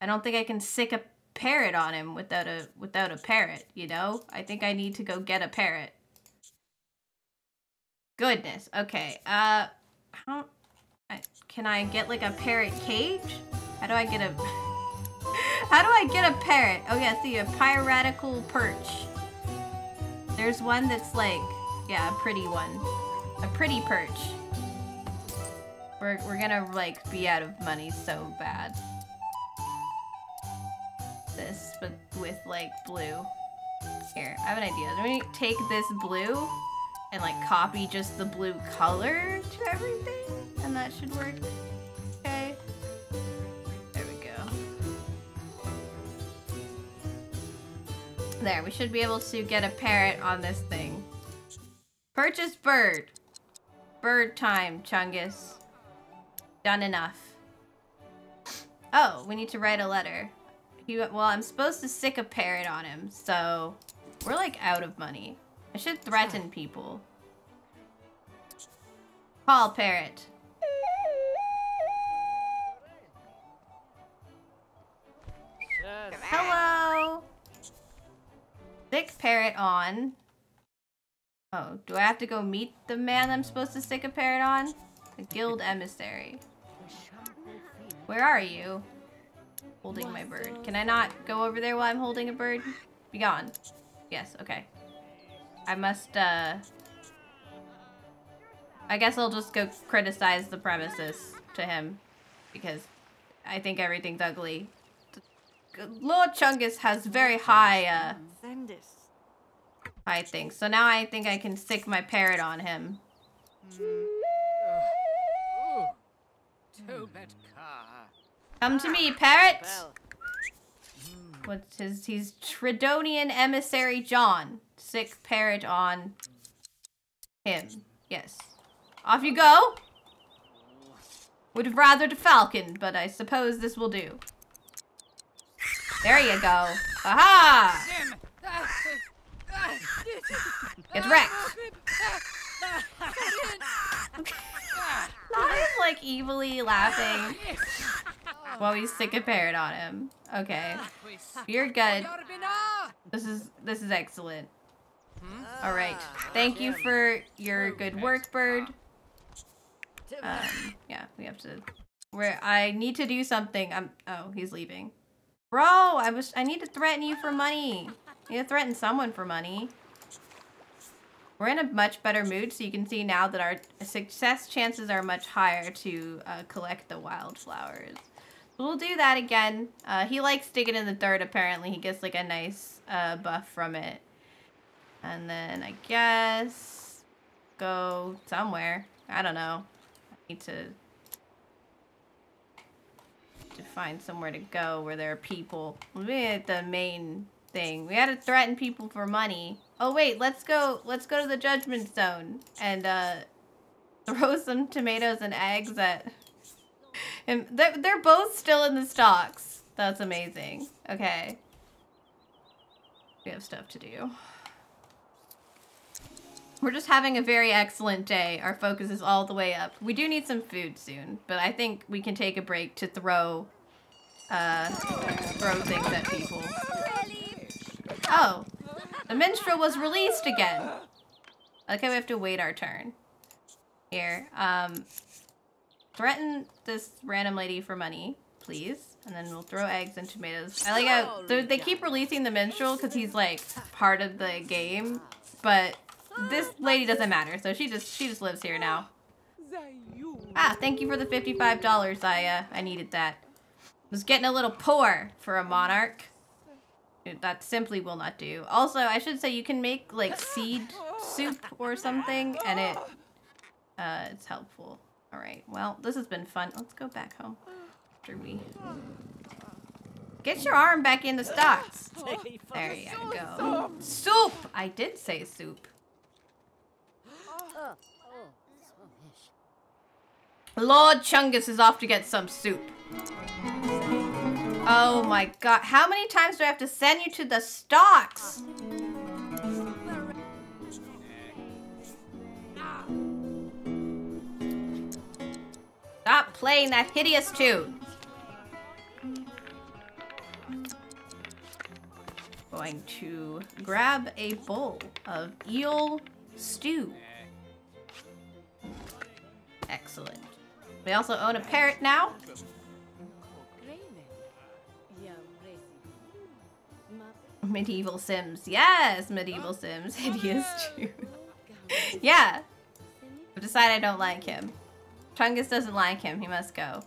Speaker 1: I don't think I can sick a parrot on him without a parrot, you know? I think I need to go get a parrot. Goodness. Okay. Can I get like a parrot cage? How do I get a parrot? Oh yeah, see, a piratical perch. There's one that's like, yeah, a pretty one. A pretty perch. We're gonna like be out of money so bad. This, but with like blue. Here, I have an idea. Let me take this blue and like copy just the blue color to everything, and that should work. Okay. There we go. There, we should be able to get a parrot on this thing. Purchase bird. Bird time, Chungus. Done enough. Oh, we need to write a letter. Well, I'm supposed to sick a parrot on him, so we're like out of money. I should threaten people. Call parrot. Hello. Sick parrot on. Oh, do I have to go meet the man I'm supposed to sick a parrot on? The guild emissary. Where are you? Holding my bird. Can I not go over there while I'm holding a bird? Be gone. Yes, okay. I must, I guess I'll just go criticize the premises to him. Because I think everything's ugly. Lord Chungus has very high, high things. So now I think I can stick my parrot on him. Come to me, parrot! What's his... He's Tridonian Emissary John. Sick parrot on him. Yes. Off you go! Would have rathered a falcon, but I suppose this will do. There you go. Aha! Get wrecked! Not like evilly laughing. While we stick a parrot on him. Okay. You're good. This is excellent. Alright. Thank you for your good work, bird. Yeah, we have to... I need to do something. Oh, he's leaving. Bro, I need to threaten you for money. I need to threaten someone for money. We're in a much better mood, so you can see now that our success chances are much higher to collect the wildflowers. We'll do that again. He likes digging in the dirt, apparently. He gets like a nice buff from it. And then I guess go somewhere. I don't know. I need to find somewhere to go where there are people. We'll be at the main thing. We had to threaten people for money. Oh wait, let's go to the judgment zone and throw some tomatoes and eggs at... And they're both still in the stocks. That's amazing. Okay. We have stuff to do. We're just having a very excellent day. Our focus is all the way up. We do need some food soon, but I think we can take a break to throw things at people. Oh, the minstrel was released again. Okay, we have to wait our turn. Here, threaten this random lady for money, please. And then we'll throw eggs and tomatoes. I like how they keep releasing the minstrel because he's like part of the game, but this lady doesn't matter, so she just lives here now. Ah, thank you for the $55. I needed that. Was getting a little poor for a monarch. That simply will not do. Also, I should say you can make like seed soup or something, and it's helpful. All right. Well, this has been fun. Let's go back home. After we get your arm back in the stocks. There you go. Soup. I did say soup. Lord Chungus is off to get some soup. Oh my god. How many times do I have to send you to the stocks? Stop playing that hideous tune. Going to grab a bowl of eel stew. Excellent. We also own a parrot now. Medieval Sims. Yes, Medieval Sims. Hideous too. Yeah. I've decided I don't like him. Chungus doesn't like him. He must go.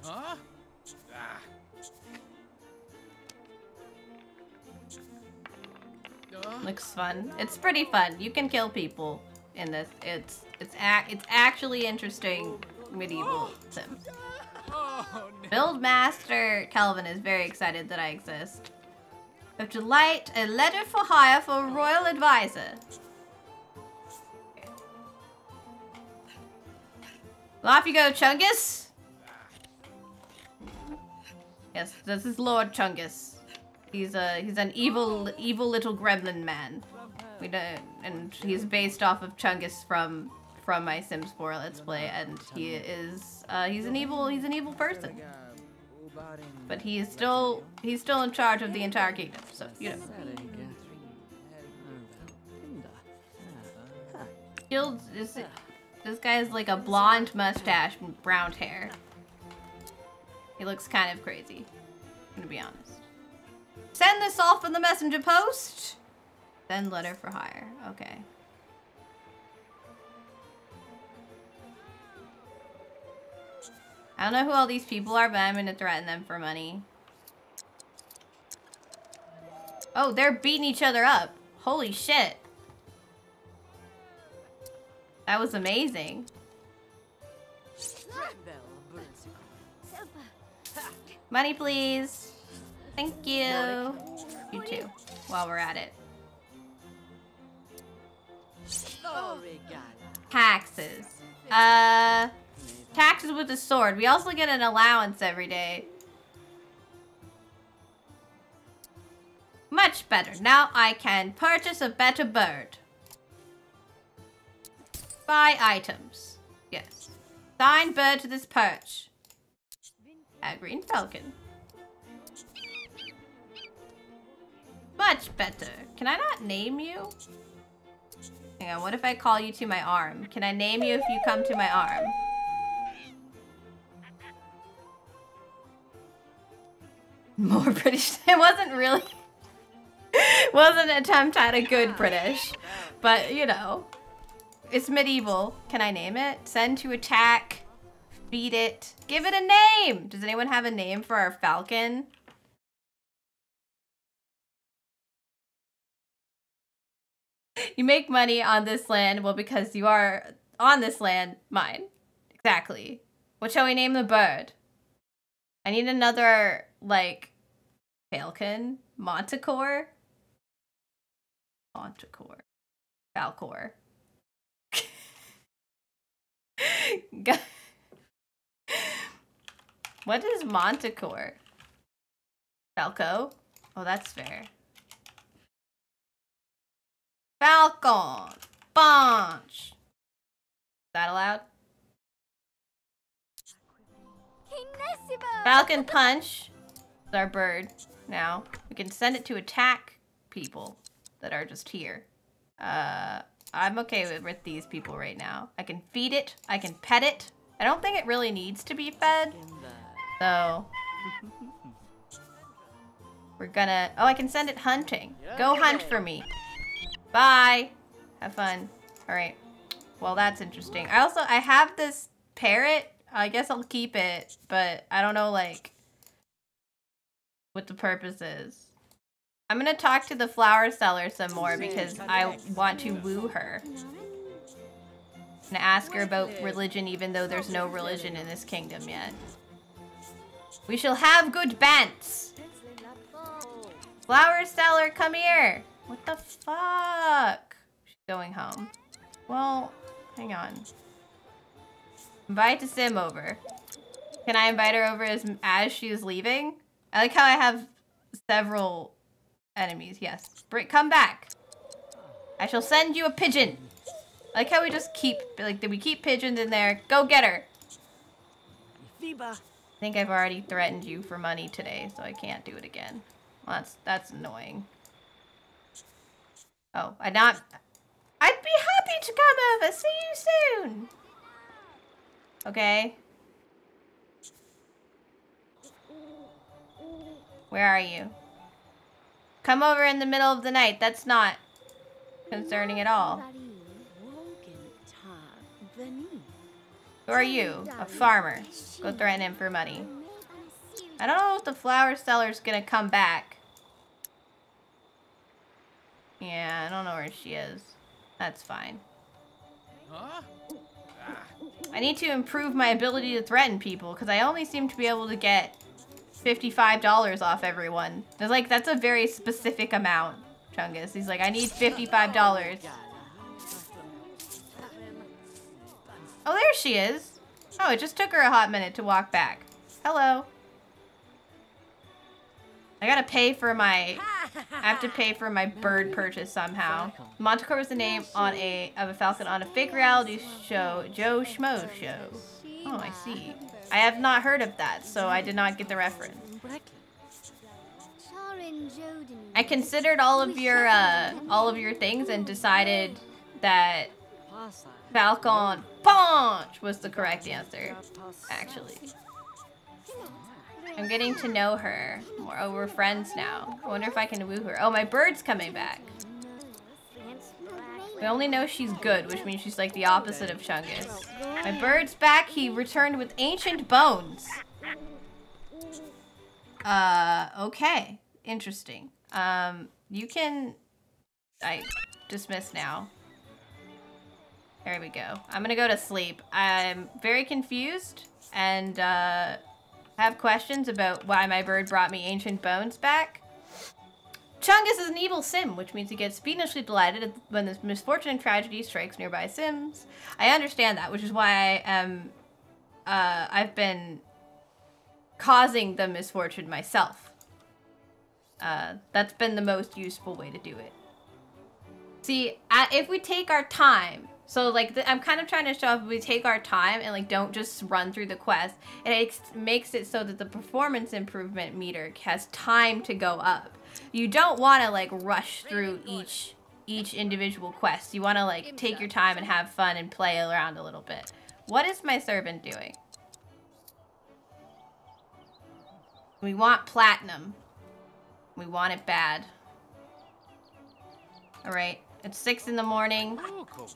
Speaker 1: Looks fun. It's pretty fun. You can kill people in this. It's actually interesting medieval sim. Build Master Kelvin is very excited that I exist. We have to light a letter for hire for a royal advisor. Well, off you go, Chungus. Yes, this is Lord Chungus. He's an evil little gremlin man. We don't, and he's based off of Chungus from my Sims 4 Let's Play, and he is he's an evil person. But he's still in charge of the entire kingdom, so you know. This guy has like a blonde mustache and brown hair. He looks kind of crazy, I'm gonna be honest. Send this off in the messenger post. Send letter for hire. Okay. I don't know who all these people are, but I'm gonna threaten them for money. Oh, they're beating each other up. Holy shit. That was amazing. Money, please. Thank you. You too, while we're at it. Taxes. Taxes with a sword. We also get an allowance every day. Much better. Now I can purchase a better bird. Buy items. Yes. Assign bird to this perch. A green falcon. Much better. Can I not name you? Hang on, what if I call you to my arm? Can I name you if you come to my arm? More British. It wasn't really... wasn't an attempt at a good British. But, you know. It's medieval. Can I name it? Send to attack. Feed it. Give it a name! Does anyone have a name for our falcon? You make money on this land. Well, because you are on this land, mine. Exactly. What shall we name the bird? I need another, like, falcon? Monticore? Monticore. Falcor. What is Monticore? Falco? Oh, that's fair. Falcon! Bunch! Is that allowed? Falcon Punch is our bird now. We can send it to attack people that are just here. I'm okay with these people right now. I can feed it. I can pet it. I don't think it really needs to be fed. So... we're gonna... oh, I can send it hunting. Go hunt for me. Bye. Have fun. Alright. Well, that's interesting. I have this parrot. I guess I'll keep it, but I don't know, like, what the purpose is. I'm gonna talk to the flower seller some more because I want to woo her. And ask her about religion even though there's no religion in this kingdom yet. We shall have good bants. Flower seller, come here. What the fuck? She's going home. Well, hang on. Invite a sim over. Can I invite her over as she is leaving? I like how I have several enemies. Yes. Come back. I shall send you a pigeon. I like how we just keep, like, we keep pigeons in there. Go get her. I think I've already threatened you for money today, so I can't do it again. Well, that's annoying. Oh, I'd be happy to come over. See you soon. Okay. Where are you? Come over in the middle of the night. That's not concerning at all. Who are you? A farmer. Go threaten him for money. I don't know if the flower seller's gonna come back. Yeah, I don't know where she is. That's fine. I need to improve my ability to threaten people because I only seem to be able to get $55 off everyone. It's like, that's a very specific amount, Chungus. He's like, I need $55. Oh, there she is. Oh, it just took her a hot minute to walk back. Hello. I gotta pay for my... I have to pay for my bird purchase somehow. Monticore was the name of a falcon on a fake reality show, Joe Schmo show. Oh, I see. I have not heard of that, so I did not get the reference. I considered all of your things and decided that Falcon Punch was the correct answer, actually. I'm getting to know her more. Oh, we're friends now. I wonder if I can woo her. Oh, my bird's coming back. We only know she's good, which means she's like the opposite of Chungus. My bird's back. He returned with ancient bones. Okay. Interesting. You can... I dismiss now. There we go. I'm gonna go to sleep. I'm very confused and, have questions about why my bird brought me ancient bones back. Chungus is an evil sim, which means he gets fiendishly delighted when this misfortune and tragedy strikes nearby sims. I understand that, which is why I am, I've been causing the misfortune myself. That's been the most useful way to do it. See, if we take our time, so like I'm kind of trying to show if we take our time and like don't just run through the quest, it makes it so that the performance improvement meter has time to go up. you don't want to like rush through each individual quest. You want to like take your time and have fun and play around a little bit. What is my servant doing? We want platinum. We want it bad. Alright, it's 6 in the morning.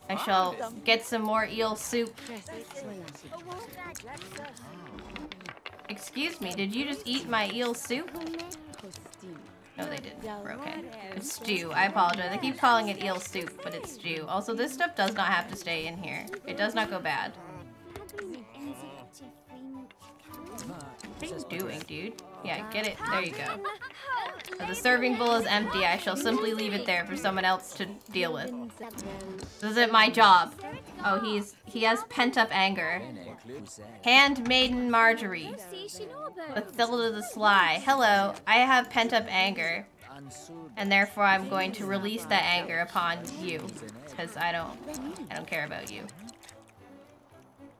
Speaker 1: I shall get some more eel soup. Excuse me, did you just eat my eel soup? No, they didn't. We're okay. It's stew. I apologize. I keep calling it eel soup, but it's stew. Also, this stuff does not have to stay in here. It does not go bad. What are you doing, dude? Yeah, get it. There you go. So the serving bowl is empty. I shall simply leave it there for someone else to deal with. This isn't my job. Oh, he has pent-up anger. Handmaiden Marjorie. Bathilda the Sly. Hello, I have pent-up anger. And therefore I'm going to release that anger upon you. Because I don't care about you.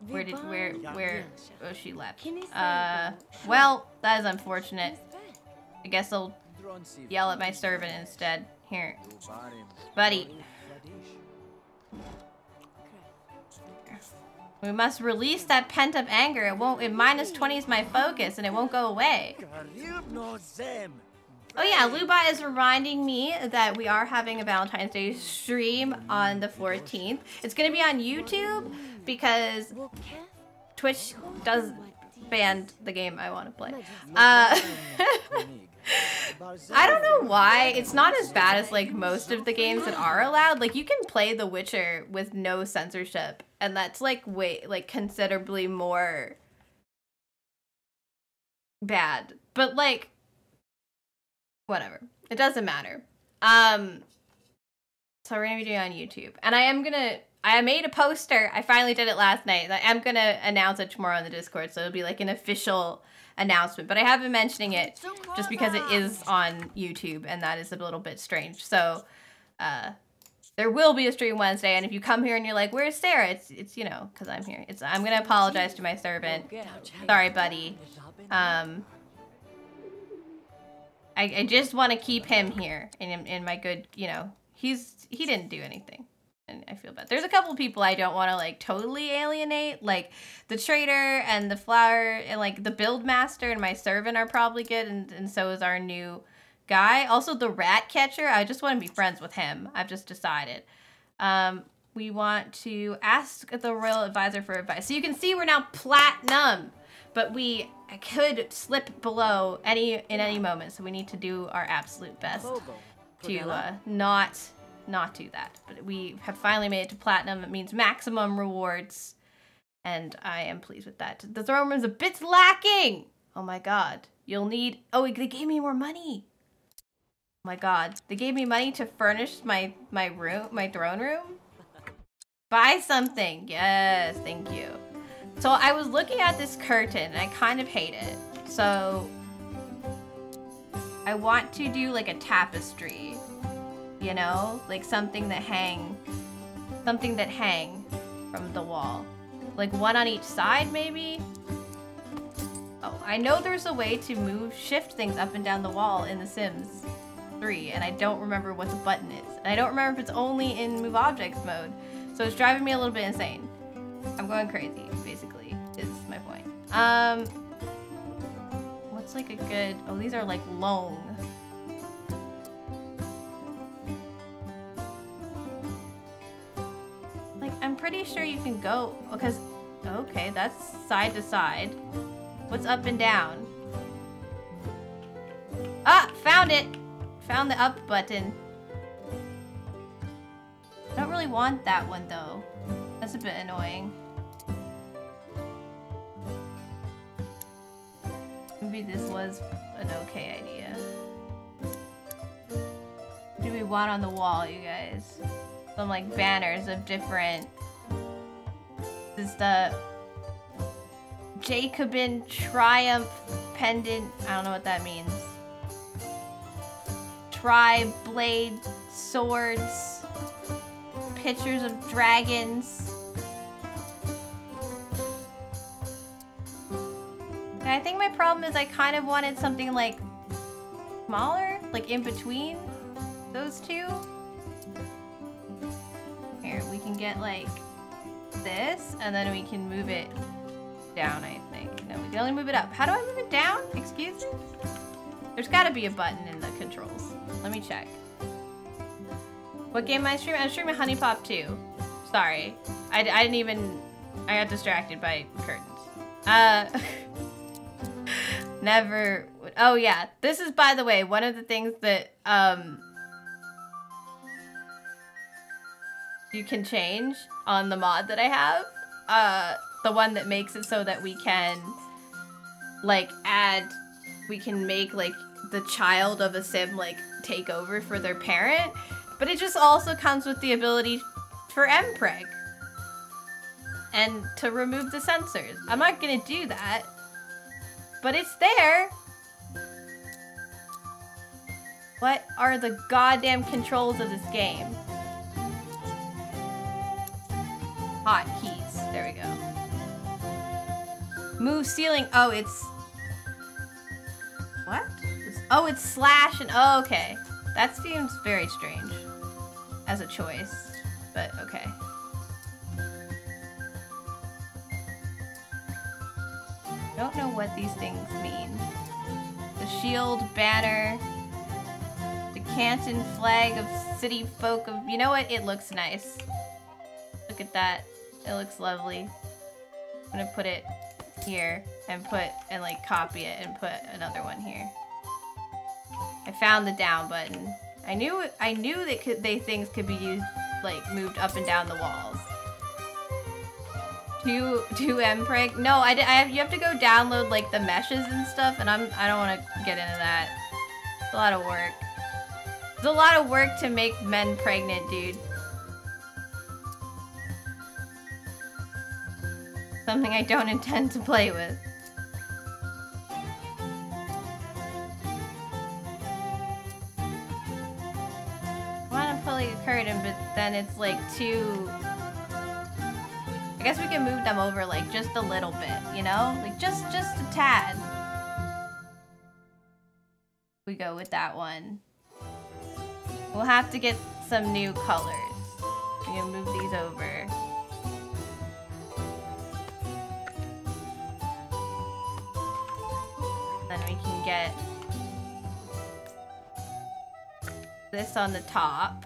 Speaker 1: Where, oh, she left. Well, that is unfortunate. I guess I'll yell at my servant instead. Here. Buddy. We must release that pent-up anger. It minus 20 is my focus and it won't go away. Oh yeah, Luba is reminding me that we are having a Valentine's Day stream on the 14th. It's gonna be on YouTube because Twitch does ban the game I want to play. I don't know why. It's not as bad as like most of the games that are allowed. Like you can play The Witcher with no censorship, and that's like considerably more bad. But like whatever. It doesn't matter. So we're gonna be doing it on YouTube. And I made a poster. I finally did it last night. I am gonna announce it tomorrow on the Discord, so it'll be like an official announcement. But I have been mentioning it just because it is on YouTube, and that is a little bit strange. So there will be a stream Wednesday, and if you come here and you're like, "Where's Sarah?" It's you know, because I'm here. I'm gonna apologize to my servant. Sorry, buddy. I just want to keep him here in my good, you know, he didn't do anything. And I feel bad. There's a couple people I don't want to like totally alienate, like the trader and the flower and like the build master and my servant are probably good, and so is our new guy. Also the rat catcher, I just want to be friends with him. I've just decided. We want to ask the royal advisor for advice. So you can see we're now platinum, but I could slip below in any moment. So we need to do our absolute best to not do that. But we have finally made it to platinum. It means maximum rewards, and I am pleased with that. The throne room's a bit lacking. Oh my god. You'll need, oh, they gave me more money. Oh my god. They gave me money to furnish my throne room. Buy something. Yes, thank you. So I was looking at this curtain and I kind of hate it. So I want to do like a tapestry, you know, like something that hang from the wall, like one on each side maybe. Oh, I know there's a way to shift things up and down the wall in The Sims 3, and I don't remember what the button is, and I don't remember if it's only in move objects mode. So it's driving me a little bit insane. I'm going crazy, basically, is my point. What's like a good... Oh, these are like long. Like, I'm pretty sure you can go... Because... Okay, that's side to side. What's up and down? Ah! Found it! Found the up button. I don't really want that one though. That's a bit annoying. Maybe this was an okay idea. What do we want on the wall, you guys? Some like banners of different... This is the Jacobin Triumph Pendant. I don't know what that means. Tri-blade swords. Pictures of dragons. And I think my problem is I kind of wanted something like smaller, like in between those two. Here, we can get like this, and then we can move it down, I think. No, we can only move it up. How do I move it down? Excuse me? There's gotta be a button in the controls. Let me check. What game am I streaming? I'm streaming Honey Pop 2. Sorry. I didn't even... I got distracted by curtains. Never... Oh yeah. This is, by the way, one of the things that, you can change on the mod that I have. The one that makes it so that we can, like, we can make, like, the child of a sim, like, take over for their parent. But it just also comes with the ability for mpreg. And to remove the sensors. I'm not gonna do that. But it's there. What are the goddamn controls of this game? Hotkeys. There we go. Move ceiling. Oh, it's... What? Oh, it's slash and... Oh, okay. That seems very strange as a choice, but okay. Don't know what these things mean. The shield, banner, the Canton flag of city folk of... You know what? It looks nice. Look at that. It looks lovely. I'm gonna put it here and like copy it and put another one here. I found the down button. I knew that things could be used, like, moved up and down the walls. Two mpreg? No, you have to go download, like, the meshes and stuff, and I don't want to get into that. It's a lot of work. It's a lot of work to make men pregnant, dude. Something I don't intend to play with. I want to put like a curtain, but then it's like too... I guess we can move them over like just a little bit, you know? Like just a tad. We go with that one. We'll have to get some new colors. We can move these over. Then we can get this on the top.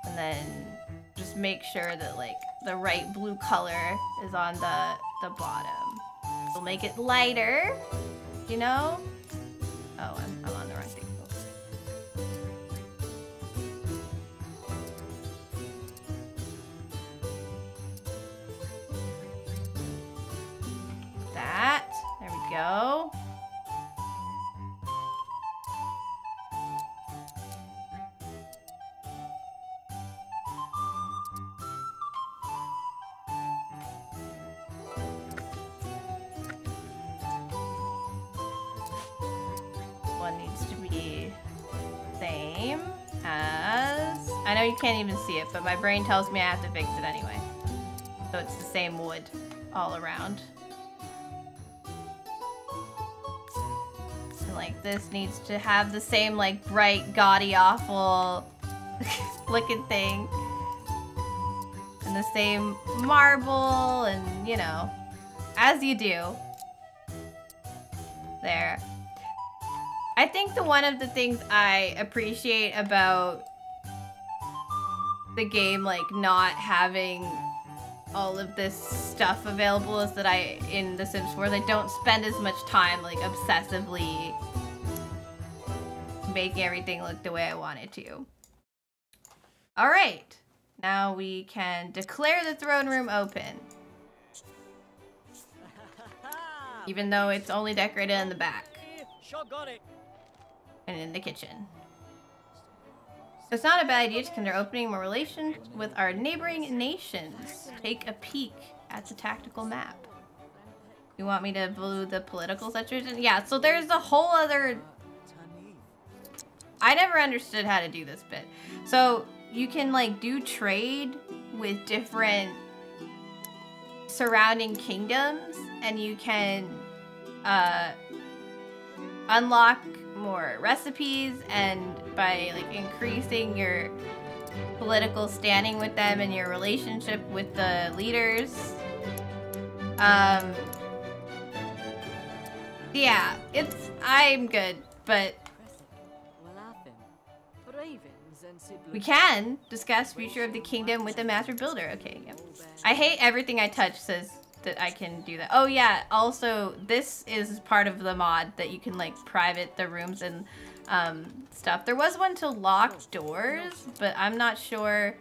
Speaker 1: And then just make sure that like the right blue color is on the bottom. We'll make it lighter, you know? Oh, I'm on the wrong thing. That. There we go. One needs to be same as... I know you can't even see it, but my brain tells me I have to fix it anyway. So it's the same wood all around. And like this needs to have the same like bright, gaudy, awful looking thing. And the same marble and, you know, as you do. There. I think one of the things I appreciate about the game, like, not having all of this stuff available is that in The Sims 4, I don't spend as much time, like, obsessively making everything look the way I want it to. Alright. Now we can declare the throne room open. Even though it's only decorated in the back.
Speaker 2: Sure got it.
Speaker 1: And in the kitchen. So it's not a bad idea to consider opening more relations with our neighboring nations. Take a peek at the tactical map. You want me to do the political situation? Yeah, so there's a whole other... I never understood how to do this bit. So you can like do trade with different surrounding kingdoms, and you can unlock more recipes, and by like increasing your political standing with them and your relationship with the leaders. Yeah, I'm good, but we can discuss future of the kingdom with the master builder. Okay, yep. I hate everything I touch says that I can do that. Oh yeah, also this is part of the mod that you can like private the rooms and stuff. There was one to lock doors, but I'm not sure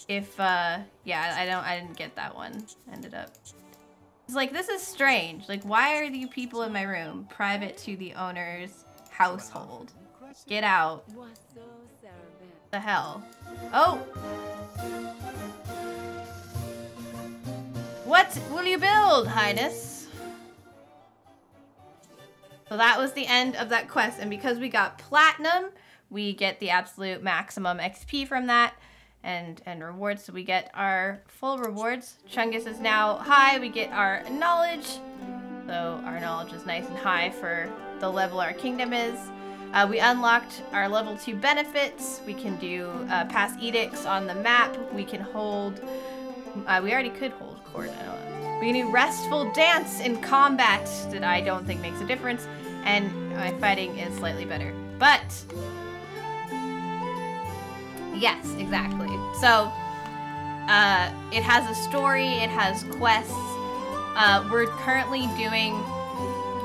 Speaker 1: if yeah, I didn't get that one. Ended up. It's like, this is strange. Like, why are you people in my room private to the owner's household? Get out. The hell? Oh! What will you build, Highness? So that was the end of that quest, and because we got platinum, we get the absolute maximum XP from that. And rewards, so we get our full rewards. Chungus is now high, we get our knowledge. So our knowledge is nice and high for the level our kingdom is. We unlocked our level 2 benefits. We can do pass edicts on the map. We can hold, we already could hold court, I don't know. We can do restful dance in combat that I don't think makes a difference. And my fighting is slightly better. But yes, exactly. So, it has a story, it has quests. We're currently doing...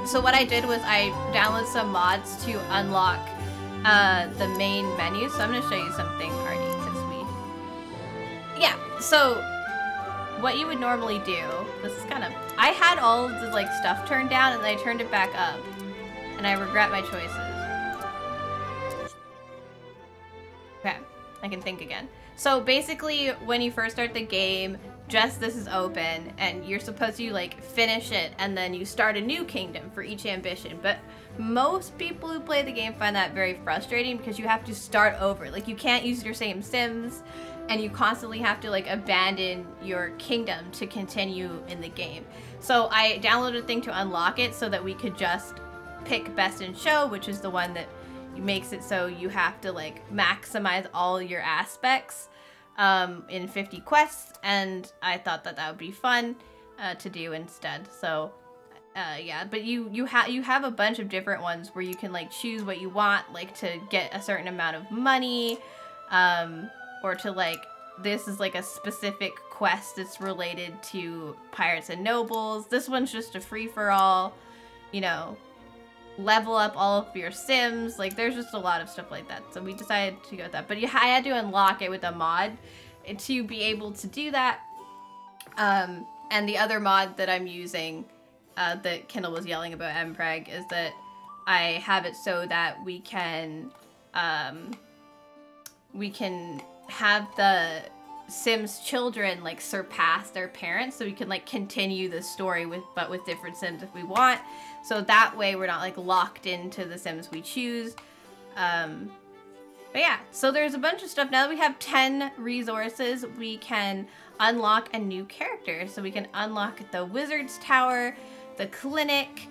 Speaker 1: So what I did was I downloaded some mods to unlock the main menu. So I'm going to show you something, Artie, because we... Yeah, so what you would normally do... This is kind of... I had all of the, like, stuff turned down, and then I turned it back up. And I regret my choices. Okay. I can think again. So basically, when you first start the game, just this is open, and you're supposed to like finish it, and then you start a new kingdom for each ambition. But most people who play the game find that very frustrating because you have to start over. Like, you can't use your same Sims, and you constantly have to like abandon your kingdom to continue in the game. So I downloaded a thing to unlock it so that we could just pick best in show, which is the one that makes it so you have to like maximize all your aspects in 50 quests, and I thought that that would be fun to do instead. So yeah, but you have a bunch of different ones where you can like choose what you want, like to get a certain amount of money, or to like, this is like a specific quest that's related to pirates and nobles. This one's just a free-for-all, you know, level up all of your Sims. Like, there's just a lot of stuff like that. So we decided to go with that. But I had to unlock it with a mod to be able to do that. And the other mod that I'm using, that Kendall was yelling about mpreg, is that I have it so that we can have the Sims children like surpass their parents, so we can like continue the story with different Sims if we want. So that way we're not like locked into the Sims we choose. But yeah, so there's a bunch of stuff. Now that we have 10 resources, we can unlock a new character. So we can unlock the Wizard's Tower, the Clinic.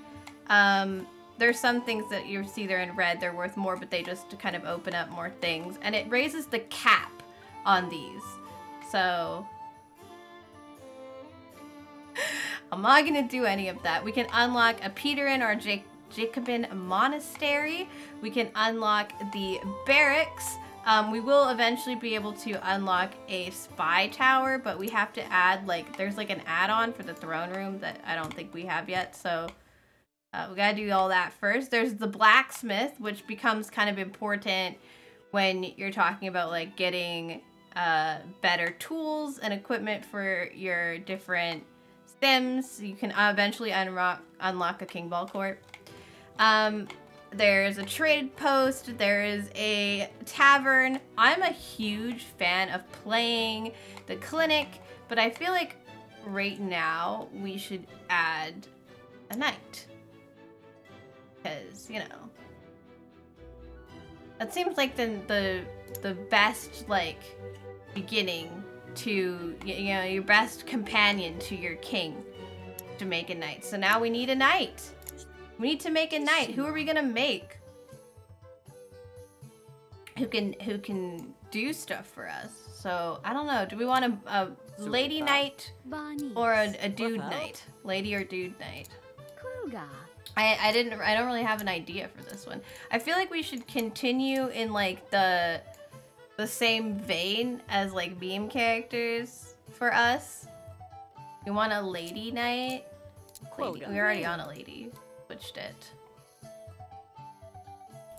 Speaker 1: There's some things that you see there in red, they're worth more, but they just kind of open up more things. And it raises the cap on these. So I'm not gonna do any of that. We can unlock a Peterin or Jacobin monastery. We can unlock the barracks. We will eventually be able to unlock a spy tower, but we have to add, like, there's like an add-on for the throne room that I don't think we have yet. So we gotta do all that first. There's the blacksmith, which becomes kind of important when you're talking about like getting better tools and equipment for your different Sims. You can eventually unlock a King Ball Court. There's a trade post. There is a tavern. I'm a huge fan of playing the clinic, but I feel like right now we should add a knight. Because, you know, that seems like the best, like, beginning to, you know, your best companion to your king to make a knight. So now we need a knight. We need to make a knight. Who are we gonna make? who can do stuff for us. So I don't know. Do we want a lady knight or a dude knight? Lady or dude knight? I don't really have an idea for this one. I feel like we should continue in like the same vein as like meme characters for us. We want a lady knight. Lady. We're already on a lady. Switched it.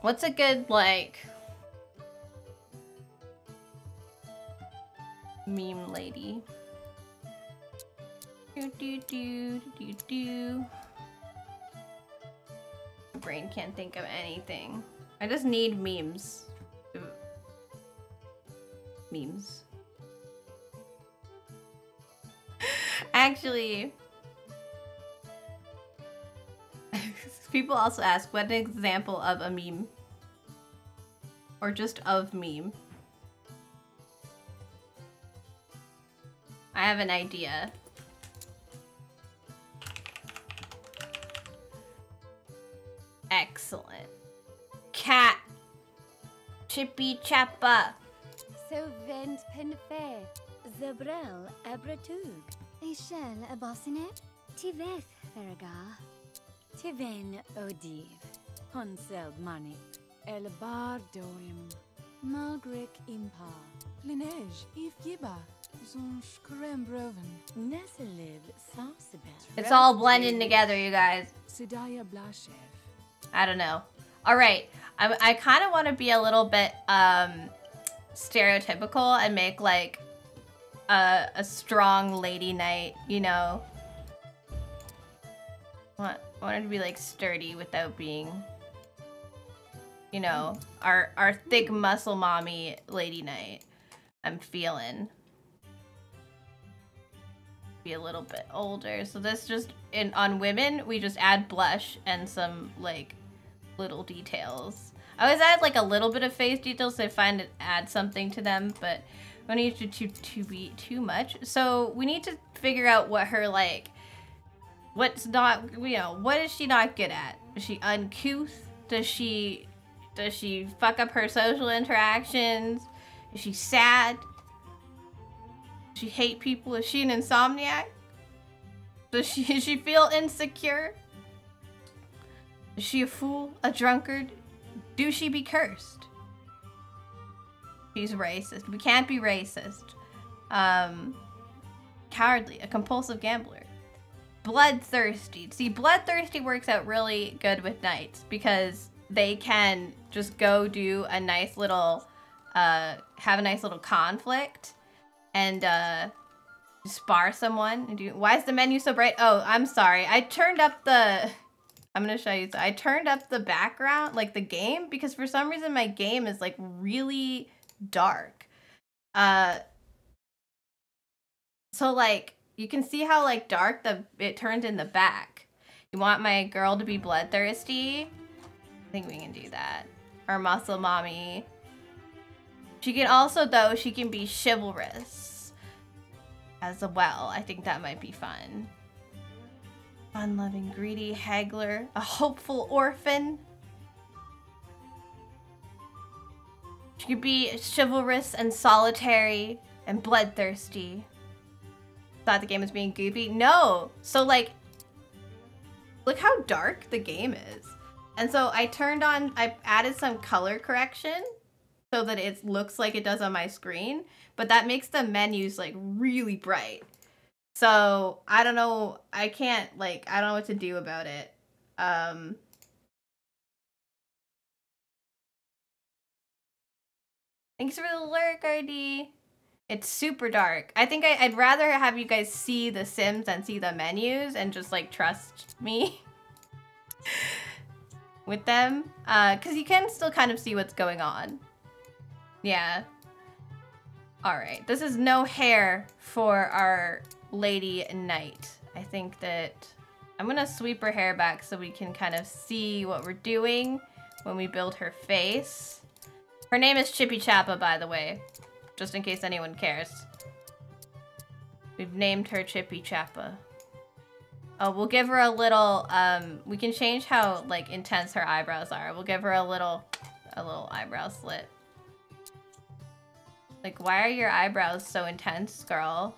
Speaker 1: What's a good like meme lady? Brain can't think of anything. I just need memes. Memes. Actually, people also ask what an example of a meme or just of meme. I have an idea. Excellent. Cat. Chippy Chappa.
Speaker 5: So vent penfe. Zabrel abratug. Ishel abosinet. Tiveth ferga. Tiven odiv. Honsel manik. El bardoim. Malgrik impa.
Speaker 6: Linej, if giba. Zonsh krembroven.
Speaker 5: Nesselib sarsibel.
Speaker 1: It's all blending together, you guys.
Speaker 6: Sidaya Blashev.
Speaker 1: I don't know. All right, I kind of want to be a little bit stereotypical and make like a strong lady knight, you know. I want her to be like sturdy without being, you know, our thick muscle mommy lady knight. I'm feeling. Be a little bit older. So this just on women, we just add blush and some like little details. I always add like a little bit of face details so I find it adds something to them, but we don't need it to be too much. So we need to figure out what her like, what's not, you know, what is she not good at? Is she uncouth? Does she fuck up her social interactions? Is she sad? Does she hate people? Is she an insomniac? Does she feel insecure? Is she a fool? A drunkard? Do she be cursed? She's racist. We can't be racist. Cowardly. A compulsive gambler. Bloodthirsty. See, bloodthirsty works out really good with knights because they can just go do a nice little, have a nice little conflict and spar someone. And do. Why is the menu so bright? Oh, I'm sorry. I turned up the... I'm gonna show you. So I turned up the background, like the game, because for some reason my game is like really dark. So like you can see how like dark it turned in the back. You want my girl to be bloodthirsty? I think we can do that. Or muscle mommy. She can also though, she can be chivalrous as well. I think that might be fun. Fun-loving, greedy, haggler, a hopeful orphan. She could be chivalrous and solitary and bloodthirsty. Thought the game was being goofy? No! So like, look how dark the game is. And so I added some color correction so that it looks like it does on my screen, but that makes the menus like really bright. So, I don't know, I don't know what to do about it. Thanks for the lurk, RD. It's super dark. I think I'd rather have you guys see the Sims than see the menus and just like trust me with them. Cause you can still kind of see what's going on. Yeah. All right, this is no hair for our lady knight. I think that I'm gonna sweep her hair back so we can kind of see what we're doing when we build her face. Her name is Chippy Chappa, by the way, just in case anyone cares. We've named her Chippy Chappa. Oh, we'll give her a little, we can change how like intense her eyebrows are. We'll give her a little eyebrow slit. Like, why are your eyebrows so intense, girl?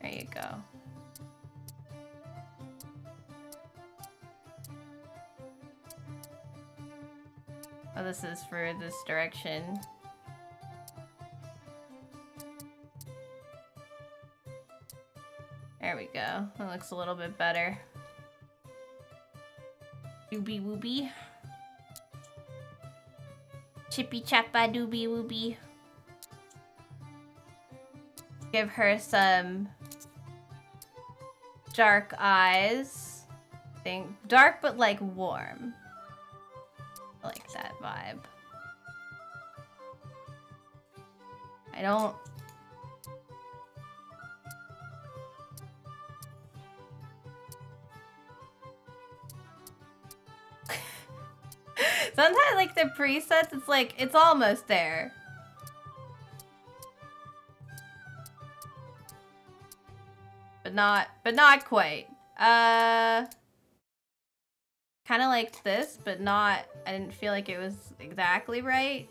Speaker 1: There you go. Oh, this is for this direction. There we go. That looks a little bit better. Doobie woobie. Chippy chappa doobie woobie. Give her some dark eyes. Dark but like warm. I like that vibe. I don't... Sometimes, like, the presets, it's like, it's almost there. But not quite. Kind of liked this, but not, I didn't feel like it was exactly right.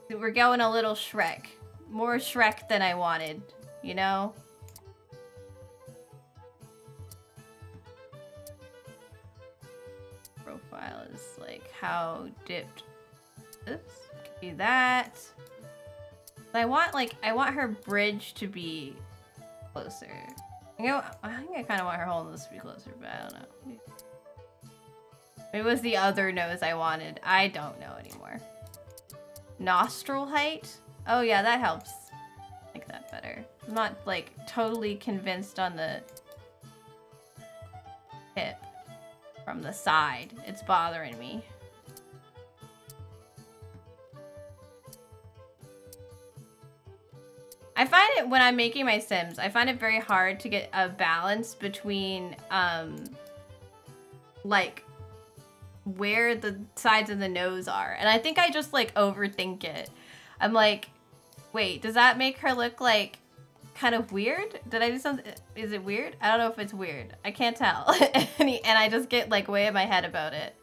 Speaker 1: We're going a little Shrek. More Shrek than I wanted, you know? Profile is like how dipped. Oops, do that. I want her bridge to be closer. I think I kind of want her whole nose to be closer, but I don't know. It was the other nose I wanted. I don't know anymore. Nostril height? Oh yeah, that helps. I like that better. I'm not like totally convinced on the tip from the side. It's bothering me. I find it when I'm making my Sims, I find it very hard to get a balance between like where the sides of the nose are. And I think I just like overthink it. I'm like, wait, does that make her look like kind of weird? Did I do something? Is it weird? I don't know if it's weird. I can't tell. And I just get like way in my head about it.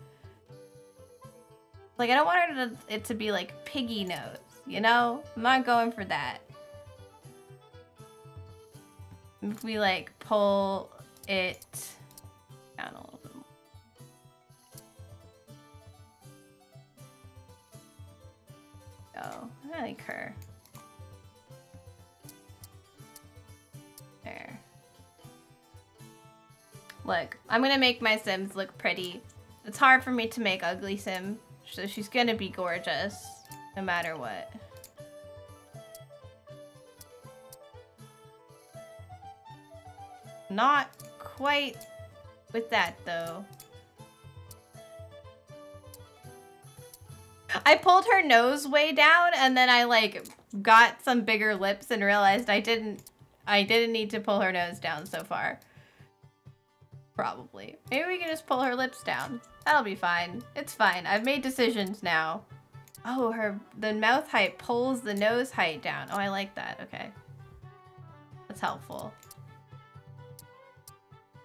Speaker 1: Like I don't want it to be like piggy nose, you know? I'm not going for that. If we like pull it down a little bit more. Oh, I like her. There. Look, I'm gonna make my Sims look pretty. It's hard for me to make ugly Sim, so she's gonna be gorgeous no matter what. Not quite with that though. I pulled her nose way down and then I like got some bigger lips and realized I didn't need to pull her nose down so far. Probably. Maybe we can just pull her lips down. That'll be fine. It's fine. I've made decisions now. Oh, the mouth height pulls the nose height down. Oh, I like that. Okay. That's helpful.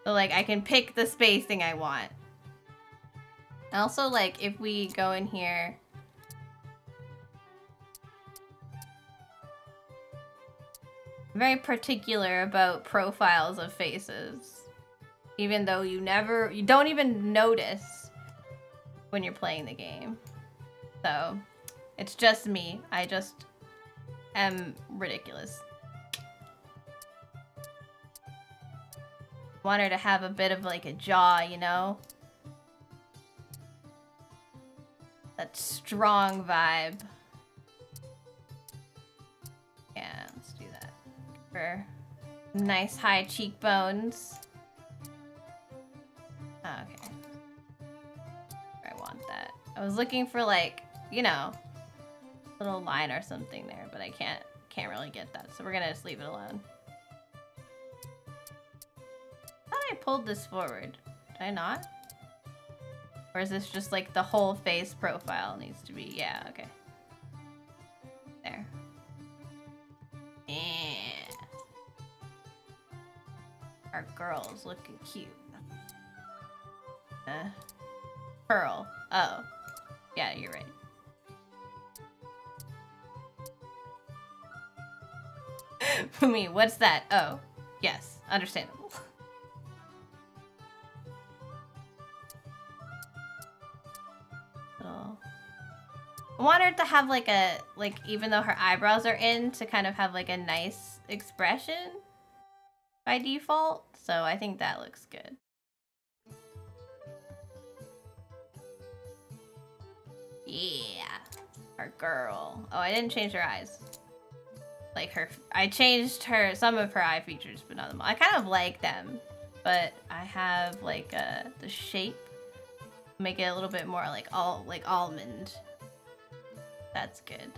Speaker 1: So, like, I can pick the spacing I want. And also, like, if we go in here... I'm very particular about profiles of faces. Even though you don't even notice when you're playing the game. So, it's just me. I just am ridiculous. Want her to have a bit of like a jaw, you know? That strong vibe. Yeah, let's do that. For nice high cheekbones. Oh, okay. I want that. I was looking for like, you know, a little line or something there, but I can't really get that. So we're gonna just leave it alone. I pulled this forward. Did I not? Or is this just like the whole face profile needs to be? Yeah, okay. There. Yeah. Our girl's looking cute. Curl. Oh. Yeah, you're right. Me, what's that? Oh. Yes, understandable. Oh. I want her to have like a, like, even though her eyebrows are in, to kind of have like a nice expression by default. So I think that looks good. Yeah, our girl. Oh, I didn't change her eyes. Like I changed some of her eye features, but not them all. I kind of like them, but I have like the shape, make it a little bit more like almond. That's good.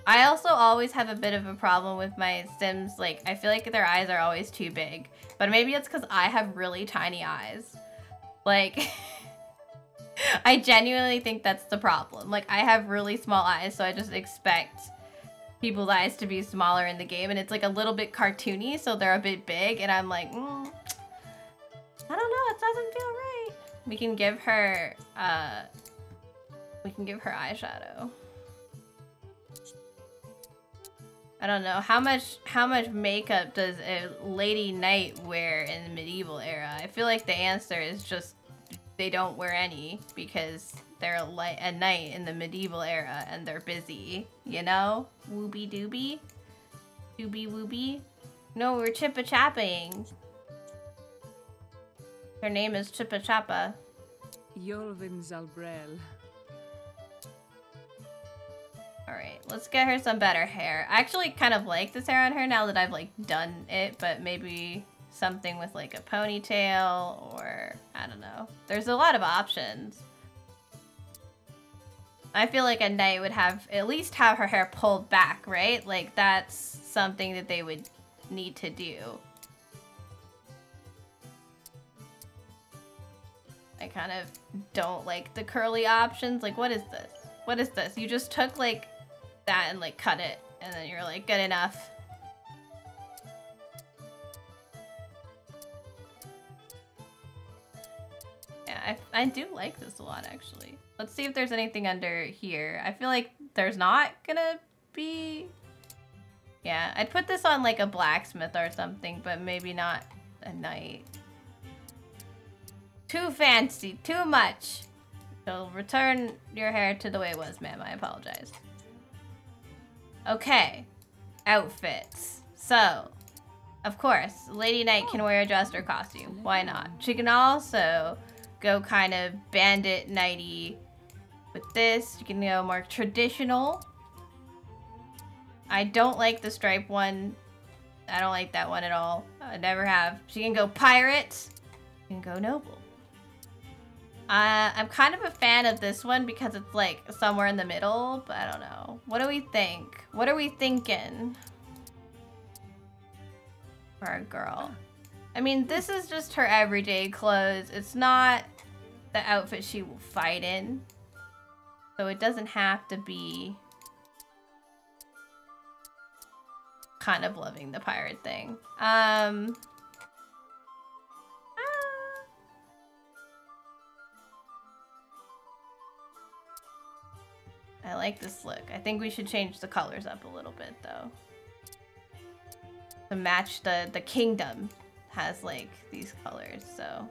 Speaker 1: I also always have a bit of a problem with my Sims. Like, I feel like their eyes are always too big, but maybe it's because I have really tiny eyes. Like, I genuinely think that's the problem. Like, I have really small eyes, so I just expect people's eyes to be smaller in the game, and it's like a little bit cartoony, so they're a bit big, and I'm like, I don't know, it doesn't feel right. We can give her eyeshadow. I don't know, how much makeup does a lady knight wear in the medieval era? I feel like the answer is just they don't wear any because they're a knight in the medieval era and they're busy, you know? Wooby dooby? Dooby wooby? No, we're chippa-chapping. Her name is Chippa-chappa.
Speaker 6: Yolvin Zalbrel.
Speaker 1: Alright, let's get her some better hair. I actually kind of like this hair on her now that I've like done it, but maybe something with like a ponytail or I don't know. There's a lot of options. I feel like a knight would have at least have her hair pulled back, right? Like that's something that they would need to do. I kind of don't like the curly options. Like, what is this? What is this? You just took like that and like cut it and then you're like, good enough. Yeah, I do like this a lot actually. Let's see if there's anything under here. I feel like there's not gonna be. Yeah, I'd put this on like a blacksmith or something, but maybe not a knight. Too fancy, too much. So return your hair to the way it was, ma'am. I apologize. Okay, outfits. So, of course, Lady Knight can wear a dress or costume. Why not? She can also go kind of bandit knighty with this. You can go more traditional. I don't like the stripe one. I don't like that one at all. I never have. She can go pirate. She can go noble. I'm kind of a fan of this one because it's like somewhere in the middle, but I don't know. What do we think? What are we thinking for a girl? I mean, this is just her everyday clothes. It's not the outfit she will fight in. So it doesn't have to be kind of loving the pirate thing. I like this look. I think we should change the colors up a little bit though. To match the kingdom has like these colors, so.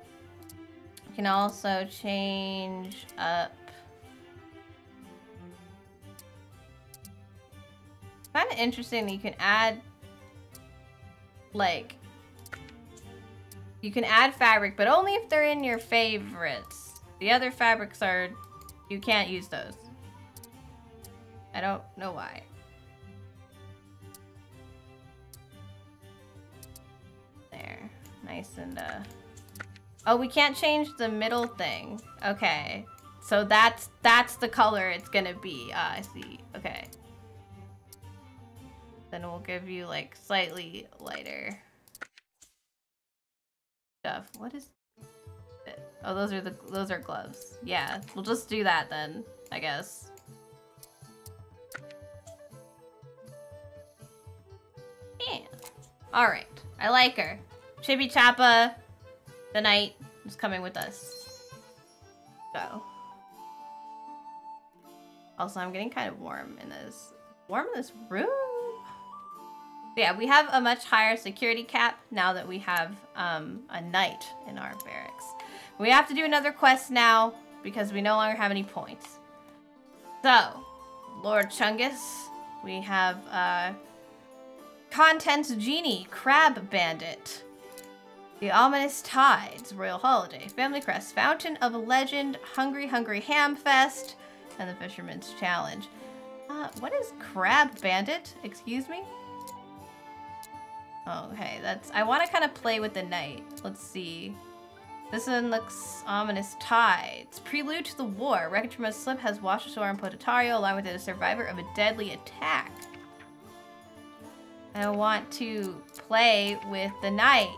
Speaker 1: You can also change up. Kind of interesting, you can add like, you can add fabric, but only if they're in your favorites. The other fabrics are, you can't use those. I don't know why. There, nice and oh, we can't change the middle thing. Okay, so that's the color it's gonna be. I see. Okay. Then we'll give you like slightly lighter stuff. What is it? Oh, those are gloves. Yeah, we'll just do that then, I guess. Yeah. All right, I like her. Chibi Chappa, the knight, is coming with us. So. Also, I'm getting kind of warm in this room. Yeah, we have a much higher security cap now that we have a knight in our barracks. We have to do another quest now because we no longer have any points. So, Lord Chungus, we have Contents Genie, Crab Bandit, The Ominous Tides, Royal Holiday, Family Crest, Fountain of Legend, Hungry Hungry Ham Fest, and the Fisherman's Challenge. What is Crab Bandit? Excuse me? Okay, I want to kind of play with the knight. Let's see. This one looks Ominous Tides. Prelude to the war. Wreckage from a slip has washed ashore on Potatario, along with it a survivor of a deadly attack. I want to play with the knight.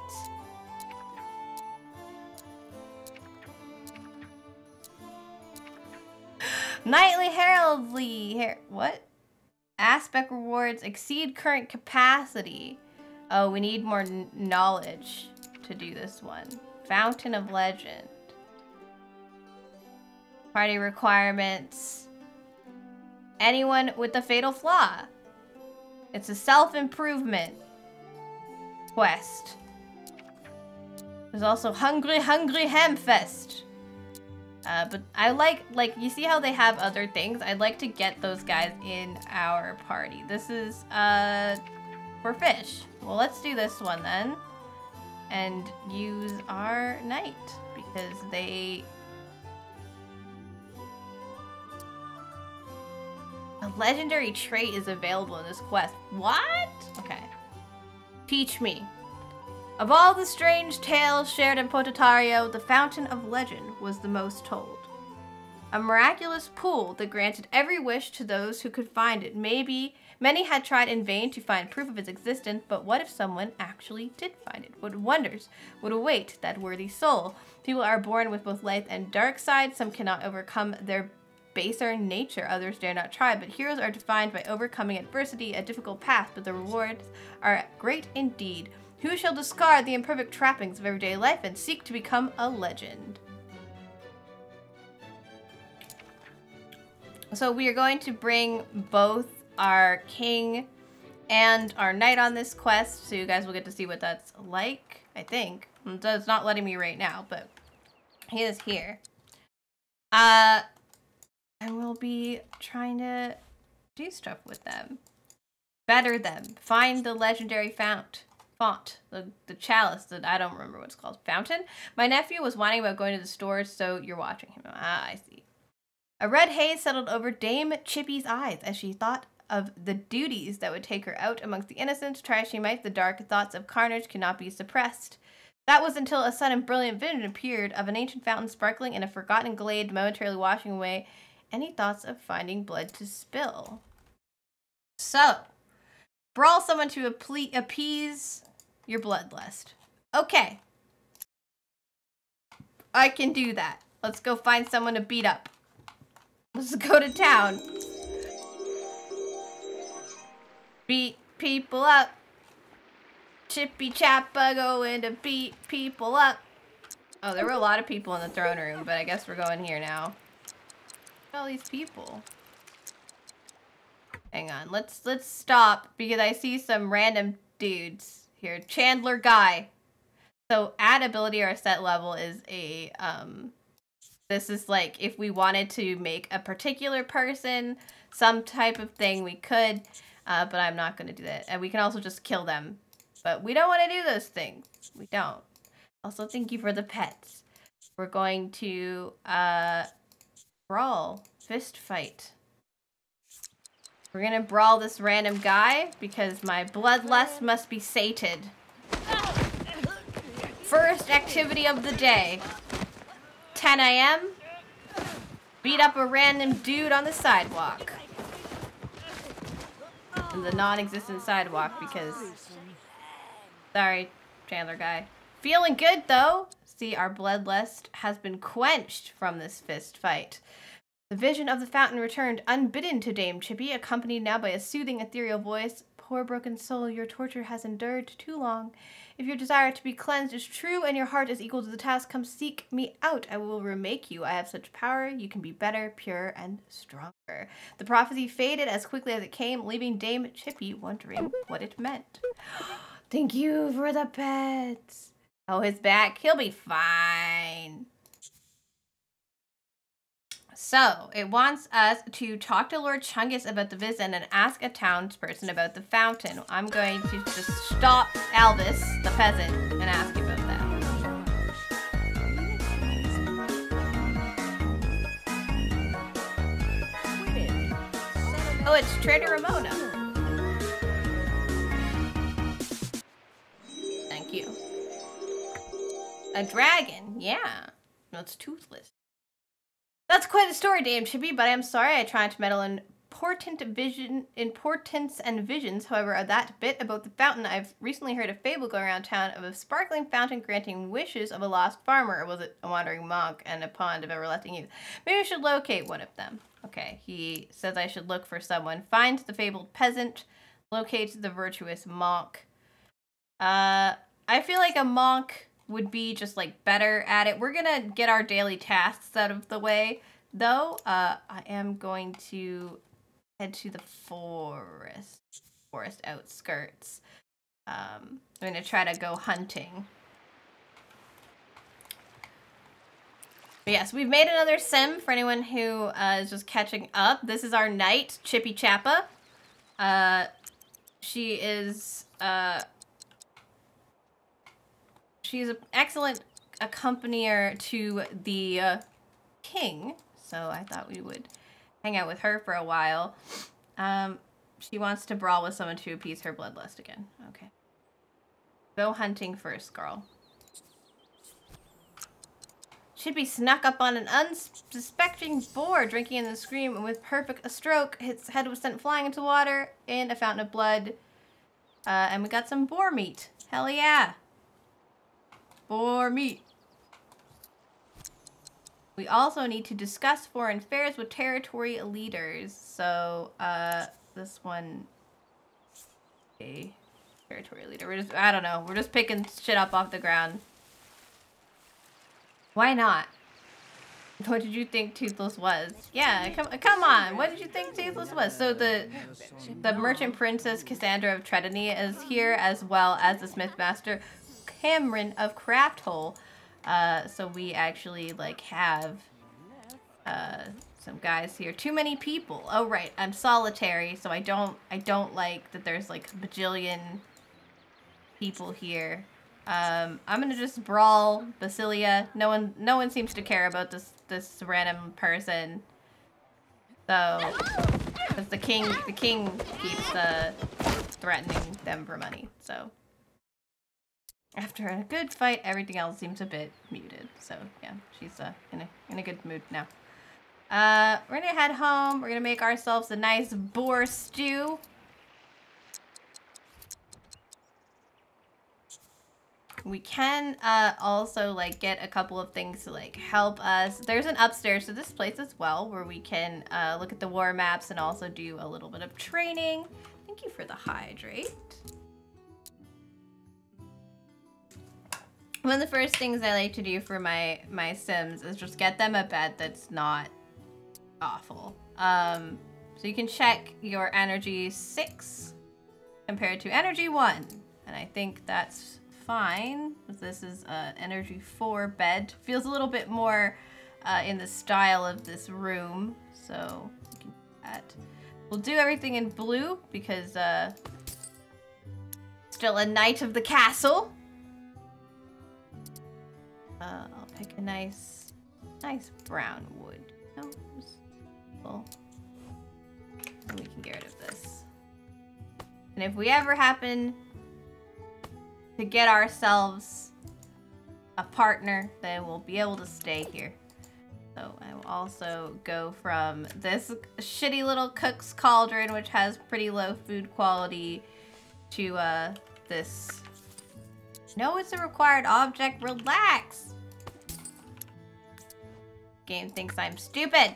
Speaker 1: Knightly Heraldry. What? Aspect rewards exceed current capacity. Oh, we need more knowledge to do this one. Fountain of Legend. Party requirements. Anyone with a fatal flaw. It's a self-improvement quest. There's also Hungry Hungry Hamfest. But I like, you see how they have other things? I'd like to get those guys in our party. This is, for fish. Well, let's do this one then. And use our knight, because they... A legendary trait is available in this quest. What? Okay. Teach me. Of all the strange tales shared in Potatario, the Fountain of Legend was the most told. A miraculous pool that granted every wish to those who could find it. Many had tried in vain to find proof of its existence, but what if someone actually did find it? What wonders would await that worthy soul? People are born with both light and dark sides. Some cannot overcome their baser nature, others dare not try, but heroes are defined by overcoming adversity, a difficult path, but the rewards are great indeed. Who shall discard the imperfect trappings of everyday life and seek to become a legend? So we are going to bring both our king and our knight on this quest, so you guys will get to see what that's like, I think. It's not letting me right now, but he is here. And we'll be trying to do stuff with them. Better them. Find the legendary font, the chalice that I don't remember what it's called. Fountain? My nephew was whining about going to the stores, so you're watching him. Ah, I see. A red haze settled over Dame Chippy's eyes as she thought of the duties that would take her out amongst the innocent. Try as she might, the dark thoughts of carnage cannot be suppressed. That was until a sudden brilliant vision appeared of an ancient fountain sparkling in a forgotten glade, momentarily washing away any thoughts of finding blood to spill. So, brawl someone to appease your bloodlust. Okay. I can do that. Let's go find someone to beat up. Let's go to town. Beat people up. Chippy Chappa going to beat people up. Oh, there were a lot of people in the throne room, but I guess we're going here now. Look at all these people. Hang on, let's stop because I see some random dudes here. Chandler Guy. So add ability or set level is a this is like if we wanted to make a particular person some type of thing, we could, but I'm not going to do that. And we can also just kill them. But we don't want to do those things. We don't. Also, thank you for the pets. We're going to brawl, fist fight. We're gonna brawl this random guy because my bloodlust must be sated. First activity of the day. 10 a.m. Beat up a random dude on the sidewalk. And the non-existent sidewalk because... Sorry, Chandler Guy. Feeling good though. See, our bloodlust has been quenched from this fist fight. The vision of the fountain returned unbidden to Dame Chippy, accompanied now by a soothing ethereal voice. Poor broken soul, your torture has endured too long. If your desire to be cleansed is true and your heart is equal to the task, come seek me out. I will remake you. I have such power. You can be better, purer, and stronger. The prophecy faded as quickly as it came, leaving Dame Chippy wondering what it meant. Thank you for the pets. Oh, his back. He'll be fine. So, it wants us to talk to Lord Chungus about the visit and ask a townsperson about the fountain. I'm going to just stop Albus, the peasant, and ask about that. Oh, it's Trader Ramona. Thank you. A dragon, yeah. No, it's toothless. That's quite a story, Dame Chippy, but I'm sorry I tried to meddle in importance and visions. However, that bit about the fountain, I've recently heard a fable going around town of a sparkling fountain granting wishes of a lost farmer, or was it a wandering monk, and a pond of everlasting youth? Maybe I should locate one of them. Okay, he says I should look for someone. Find the fabled peasant, locate the virtuous monk. I feel like a monk would be just like better at it. We're gonna get our daily tasks out of the way though. I am going to head to the forest outskirts. I'm gonna try to go hunting. But yes, we've made another sim for anyone who is just catching up. This is our knight, Chippy Chappa. She is she's an excellent accompanier to the king, so I thought we would hang out with her for a while. She wants to brawl with someone to appease her bloodlust again. Okay. Go hunting first, girl. Should be snuck up on an unsuspecting boar drinking in the stream, and with a stroke, his head was sent flying into water in a fountain of blood. And we got some boar meat. Hell yeah. Boar meat. We also need to discuss foreign affairs with territory leaders. So, this one, a territory leader. We're just, I don't know. We're just picking shit up off the ground. Why not? What did you think Toothless was? Yeah, come on. What did you think Toothless was? So the merchant princess Cassandra of Tredony is here, as well as the smith master Cameron of Crafthole. So we actually like have some guys here. Too many people. Oh right, I'm solitary, so I don't like that there's like a bajillion people here. I'm gonna just brawl Basilia. No one seems to care about this random person. So, because the king keeps threatening them for money. So, after a good fight, everything else seems a bit muted. So yeah, she's in a good mood now. We're gonna head home. We're gonna make ourselves a nice boar stew. We can also like get a couple of things to like help us. There's an upstairs to this place as well where we can look at the war maps and also do a little bit of training. Thank you for the hydrate. One of the first things I like to do for my Sims is just get them a bed that's not awful. So you can check your energy 6 compared to energy 1, and I think that's fine. This is energy 4 bed. Feels a little bit more in the style of this room, so we can do that. We'll do everything in blue because still a knight of the castle. I'll pick a nice brown wood. Oh, cool. And we can get rid of this. And if we ever happen to get ourselves a partner, then we'll be able to stay here. So I will also go from this shitty little cook's cauldron, which has pretty low food quality, to this. No, it's a required object. Relax. Game thinks I'm stupid.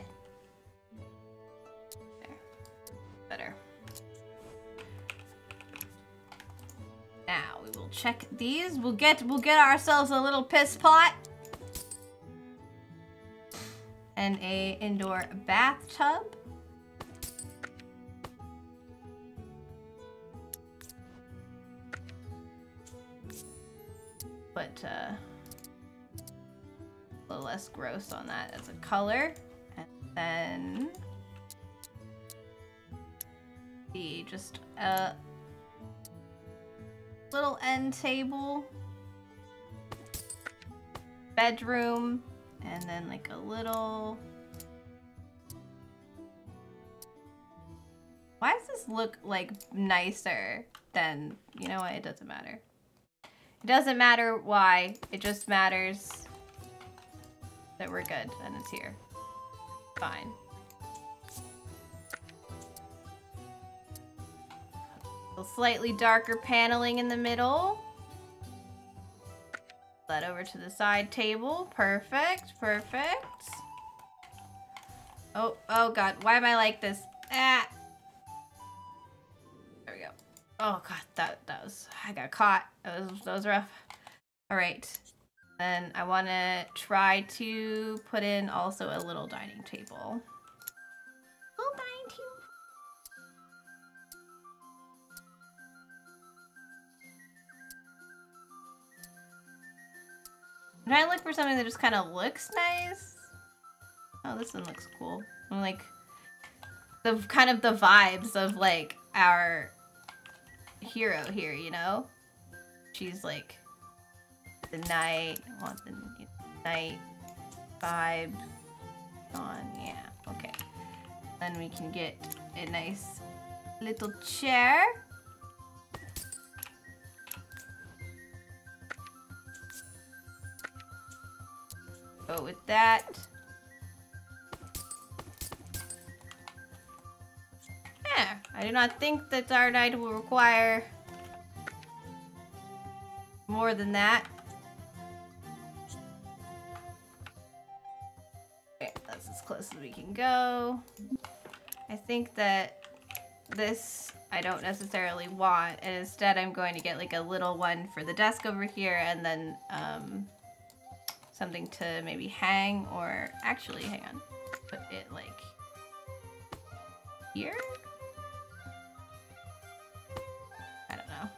Speaker 1: There. Better. Now we will check these. We'll get ourselves a little piss pot. And a indoor bathtub. But a little less gross on that as a color. And then just a little end table, bedroom, and then like a little... Why does this look like nicer than... You know what? It doesn't matter. It doesn't matter why. It just matters that we're good and it's here. Fine. A slightly darker paneling in the middle. That over to the side table. Perfect, perfect. Oh god, why am I like this? Ah! There we go. Oh god, that was, I got caught. That was rough. Alright. Then I want to try to put in also a little dining table. Little dining table. I'm trying to look for something that just kind of looks nice. Oh, this one looks cool. I'm like the kind of the vibes of like our hero here, you know? She's like the night. I want the night vibe on. Yeah, okay. Then we can get a nice little chair. Go with that. Yeah, I do not think that our night will require more than that. Okay, that's as close as we can go. I think that this I don't necessarily want, and instead I'm going to get like a little one for the desk over here, and then something to maybe hang, or actually, hang on, put it like here? I don't know.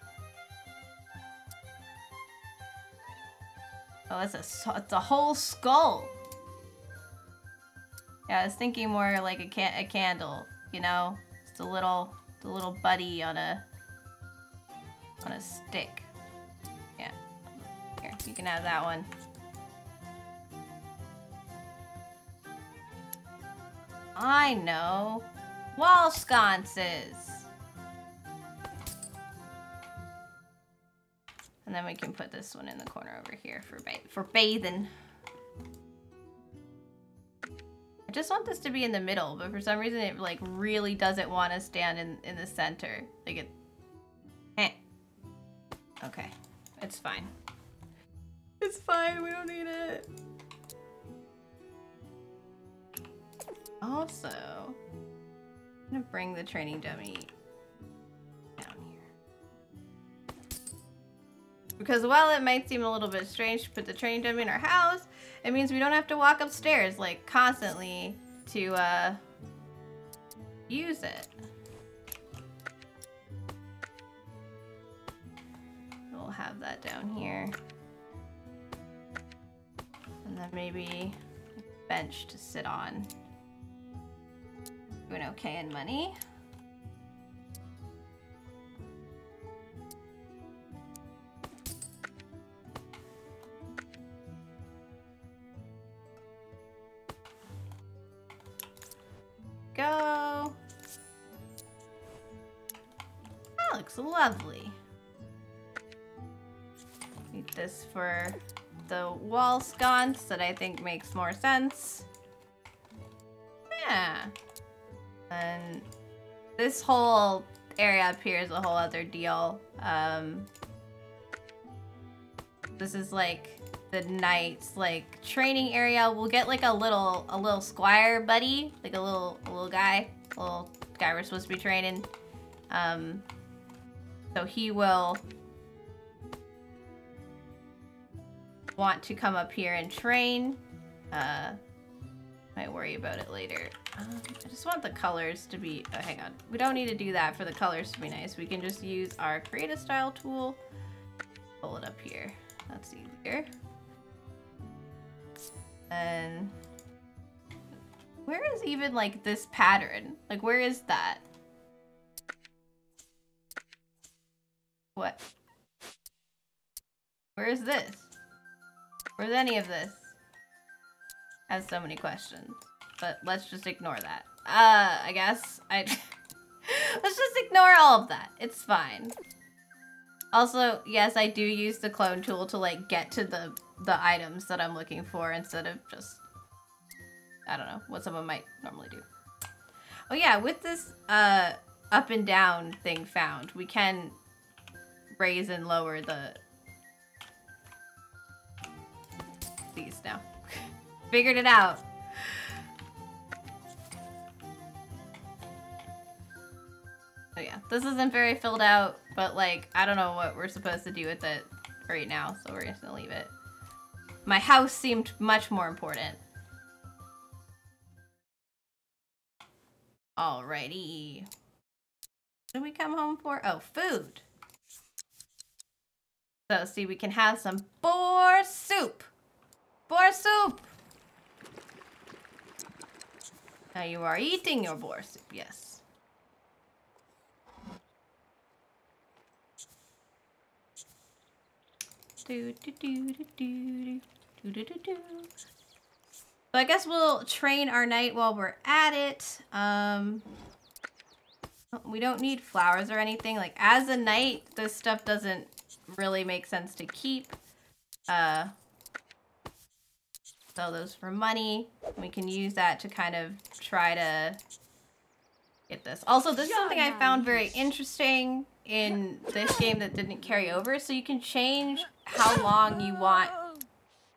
Speaker 1: Oh, it's a whole skull. Yeah, I was thinking more like a candle, you know? Just a little buddy on a stick. Yeah. Here, you can have that one. I know. Wall sconces. And then we can put this one in the corner over here for bathing. I just want this to be in the middle, but for some reason it like really doesn't want to stand in the center. Like it... Okay. It's fine. It's fine, we don't need it. Also, I'm gonna bring the training dummy down here. Because while it might seem a little bit strange to put the training dummy in our house, it means we don't have to walk upstairs like constantly to use it. We'll have that down here. And then maybe a bench to sit on. Doing okay in money. Go. That looks lovely. Need this for the wall sconce that I think makes more sense. Yeah. And this whole area up here is a whole other deal. This is like the knight's like training area. We'll get like a little squire buddy, like a little guy we're supposed to be training. So he will want to come up here and train. Might worry about it later. I just want the colors to be... Oh, hang on. We don't need to do that for the colors to be nice. We can just use our create a style tool. Pull it up here. That's easier. And... where is even, like, this pattern? Like, where is that? What? Where is this? Where's any of this? I have so many questions, but let's just ignore that. I guess let's just ignore all of that. It's fine. Also, yes, I do use the clone tool to like get to the items that I'm looking for instead of just, I don't know, what someone might normally do. Oh yeah, with this up and down thing found, we can raise and lower these now. Figured it out. Oh yeah, this isn't very filled out, but like, I don't know what we're supposed to do with it right now, so we're just gonna leave it. My house seemed much more important. Alrighty. What did we come home for? Oh, food. So see, we can have some boar soup. Boar soup! Now you are eating your boar soup, yes. Do do do do do do do do do. So I guess we'll train our knight while we're at it. We don't need flowers or anything. Like as a knight, this stuff doesn't really make sense to keep. Sell those for money. We can use that to kind of try to get this. Also, this is something I found very interesting in this game that didn't carry over. So you can change how long you want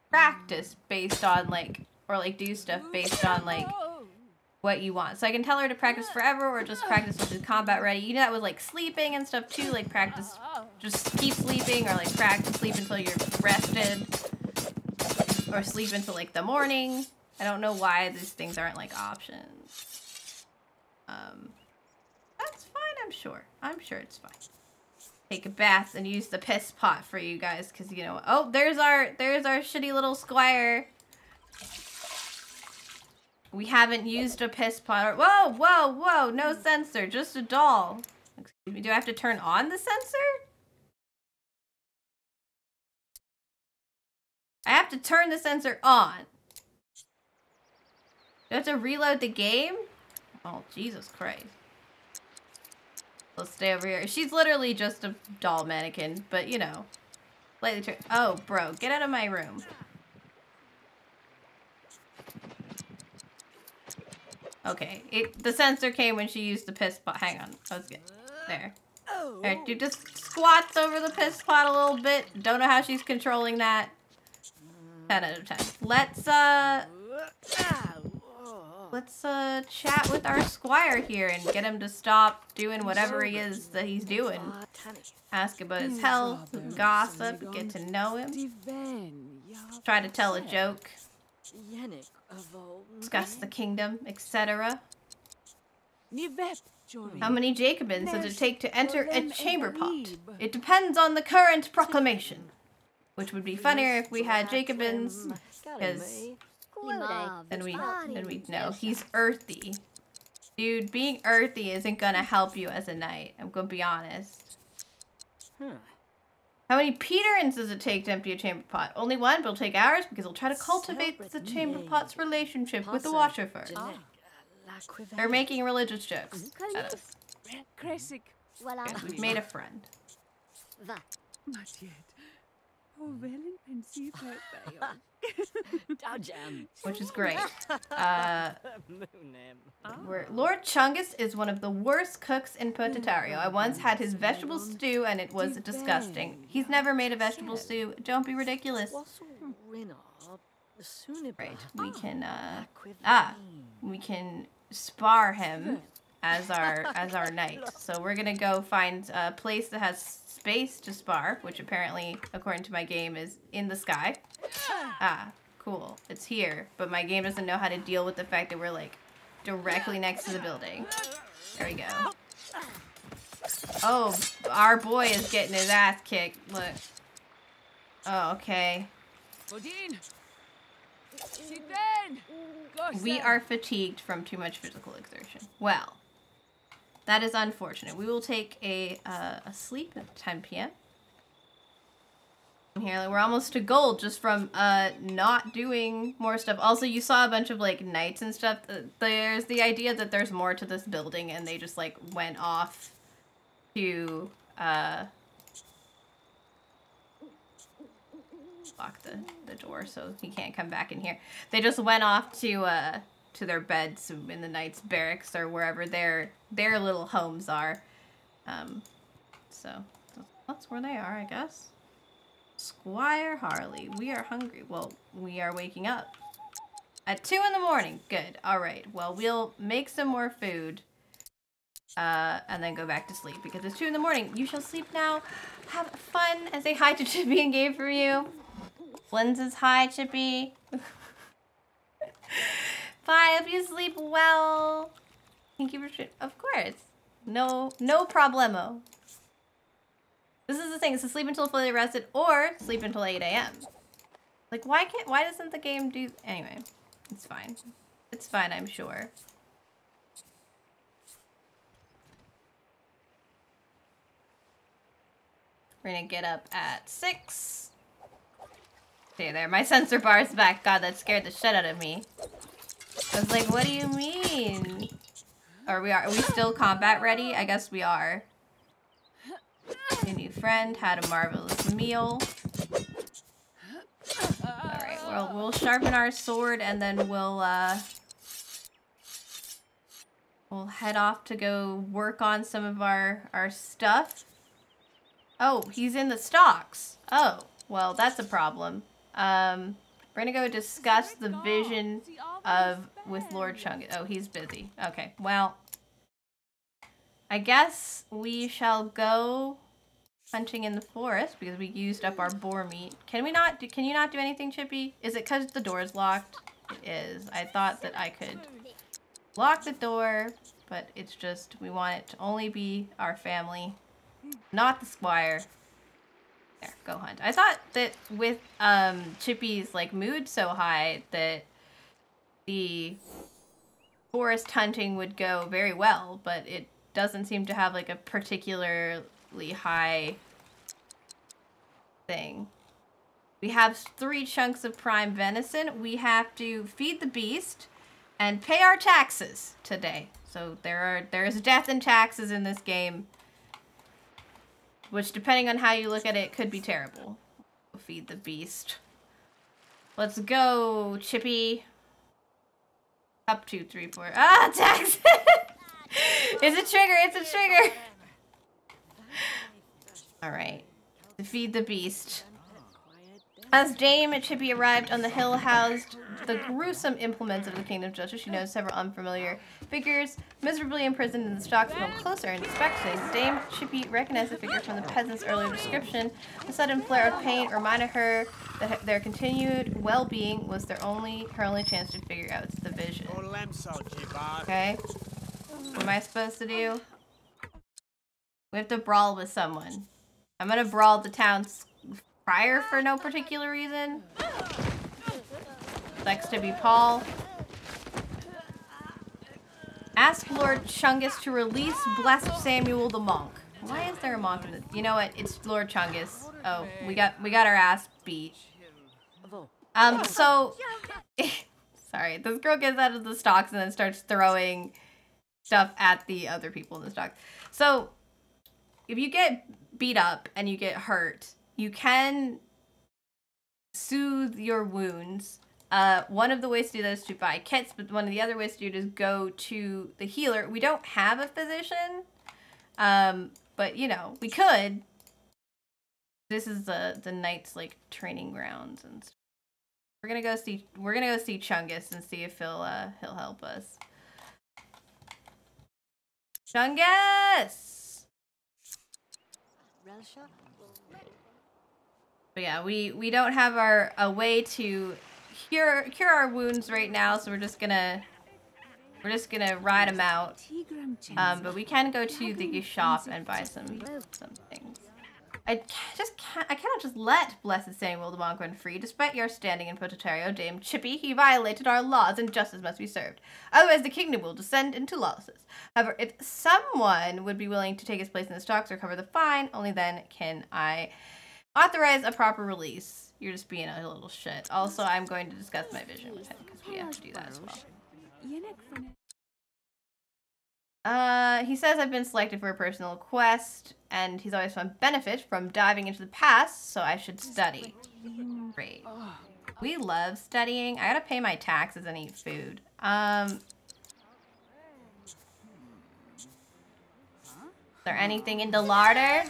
Speaker 1: practice based on like, or like do stuff based on like what you want. So I can tell her to practice forever or just practice with the combat ready. You know that with like sleeping and stuff too, like practice, just keep sleeping or like practice sleep until you're rested. Or sleep until like the morning. I don't know why these things aren't like options. That's fine, I'm sure. I'm sure it's fine. Take a bath and use the piss pot for you guys, because you know. Oh, there's our shitty little squire. We haven't used a piss pot. Or, whoa, whoa, whoa! No sensor, just a doll. Excuse me. Do I have to turn on the sensor? I have to turn the sensor on. Do I have to reload the game? Oh, Jesus Christ. Let's stay over here. She's literally just a doll mannequin, but you know. Slightly turn. Oh, bro, get out of my room. Okay, the sensor came when she used the piss pot. Hang on, let's get there. Alright, dude, just squats over the piss pot a little bit. Don't know how she's controlling that. 10 out of 10. Let's chat with our squire here and get him to stop doing whatever he is that he's doing. Ask about his health, gossip, get to know him. Try to tell a joke. Discuss the kingdom, etc. How many Jacobins does it take to enter a chamber pot? It depends on the current proclamation. Which would be funnier if we had Jacobins, because then we'd know. He's earthy. Dude, being earthy isn't gonna help you as a knight. I'm gonna be honest. How many Peterins does it take to empty a chamber pot? Only one, but it'll take hours because we'll try to cultivate the chamber pot's relationship with the watcher first. They're making religious jokes at us. Good, we've made a friend.
Speaker 6: Not yet.
Speaker 1: Which is great. Lord Chungus is one of the worst cooks in Potatario. I once had his vegetable stew and it was disgusting. He's never made a vegetable stew. Don't be ridiculous. Right, we can spar him as our knight. So we're gonna go find a place that has space to spar, which apparently, according to my game, is in the sky. Ah, cool. It's here, but my game doesn't know how to deal with the fact that we're like directly next to the building. There we go. Oh, our boy is getting his ass kicked. Look. Oh, okay. We are fatigued from too much physical exertion. Well, that is unfortunate. We will take a sleep at 10 p.m. Here, we're almost to gold just from not doing more stuff. Also, you saw a bunch of like knights and stuff. There's the idea that there's more to this building, and they just like went off to lock the door so he can't come back in here. They just went off to their beds in the knight's barracks or wherever their little homes are. So that's where they are, I guess. Squire Harley, we are hungry. Well, we are waking up at 2 in the morning. Good. All right. Well, we'll make some more food and then go back to sleep because it's 2 in the morning. You shall sleep now. Have fun and say hi to Chippy and Gabe for you. Flynn says hi, Chippy. Bye. Hope you sleep well. Thank you for of course. No problemo. This is the thing, so sleep until fully rested or sleep until 8 a.m. Like, why doesn't the game do... Anyway, it's fine. It's fine, I'm sure. We're gonna get up at 6. Okay, there, my sensor bar is back. God, that scared the shit out of me. I was like, what do you mean? Are we still combat ready? I guess we are. A new friend had a marvelous meal. Alright, well, we'll sharpen our sword and then we'll head off to go work on some of our stuff. Oh, he's in the stocks. Oh, well, that's a problem. We're gonna go discuss the vision with Lord Chungus. Oh, he's busy. Okay, well, I guess we shall go hunting in the forest because we used up our boar meat. Can you not do anything, Chippy? Is it because the door is locked? It is. I thought that I could lock the door, but it's just we want it to only be our family, not the squire. There, go hunt. I thought that with Chippy's like mood so high that the forest hunting would go very well, but it doesn't seem to have like a particularly high thing. We have 3 chunks of prime venison. We have to feed the beast and pay our taxes today. So there's death and taxes in this game, which depending on how you look at it could be terrible. We'll feed the beast. Let's go, Chippy. Up 2, 3, 4. Ah, taxes! It's a trigger, it's a trigger! Alright. Defeat the beast. As Dame Chippy arrived on the hill housed the gruesome implements of the Kingdom of Justice, she noticed several unfamiliar figures miserably imprisoned in the stocks. From closer inspection, Dame Chippy recognized the figure from the peasant's earlier description. The sudden flare of pain reminded her that their continued well-being was her only chance to figure out the vision. Okay. What am I supposed to do? We have to brawl with someone. I'm gonna brawl the town's prior for no particular reason. Likes to be Paul. Ask Lord Chungus to release blessed Samuel the monk. Why is there a monk in this? You know what? It's Lord Chungus. Oh, we got our ass beat. So sorry, this girl gets out of the stocks and then starts throwing stuff at the other people in the stocks. So if you get beat up and you get hurt, you can soothe your wounds. One of the ways to do that is to buy kits, but one of the other ways to do it is go to the healer. We don't have a physician, but you know, we could. This is the knight's like training grounds and stuff. We're gonna go see Chungus and see if he'll help us. Chungus! But yeah, we don't have a way to cure our wounds right now, so we're just gonna ride them out. But we can go to the shop and buy some things. I cannot just let Blessed Samuel the monk run free. Despite your standing in Potaterio, Dame Chippy, he violated our laws and justice must be served. Otherwise, the kingdom will descend into lawlessness. However, if someone would be willing to take his place in the stocks or cover the fine, only then can I authorize a proper release. You're just being a little shit. Also, I'm going to discuss my vision with him because we have to do that as well. He says I've been selected for a personal quest, and he's always found benefit from diving into the past, so I should study. Great. We love studying. I gotta pay my taxes and eat food. Is there anything in the larder?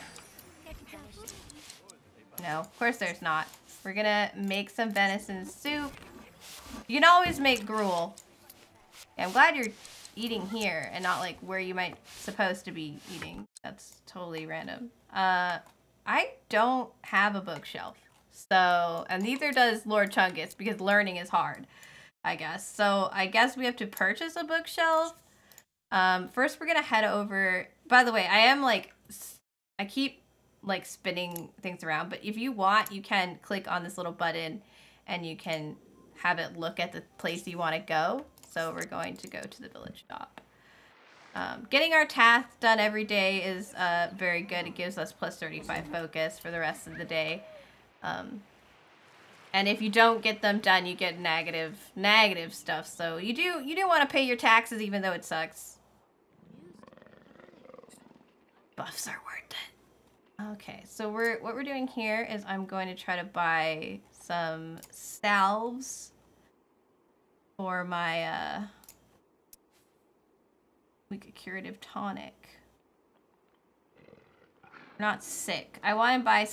Speaker 1: No, of course there's not. We're gonna make some venison soup. You can always make gruel. Yeah, I'm glad you're eating here and not like where you might supposed to be eating. That's totally random. I don't have a bookshelf. So, and neither does Lord Chungus because learning is hard, I guess. So I guess we have to purchase a bookshelf. First we're gonna head over, by the way, I keep like spinning things around, but if you want, you can click on this little button and you can have it look at the place you want to go. So we're going to go to the village shop. Getting our tasks done every day is very good. It gives us plus 35 focus for the rest of the day. And if you don't get them done, you get negative stuff. So you do want to pay your taxes even though it sucks. Buffs are worth it. Okay, so what we're doing here is I'm going to try to buy some salves for my weak curative tonic. Not sick. I want to buy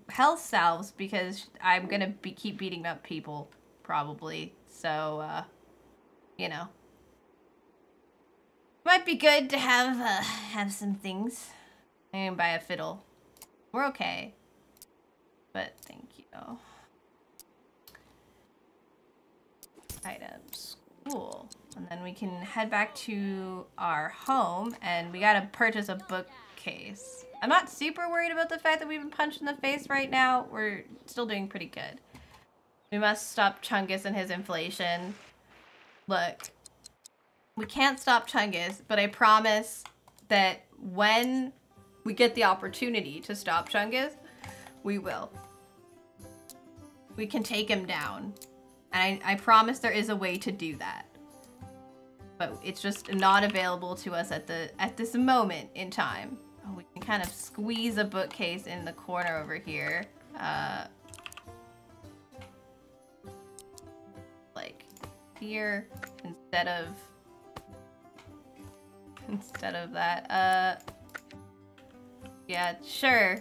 Speaker 1: health salves because I'm gonna keep beating up people probably. So you know, might be good to have some things. I'm gonna buy a fiddle. We're okay, but thank you. Items. Cool. And then we can head back to our home and we gotta purchase a bookcase. I'm not super worried about the fact that we've been punched in the face right now. We're still doing pretty good. We must stop Chungus and his inflation. Look, we can't stop Chungus, but I promise that when we get the opportunity to stop Chungus, we will. We can take him down. And I promise there is a way to do that. But it's just not available to us at this moment in time. Oh, we can kind of squeeze a bookcase in the corner over here. Like here instead of that. Yeah, sure.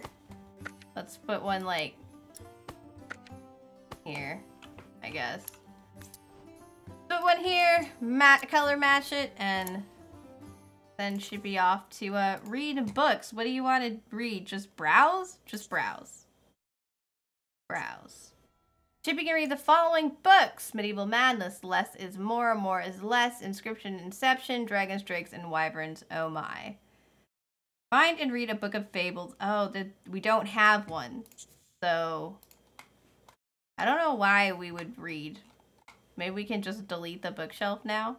Speaker 1: Let's put one like here, I guess. Put one here, color match it, and then should be off to read books. What do you want to read? Just browse? Just browse. Browse. Chippy can read the following books: Medieval Madness, Less is More, More is Less, Inscription, Inception, Dragons, Drakes, and Wyverns. Oh my. Find and read a book of fables. Oh, we don't have one. So, I don't know why we would read. Maybe we can just delete the bookshelf now.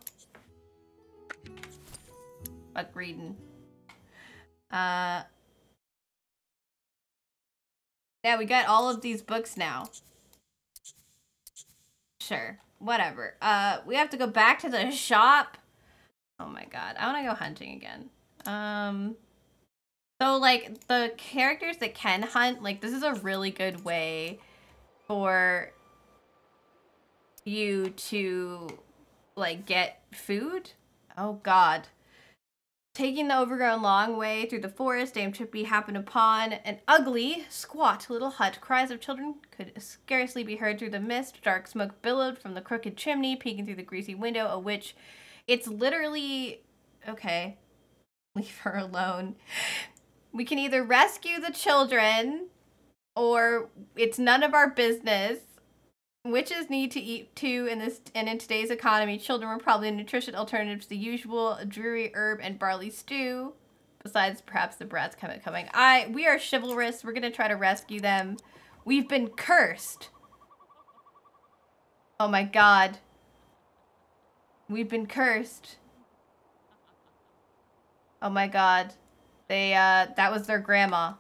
Speaker 1: Fuck reading. Yeah, we got all of these books now. Sure, whatever. We have to go back to the shop. Oh my god, I want to go hunting again. So, like, the characters that can hunt, like, this is a really good way for you to, like, get food. Oh, God. Taking the overgrown long way through the forest, Dame Chippy happened upon an ugly, squat little hut. Cries of children could scarcely be heard through the mist. Dark smoke billowed from the crooked chimney, peeking through the greasy window, a witch. It's literally... Okay. Leave her alone. We can either rescue the children or it's none of our business. Witches need to eat too in today's economy. Children were probably nutritious alternatives to the usual dreary herb and barley stew. Besides, perhaps the brats coming. We are chivalrous. We're gonna try to rescue them. We've been cursed. Oh my god. We've been cursed. Oh my god. They that was their grandma.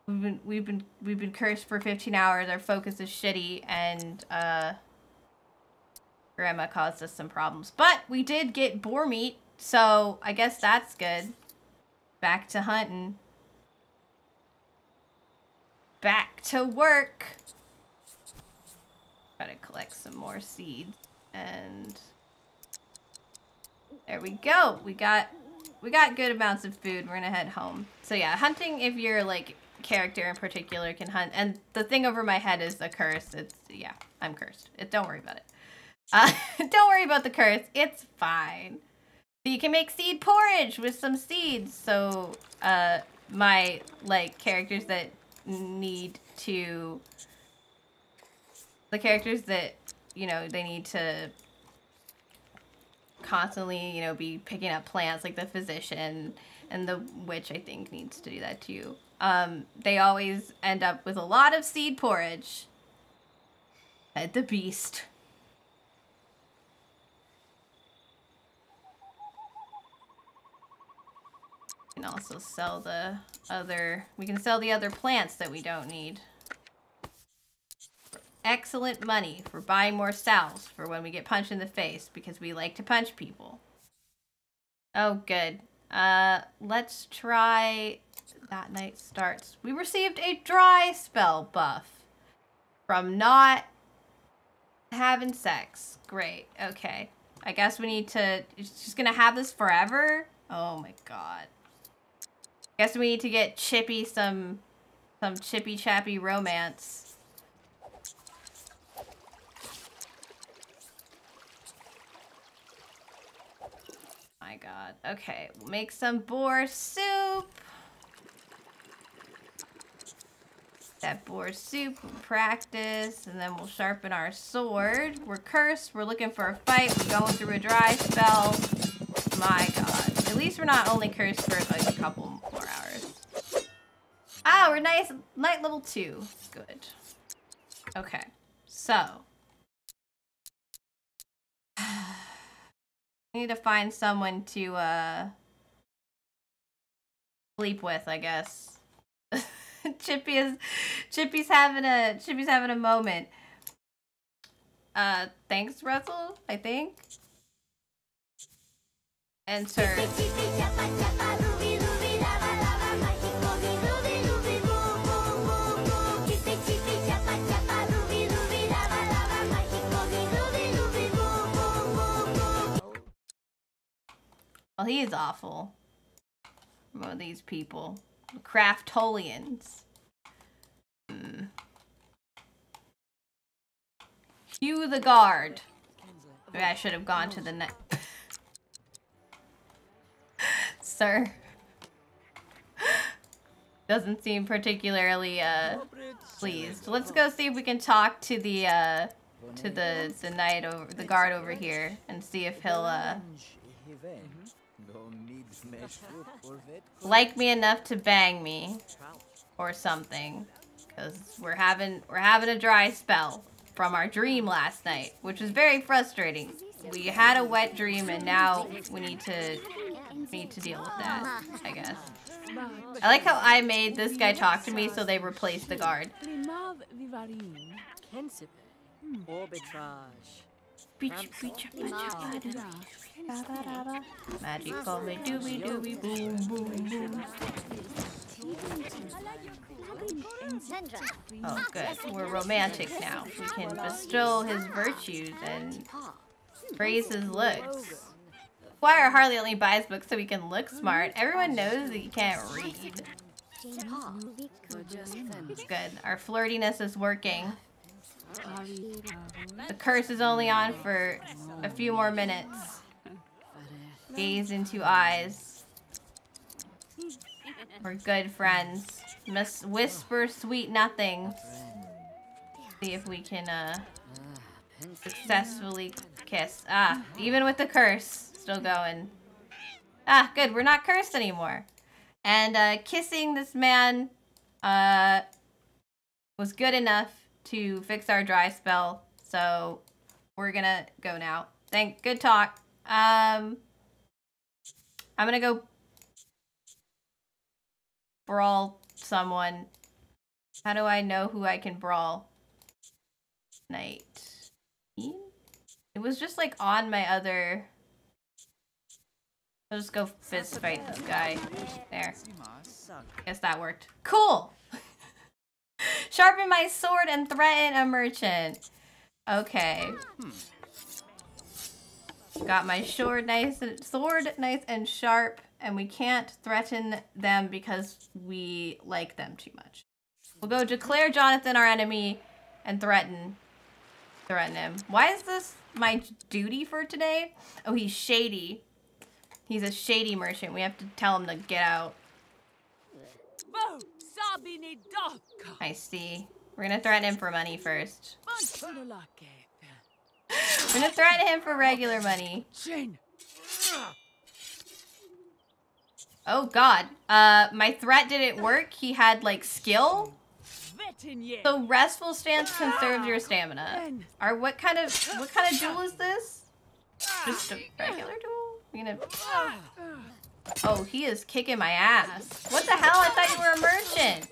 Speaker 1: We've been cursed for 15 hours. Our focus is shitty, and grandma caused us some problems. But we did get boar meat, so I guess that's good. Back to hunting. Back to work. Gotta collect some more seeds, and there we go. We got good amounts of food. We're gonna head home. So yeah, hunting, if you're like character in particular, can hunt. And the thing over my head is the curse. It's, yeah, I'm cursed. Don't worry about it. Don't worry about the curse. It's fine. So you can make seed porridge with some seeds. So my like characters that need to, the characters that, you know, they need to constantly, you know, be picking up plants, like the physician and the witch, I think, needs to do that too. They always end up with a lot of seed porridge. At the beast. We can also sell the other, plants that we don't need. Excellent money for buying more salves for when we get punched in the face, because we like to punch people. Oh, good. Let's try that night starts. We received a dry spell buff from not having sex. Great. Okay. I guess we need to, it's just gonna have this forever? Oh my god. Guess we need to get Chippy some chippy chappy romance. My god. Okay, we'll make some boar soup. That boar soup, we'll practice, and then we'll sharpen our sword. We're cursed, we're looking for a fight, we're going through a dry spell. My god. At least we're not only cursed for like a couple more hours. Ah, we're nice. Night level 2. Good. Okay, so. We need to find someone to sleep with, I guess. Chippy's having a moment. Thanks, Russell, I think. Enter. Well, he is awful. One of these people. Craftolians. Hugh the guard. Maybe I should have gone to the next. Sir. Doesn't seem particularly pleased. Let's go see if we can talk to the guard over here and see if he'll like me enough to bang me or something, because we're having a dry spell from our dream last night, which was very frustrating. We had a wet dream, and now we need to deal with that, I guess. I like how I made this guy talk to me, so they replaced the guard. Magic call me doobie doobie boom boom boom. Oh good, we're romantic now. We can bestow his virtues and praise his looks. Squire hardly only buys books so he can look smart. Everyone knows that he can't read. Good, our flirtiness is working. The curse is only on for a few more minutes. Gaze into eyes. We're good friends. Whisper sweet nothing. See if we can successfully kiss. Ah, even with the curse, still going. Ah, good, we're not cursed anymore. And kissing this man was good enough to fix our dry spell. So we're gonna go now. Good talk. I'm gonna go brawl someone. How do I know who I can brawl? It was just like on my other. I'll just go fist fight this guy. There. Guess that worked. Cool! Sharpen my sword and threaten a merchant. Okay. Got my sword nice and sharp, and we can't threaten them because we like them too much. We'll go declare Jonathan our enemy and threaten him. Why is this my duty for today? Oh, he's shady. He's a shady merchant. We have to tell him to get out. I see. We're gonna threaten him for money first. We're gonna threaten him for regular money. Oh god. My threat didn't work. He had like skill. So restful stance conserves your stamina. What kind of duel is this? Just a regular duel? We're gonna... Oh, he is kicking my ass. What the hell? I thought you were a merchant.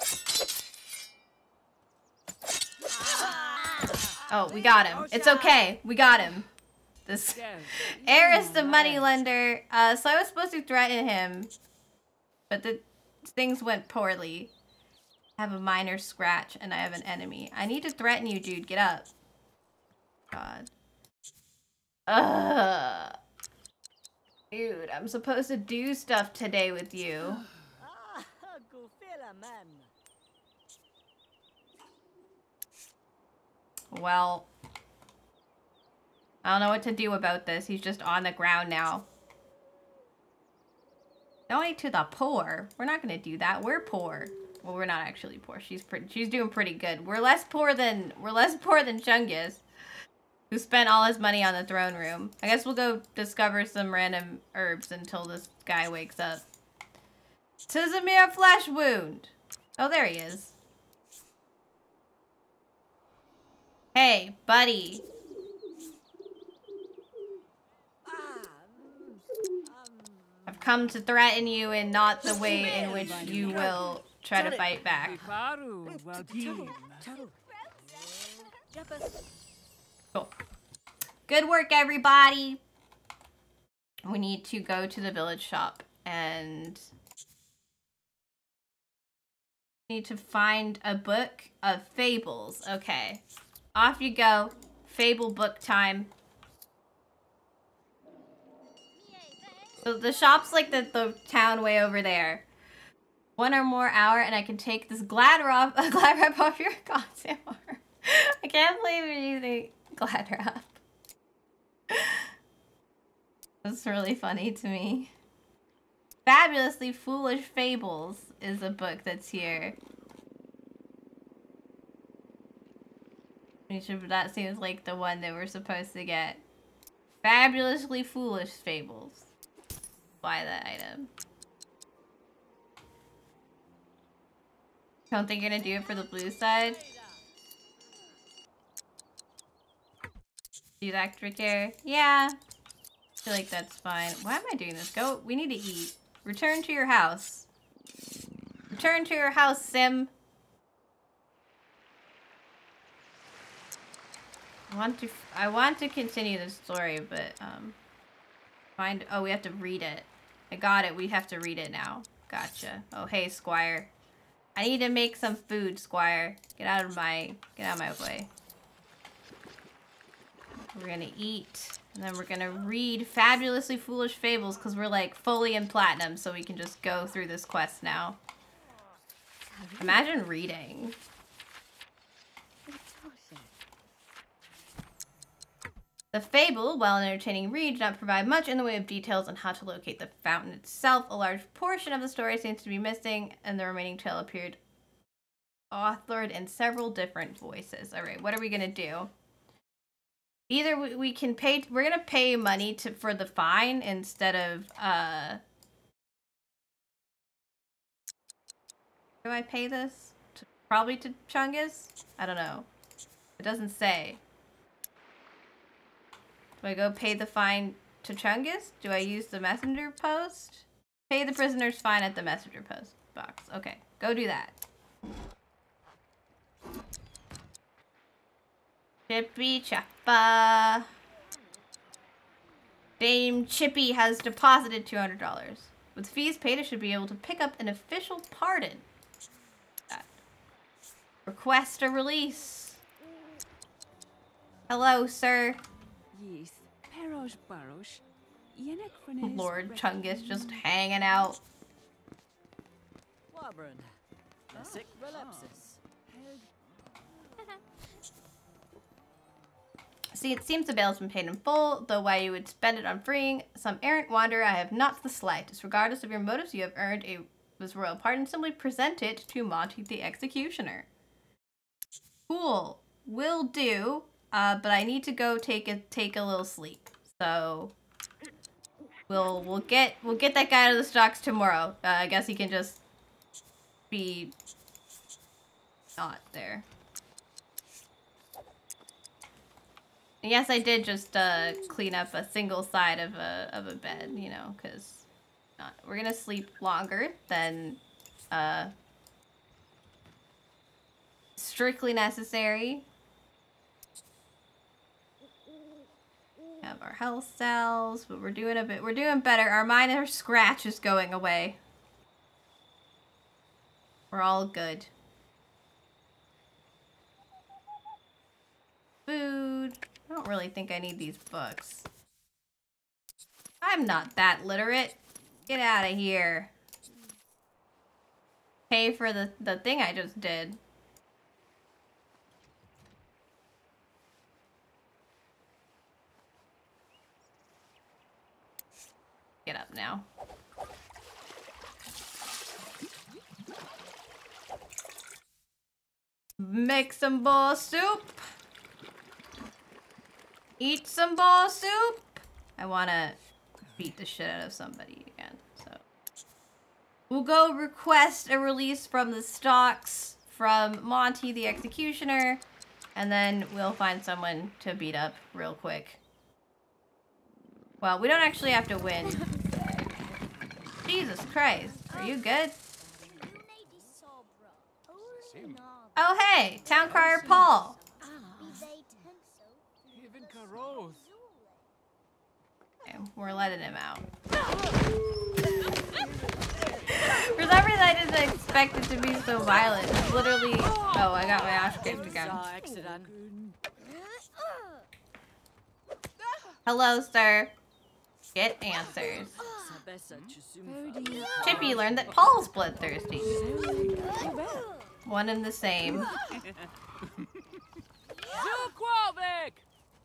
Speaker 1: Oh, we got him. It's okay. We got him. This heiress the moneylender. So I was supposed to threaten him, but things went poorly. I have a minor scratch and I have an enemy. I need to threaten you, dude. Get up. God. Ugh. Dude, I'm supposed to do stuff today with you. Well, I don't know what to do about this. He's just on the ground now. Donate to the poor. We're not gonna do that. We're poor. Well, we're not actually poor. She's doing pretty good. We're less poor than Chungus, who spent all his money on the throne room. I guess we'll go discover some random herbs until this guy wakes up. 'Tis a mere flesh wound. Oh, there he is. Hey, buddy. I've come to threaten you in not the way in which you will try to fight back. Cool. Good work, everybody. We need to go to the village shop and need to find a book of fables. Okay. Off you go. Fable book time. So the shop's like the town way over there. 1 or more hour and I can take this glad wrap off your goddamn arm. I can't believe you're using glad wrap. That's really funny to me. Fabulously Foolish Fables is a book that's here. That seems like the one that we're supposed to get. Fabulously Foolish Fables. Buy that item. Don't think you're gonna do it for the blue side? Do that trick here? Yeah. I feel like that's fine. Why am I doing this? Go. We need to eat. Return to your house. Return to your house, Sim. I want to continue the story, but oh, we have to read it. I got it. We have to read it now. Gotcha. Oh, hey, Squire. I need to make some food, Squire. Get out of my way. We're gonna eat, and then we're gonna read Fabulously Foolish Fables because we're like fully in platinum, so we can just go through this quest now. Imagine reading. The fable, while an entertaining read, did not provide much in the way of details on how to locate the fountain itself. A large portion of the story seems to be missing, and the remaining tale appeared authored in several different voices. All right, what are we gonna do? Either we can pay. We're gonna pay money for the fine instead of Do I pay this? Probably to Chungus? I don't know. It doesn't say. Do I go pay the fine to Chungus? Do I use the messenger post? Pay the prisoner's fine at the messenger post box. Okay, go do that. Chippy Chappa. Dame Chippy has deposited $200. With fees paid, it should be able to pick up an official pardon. Request a release. Hello, sir.
Speaker 6: Yes.
Speaker 1: Lord Chungus just hanging out.
Speaker 2: Wabron. Nesic Relepsis.
Speaker 1: See, it seems the bail has been paid in full, though why you would spend it on freeing some errant wanderer, I have not the slightest. Regardless of your motives, you have earned this royal pardon. Simply present it to Monty the Executioner. Cool. Will do. But I need to go take a little sleep. So we'll get that guy out of the stocks tomorrow. I guess he can just be not there. Yes, I did just clean up a single side of a bed, you know, because we're gonna sleep longer than strictly necessary. Have our health cells, but we're doing better. Our minor scratch is going away. We're all good. Food. I don't really think I need these books. I'm not that literate. Get out of here. Pay for the thing I just did. Get up now. Make some bowl soup. Eat some bowl soup. I want to beat the shit out of somebody again. So we'll go request a release from the stocks from Monty the Executioner, and then we'll find someone to beat up real quick. Well, we don't actually have to win. Jesus Christ. Are you good? Oh, hey! Town Crier Paul! Okay, we're letting him out. For some reason, I didn't expect it to be so violent. It's literally... Oh, I got my ass kicked again. Hello, sir. Get answers. Chippy learned that Paul's bloodthirsty. One and the same.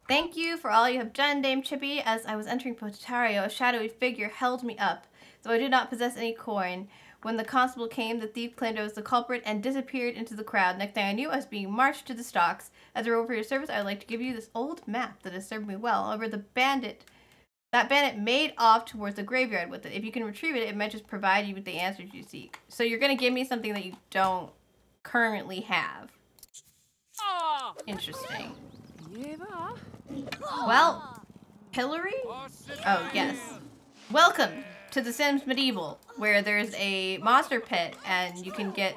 Speaker 1: Thank you for all you have done, Dame Chippy. As I was entering Potatario, a shadowy figure held me up, though I did not possess any coin. When the constable came, the thief claimed I was the culprit and disappeared into the crowd. Next thing I knew, I was being marched to the stocks. As a reward for your service, I would like to give you this old map that has served me well. However, that bandit made off towards the graveyard with it. If you can retrieve it, it might just provide you with the answers you seek. So you're going to give me something that you don't currently have. Interesting. Well, Hillary? Oh, yes. Welcome to The Sims Medieval, where there's a monster pit and you can get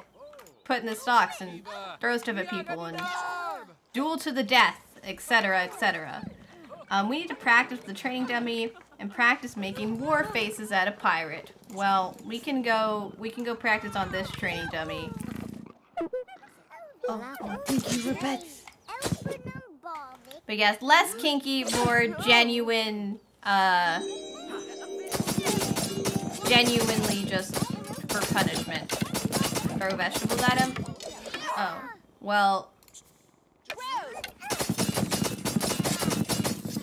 Speaker 1: put in the stocks and throw stuff at people and duel to the death, etc., etc. We need to practice the training dummy and practice making war faces at a pirate. Well, we can go practice on this training dummy. Oh, thank you, Rebecca. But yes, less kinky, more genuine, genuinely just for punishment. Throw vegetables at him? Oh, well.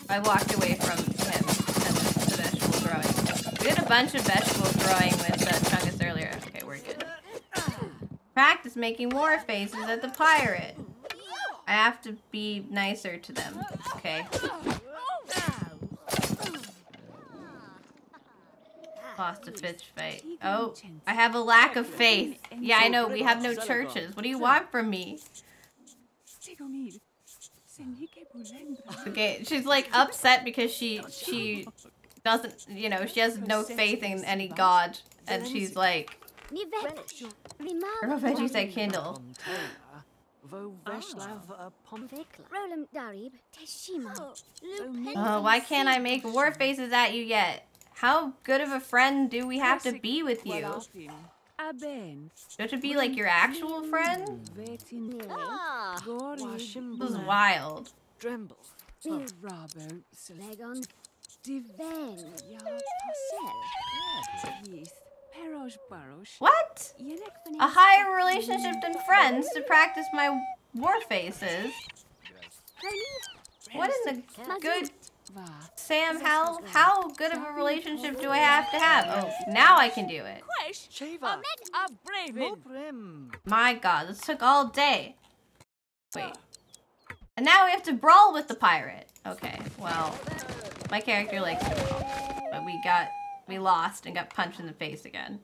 Speaker 1: I walked away from him and the vegetable throwing. We did a bunch of vegetable throwing with Chungus earlier. Okay, we're good. Practice making war faces at the pirate. I have to be nicer to them. Okay. Lost a fish fight. Oh, I have a lack of faith. Yeah, I know, we have no churches. What do you want from me? Okay, she's like upset because she doesn't, you know, she has no faith in any god. And she's like, her veggies I kindle. Oh, why can't I make war faces at you yet? How good of a friend do we have to be with you? Do you have to be like your actual friend? This is wild. What? A higher relationship than friends to practice my war faces? What in the good... Sam, how good of a relationship do I have to have? Oh, now I can do it. My god, this took all day. Wait. And now we have to brawl with the pirate. Okay, well, my character likes to brawl. But we lost and got punched in the face again.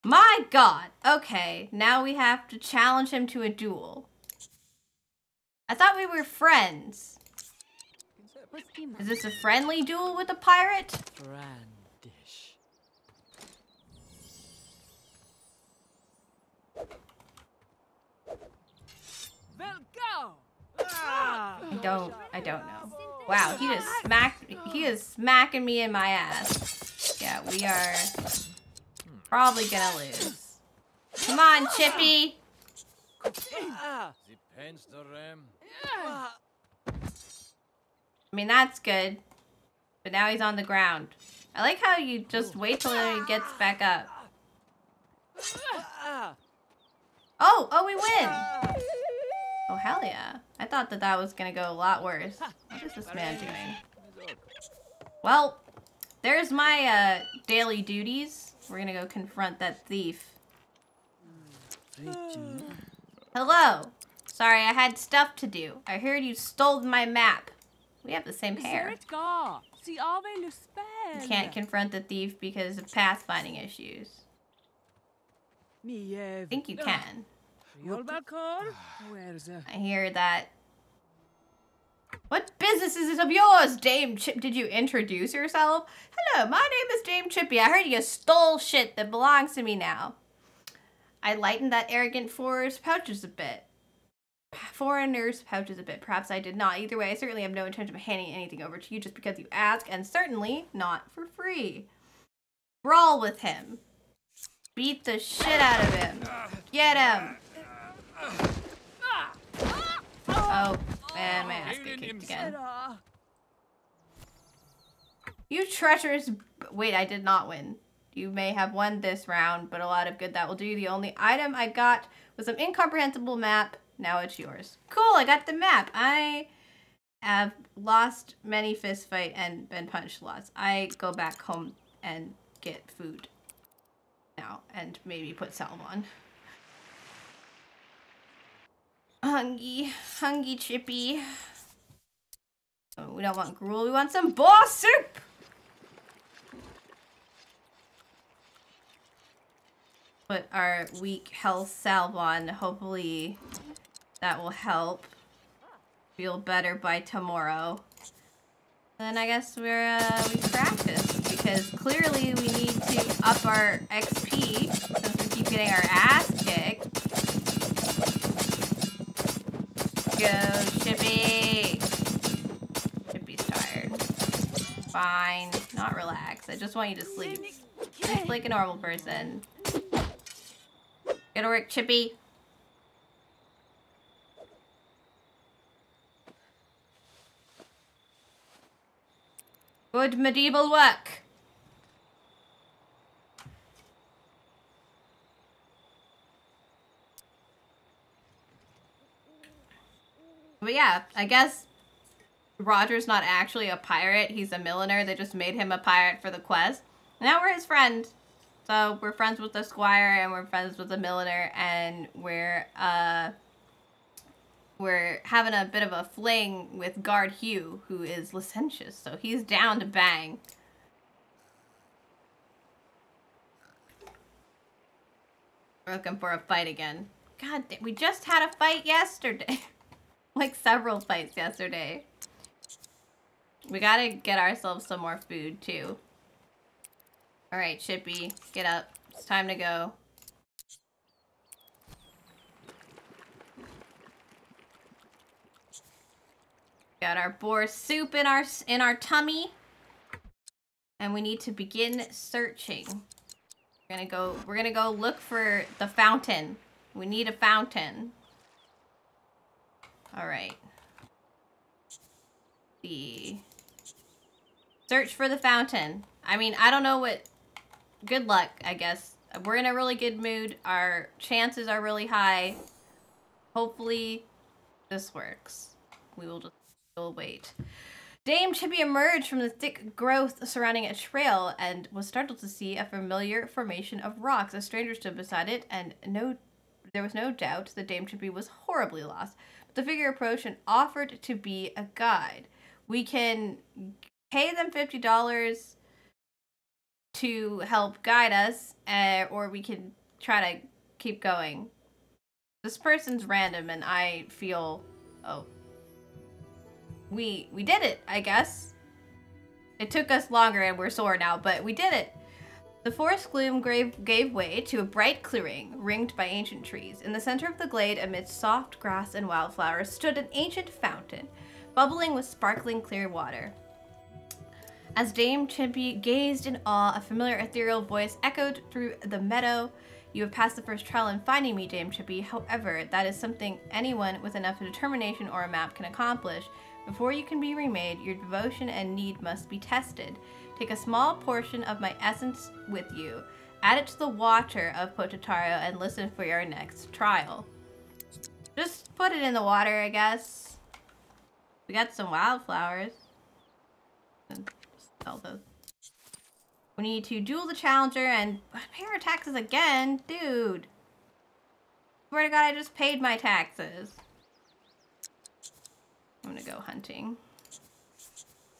Speaker 1: My god! Okay, now we have to challenge him to a duel. I thought we were friends. Is this a friendly duel with a pirate?
Speaker 2: Brandish.
Speaker 1: I don't know. Wow, he is smacking me in my ass. Yeah, we are probably gonna lose. Come on, Chippy! I mean, that's good. But now he's on the ground. I like how you just wait till he gets back up. Oh, we win! Oh, hell yeah. I thought that was gonna go a lot worse. What is this man doing? Well, there's my daily duties. We're gonna go confront that thief. Hello! Sorry, I had stuff to do. I heard you stole my map. We have the same hair. You can't confront the thief because of pathfinding issues. I think you can. I hear that. What business is this of yours, Dame Chip? Did you introduce yourself? Hello, my name is Dame Chippy. I heard you stole shit that belongs to me now. I lightened that arrogant foreigner's pouches a bit. Perhaps I did not. Either way, I certainly have no intention of handing anything over to you just because you ask, and certainly not for free. Brawl with him. Beat the shit out of him. Get him. Oh, and my ass got kicked again. You treacherous... Wait, I did not win. You may have won this round, but a lot of good that will do. The only item I got was some incomprehensible map. Now it's yours. Cool, I got the map. I have lost many fist fight and been punched lots. I go back home and get food now and maybe put salve on. Hungry Chippy. Oh, we don't want gruel, we want some boar soup! Put our weak health salve on, hopefully that will help. Feel better by tomorrow. Then I guess we practice, because clearly we need to up our XP since we keep getting our ass kicked. Go, Chippy! Chippy's tired. Fine. Not relax. I just want you to sleep. Sleep like a normal person. Get to work, Chippy. Good medieval work. But yeah, I guess Roger's not actually a pirate. He's a milliner. They just made him a pirate for the quest. Now we're his friend. So we're friends with the squire and we're friends with the milliner, and we're having a bit of a fling with Guard Hugh, who is licentious, so he's down to bang. We're looking for a fight again. God, we just had a fight yesterday. Like several fights yesterday. We gotta get ourselves some more food too. Alright, Chippy, get up. It's time to go. Got our boar soup in our tummy. And we need to begin searching. We're gonna go look for the fountain. We need a fountain. Alright. Search for the fountain. I mean, I don't know what... Good luck, I guess. We're in a really good mood. Our chances are really high. Hopefully, this works. We'll wait. Dame Chippy emerged from the thick growth surrounding a trail and was startled to see a familiar formation of rocks. A stranger stood beside it, and there was no doubt that Dame Chippy was horribly lost. But the figure approached and offered to be a guide. We can pay them $50 to help guide us, or we can try to keep going. This person's random, and I feel... Oh. We did it, I guess. It took us longer and we're sore now, but we did it. The forest gloom gave way to a bright clearing, ringed by ancient trees. In the center of the glade, amidst soft grass and wildflowers, stood an ancient fountain, bubbling with sparkling clear water. As Dame Chippy gazed in awe, a familiar ethereal voice echoed through the meadow. You have passed the first trial in finding me, Dame Chippy. However, that is something anyone with enough determination or a map can accomplish. Before you can be remade, your devotion and need must be tested. Take a small portion of my essence with you, add it to the water of Potatario, and listen for your next trial. Just put it in the water, I guess. We got some wildflowers. Sell those. We need to duel the challenger and pay our taxes again, dude. Swear to God, I just paid my taxes. I'm gonna go hunting.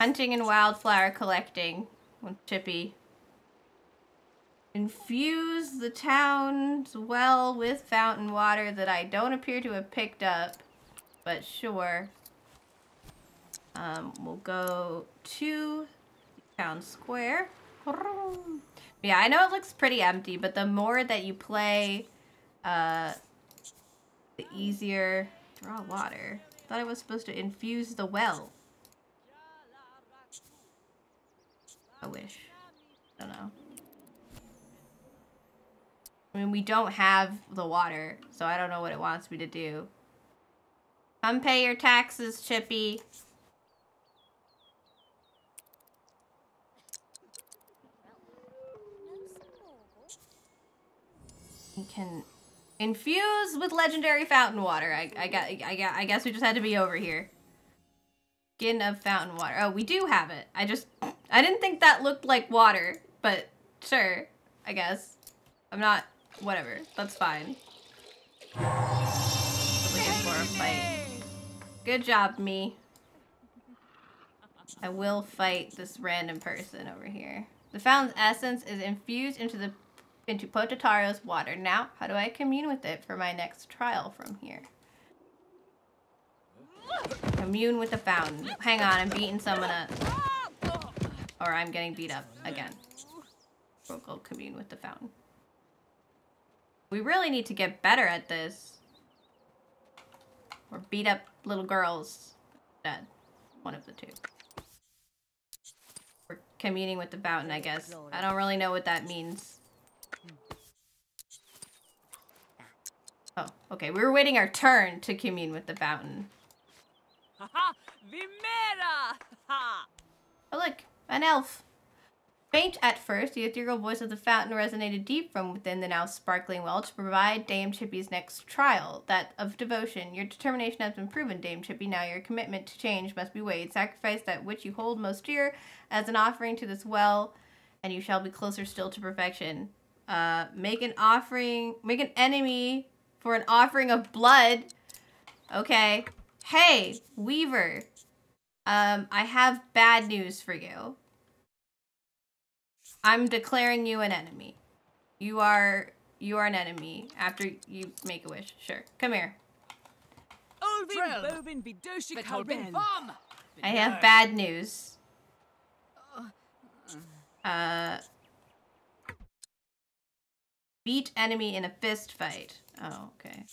Speaker 1: Hunting and wildflower collecting with Chippy. Infuse the town's well with fountain water that I don't appear to have picked up, but sure. We'll go to the town square. Yeah, I know it looks pretty empty, but the more that you play, the easier. Draw water. Thought I was supposed to infuse the well. I wish. I don't know. I mean, we don't have the water, so I don't know what it wants me to do. Come pay your taxes, Chippy. You can infuse with legendary fountain water. I guess we just had to be over here. Skin of fountain water. Oh, we do have it. I didn't think that looked like water, but sure, I guess. I'm not, whatever. That's fine. Looking for a fight. Good job, me. I will fight this random person over here. The fountain's essence is infused into Potatario's water. Now, how do I commune with it for my next trial from here? Commune with the fountain. Hang on, I'm beating someone up. Or I'm getting beat up again. We'll go commune with the fountain. We really need to get better at this. Or beat up little girls. Dead. One of the two. We're communing with the fountain, I guess. I don't really know what that means. Oh, okay. We were waiting our turn to commune with the fountain. Oh, look. An elf. Faint at first, the ethereal voice of the fountain resonated deep from within the now sparkling well to provide Dame Chippy's next trial, that of devotion. Your determination has been proven, Dame Chippy. Now your commitment to change must be weighed. Sacrifice that which you hold most dear as an offering to this well, and you shall be closer still to perfection. Make an enemy for an offering of blood. Okay. Hey, Weaver. I have bad news for you. I'm declaring you an enemy. You are an enemy after you make a wish. Sure. Come here. I have bad news. Beat enemy in a fist fight. Oh, okay.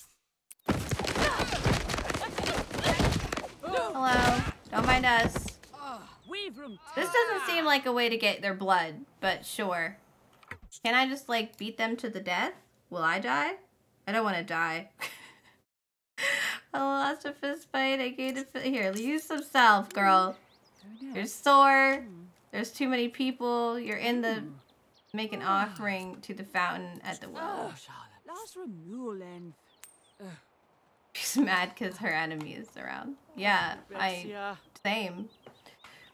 Speaker 1: Hello. Don't mind us. This doesn't seem like a way to get their blood, but sure. Can I just, like, beat them to the death? Will I die? I don't want to die. I lost a fist fight. I gained a fist. Here, use some self, girl. You're sore. There's too many people. You're in the... Make an offering to the fountain at the well. She's mad because her enemy is around. Yeah, same.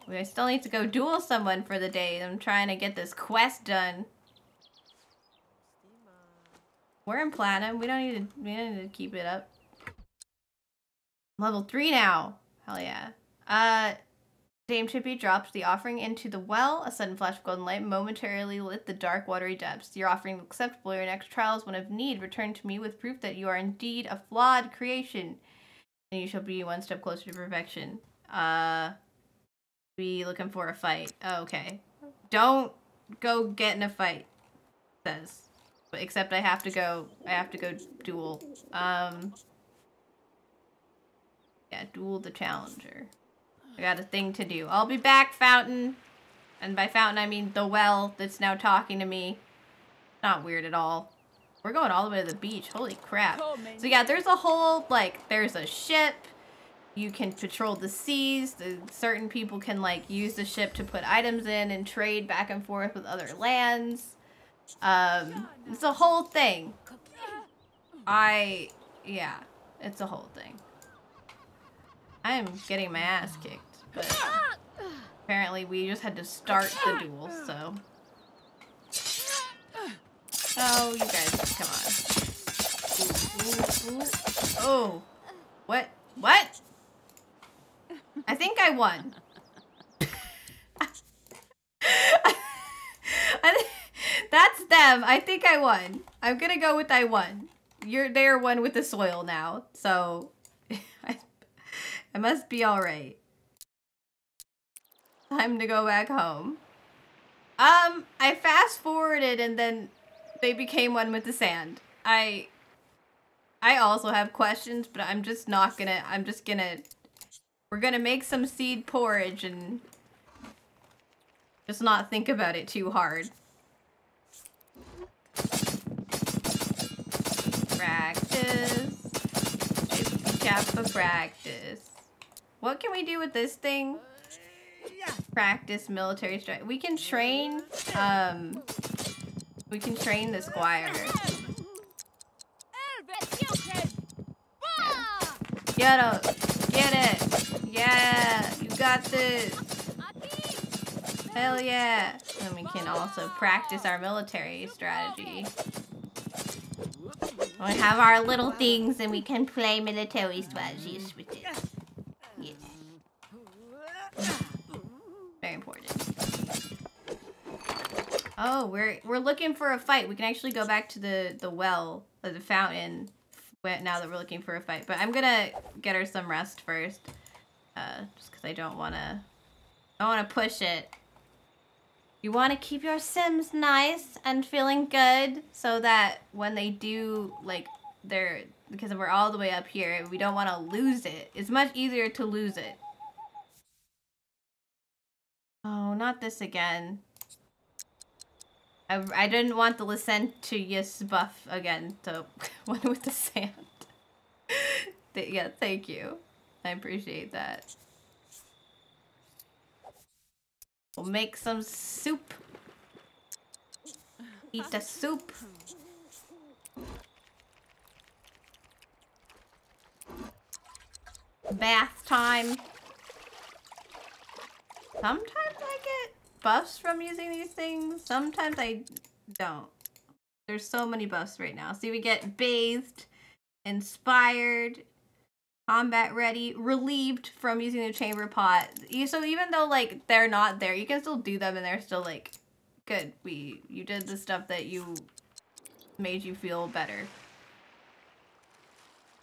Speaker 1: I still need to go duel someone for the day. I'm trying to get this quest done. We're in platinum. We don't need to keep it up. Level 3 now. Hell yeah. Dame Chippy dropped the offering into the well. A sudden flash of golden light momentarily lit the dark, watery depths. Your offering is acceptable. Your next trial is one of need. Return to me with proof that you are indeed a flawed creation. And you shall be one step closer to perfection. Be looking for a fight. Oh, okay. Don't go get in a fight. Says. But except I have to go duel. Yeah, duel the challenger. I got a thing to do. I'll be back, Fountain. And by Fountain, I mean the well that's now talking to me. Not weird at all. We're going all the way to the beach. Holy crap. So yeah, there's a whole, like, there's a ship. You can patrol the seas. Certain people can, like, use the ship to put items in and trade back and forth with other lands. It's a whole thing. Yeah, it's a whole thing. I am getting my ass kicked, but apparently we just had to start the duel, so. Oh, you guys, come on. Ooh, ooh, ooh. Oh, what? What? I think I won. That's them. I think I won. I'm gonna go with I won. They're one with the soil now, so. I must be alright. Time to go back home. I fast forwarded and then they became one with the sand. I also have questions, but I'm just gonna we're gonna make some seed porridge and just not think about it too hard. Practice. Kappa practice. What can we do with this thing? Practice military strike. We can train the squire. Yeah. Get it! Yeah! You got this! Hell yeah! And we can also practice our military strategy. We have our little things and we can play military strategies with it. Yes. Very important. Oh, we're looking for a fight. We can actually go back to the well, or the fountain, now that we're looking for a fight. But I'm gonna get her some rest first, just because I don't wanna push it. You want to keep your Sims nice and feeling good, so that when they do, like, because we're all the way up here, we don't want to lose it. It's much easier to lose it. Oh, not this again. I didn't want the licentious buff again, so one with the sand. Yeah, thank you. I appreciate that. We'll make some soup. Eat the soup. Bath time. Sometimes I get buffs from using these things. Sometimes I don't. There's so many buffs right now. See, we get bathed, inspired, combat ready, relieved from using the chamber pot. So even though like they're not there, you can still do them and they're still like, good, you did the stuff that you made you feel better.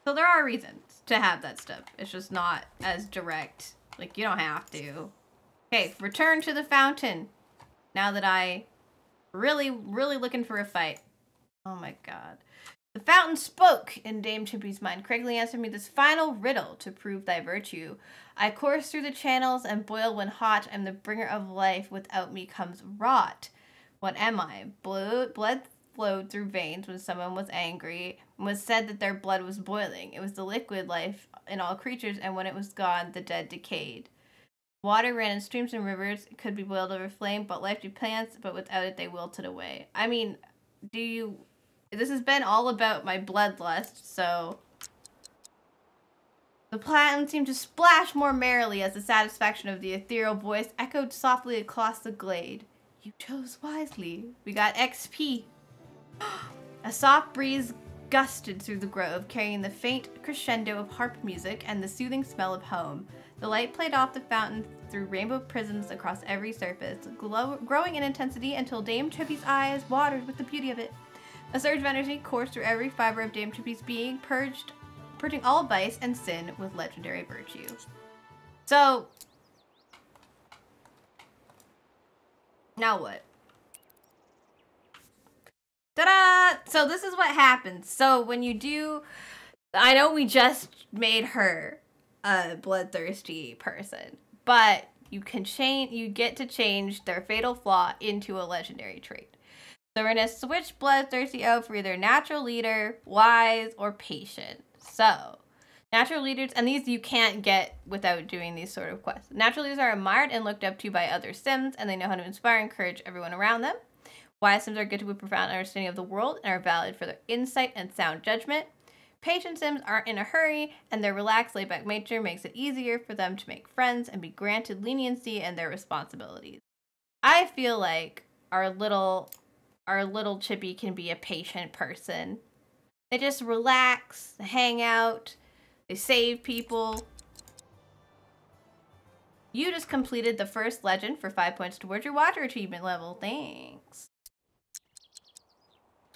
Speaker 1: So there are reasons to have that stuff. It's just not as direct. Like, you don't have to. Okay, return to the fountain. Now that I really looking for a fight. Oh my god. The fountain spoke in Dame Chimpy's mind. Correctly answered me this final riddle to prove thy virtue. I course through the channels and boil when hot. I'm the bringer of life. Without me comes rot. What am I? Blood flowed through veins when someone was angry and was said that their blood was boiling. It was the liquid life in all creatures, and when it was gone, the dead decayed. Water ran in streams and rivers. It could be boiled over flame, but life do plants, but without it they wilted away. I mean, this has been all about my bloodlust, so... The platinum seemed to splash more merrily as the satisfaction of the ethereal voice echoed softly across the glade. You chose wisely. We got XP. A soft breeze gusted through the grove, carrying the faint crescendo of harp music and the soothing smell of home. The light played off the fountain through rainbow prisms across every surface, growing in intensity until Dame Chippy's eyes watered with the beauty of it. A surge of energy coursed through every fiber of Dame Chippy's being, purging all vice and sin with legendary virtue. So, now what? Ta-da! So this is what happens. So when you do, I know we just made her a bloodthirsty person, but you get to change their fatal flaw into a legendary trait. So we're gonna switch bloodthirsty out for either natural leader, wise, or patient. So natural leaders, and these you can't get without doing these sort of quests. Natural leaders are admired and looked up to by other Sims, and they know how to inspire and encourage everyone around them. Wise Sims are good with profound understanding of the world and are valued for their insight and sound judgment. Patient Sims aren't in a hurry, and their relaxed, laid-back nature makes it easier for them to make friends and be granted leniency in their responsibilities. I feel like our little Chippy can be a patient person. They just relax, hang out, they save people. You just completed the first legend for 5 points towards your water achievement level. Thanks.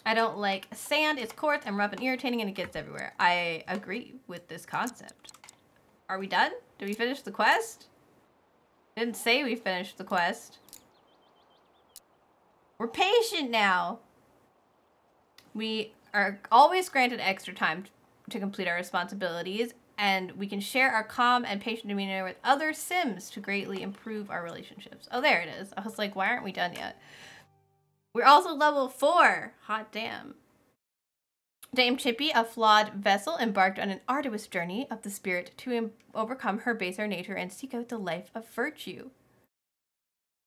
Speaker 1: I don't like sand. It's coarse and rough and irritating and it gets everywhere. I agree with this concept. Are we done? Did we finish the quest? Didn't say we finished the quest. We're patient now. We are always granted extra time to complete our responsibilities, and we can share our calm and patient demeanor with other Sims to greatly improve our relationships. Oh, there it is. I was like, why aren't we done yet? We're also level 4. Hot damn. Dame Chippy, a flawed vessel, embarked on an arduous journey of the spirit to overcome her baser nature and seek out the life of virtue.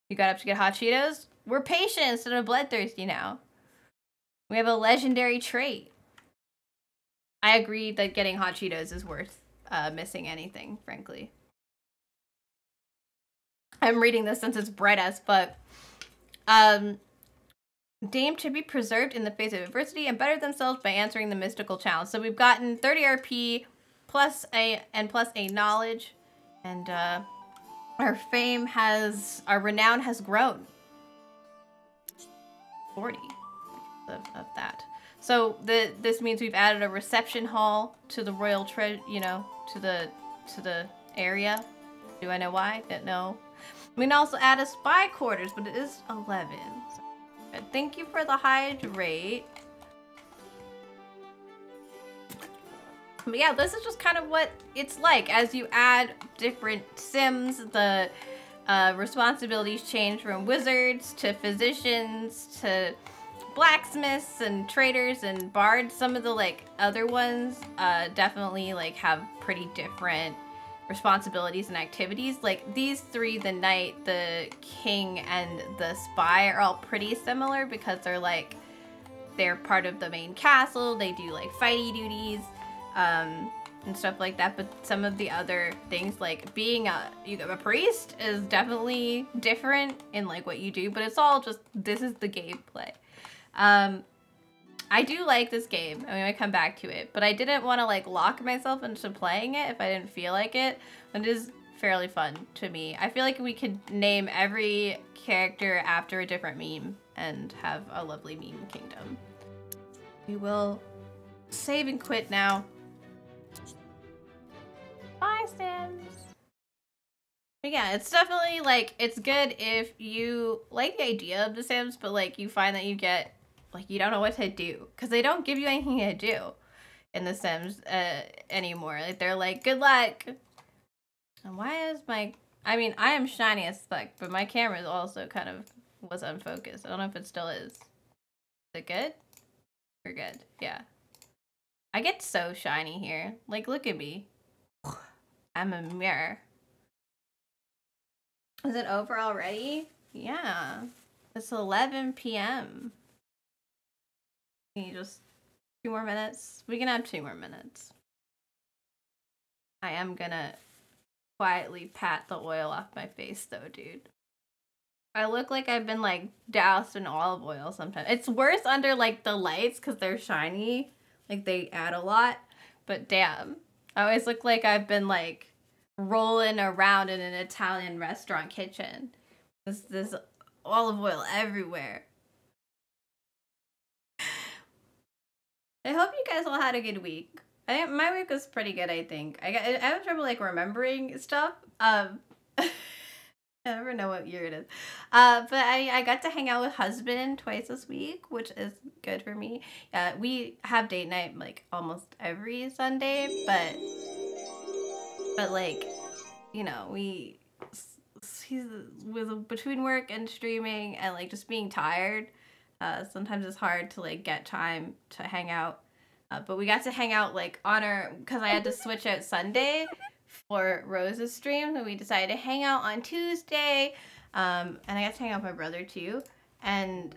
Speaker 1: You got up to get hot Cheetos? We're patient instead of bloodthirsty now. We have a legendary trait. I agree that getting hot Cheetos is worth missing anything, frankly. I'm reading this since it's bright as fuck. Dame Chippy preserved in the face of adversity and bettered themselves by answering the mystical challenge. So we've gotten 30 RP plus a knowledge, and our renown has grown. 40 of that. So this means we've added a reception hall to the royal to the area. Do I know why? Don't know. We can also add a spy quarters, but it is 11. So thank you for the hydrate. But yeah, this is just kind of what it's like. As you add different Sims, the responsibilities change from wizards to physicians to blacksmiths and traders and bards. Some of the like other ones definitely like have pretty different responsibilities and activities. Like these three, the knight, the king, and the spy, are all pretty similar because they're part of the main castle. They do like fighty duties and stuff like that. But some of the other things, like being a priest, is definitely different in like what you do. But it's all just, this is the gameplay. I do like this game. I mean, I come back to it, but I didn't want to like lock myself into playing it if I didn't feel like it. And it is fairly fun to me. I feel like we could name every character after a different meme and have a lovely meme kingdom. We will save and quit now. Bye, Sims. But yeah, it's definitely like, it's good if you like the idea of the Sims, but like you find that you get, like you don't know what to do. Because they don't give you anything to do in the Sims anymore. Like they're like, good luck. And why is my, I mean, I am shiny as fuck, but my camera is also kind of was unfocused. I don't know if it still is. Is it good? We're good, yeah. I get so shiny here. Like, look at me. I'm a mirror. Is it over already? Yeah. It's 11 p.m. Can you just 2 more minutes? We can have 2 more minutes. I am gonna quietly pat the oil off my face though, dude. I look like I've been like doused in olive oil sometimes. It's worse under like the lights because they're shiny. Like they add a lot. But damn. I always look like I've been like rolling around in an Italian restaurant kitchen. There's olive oil everywhere. I hope you guys all had a good week. My week was pretty good, I think. I have trouble like remembering stuff. I never know what year it is. But I got to hang out with husband twice this week, which is good for me. We have date night like almost every Sunday, but like, you know, he's with between work and streaming and like just being tired. Sometimes it's hard to like get time to hang out. But we got to hang out like on our, because I had to switch out Sunday for Rose's stream, so we decided to hang out on Tuesday. And I got to hang out with my brother too. And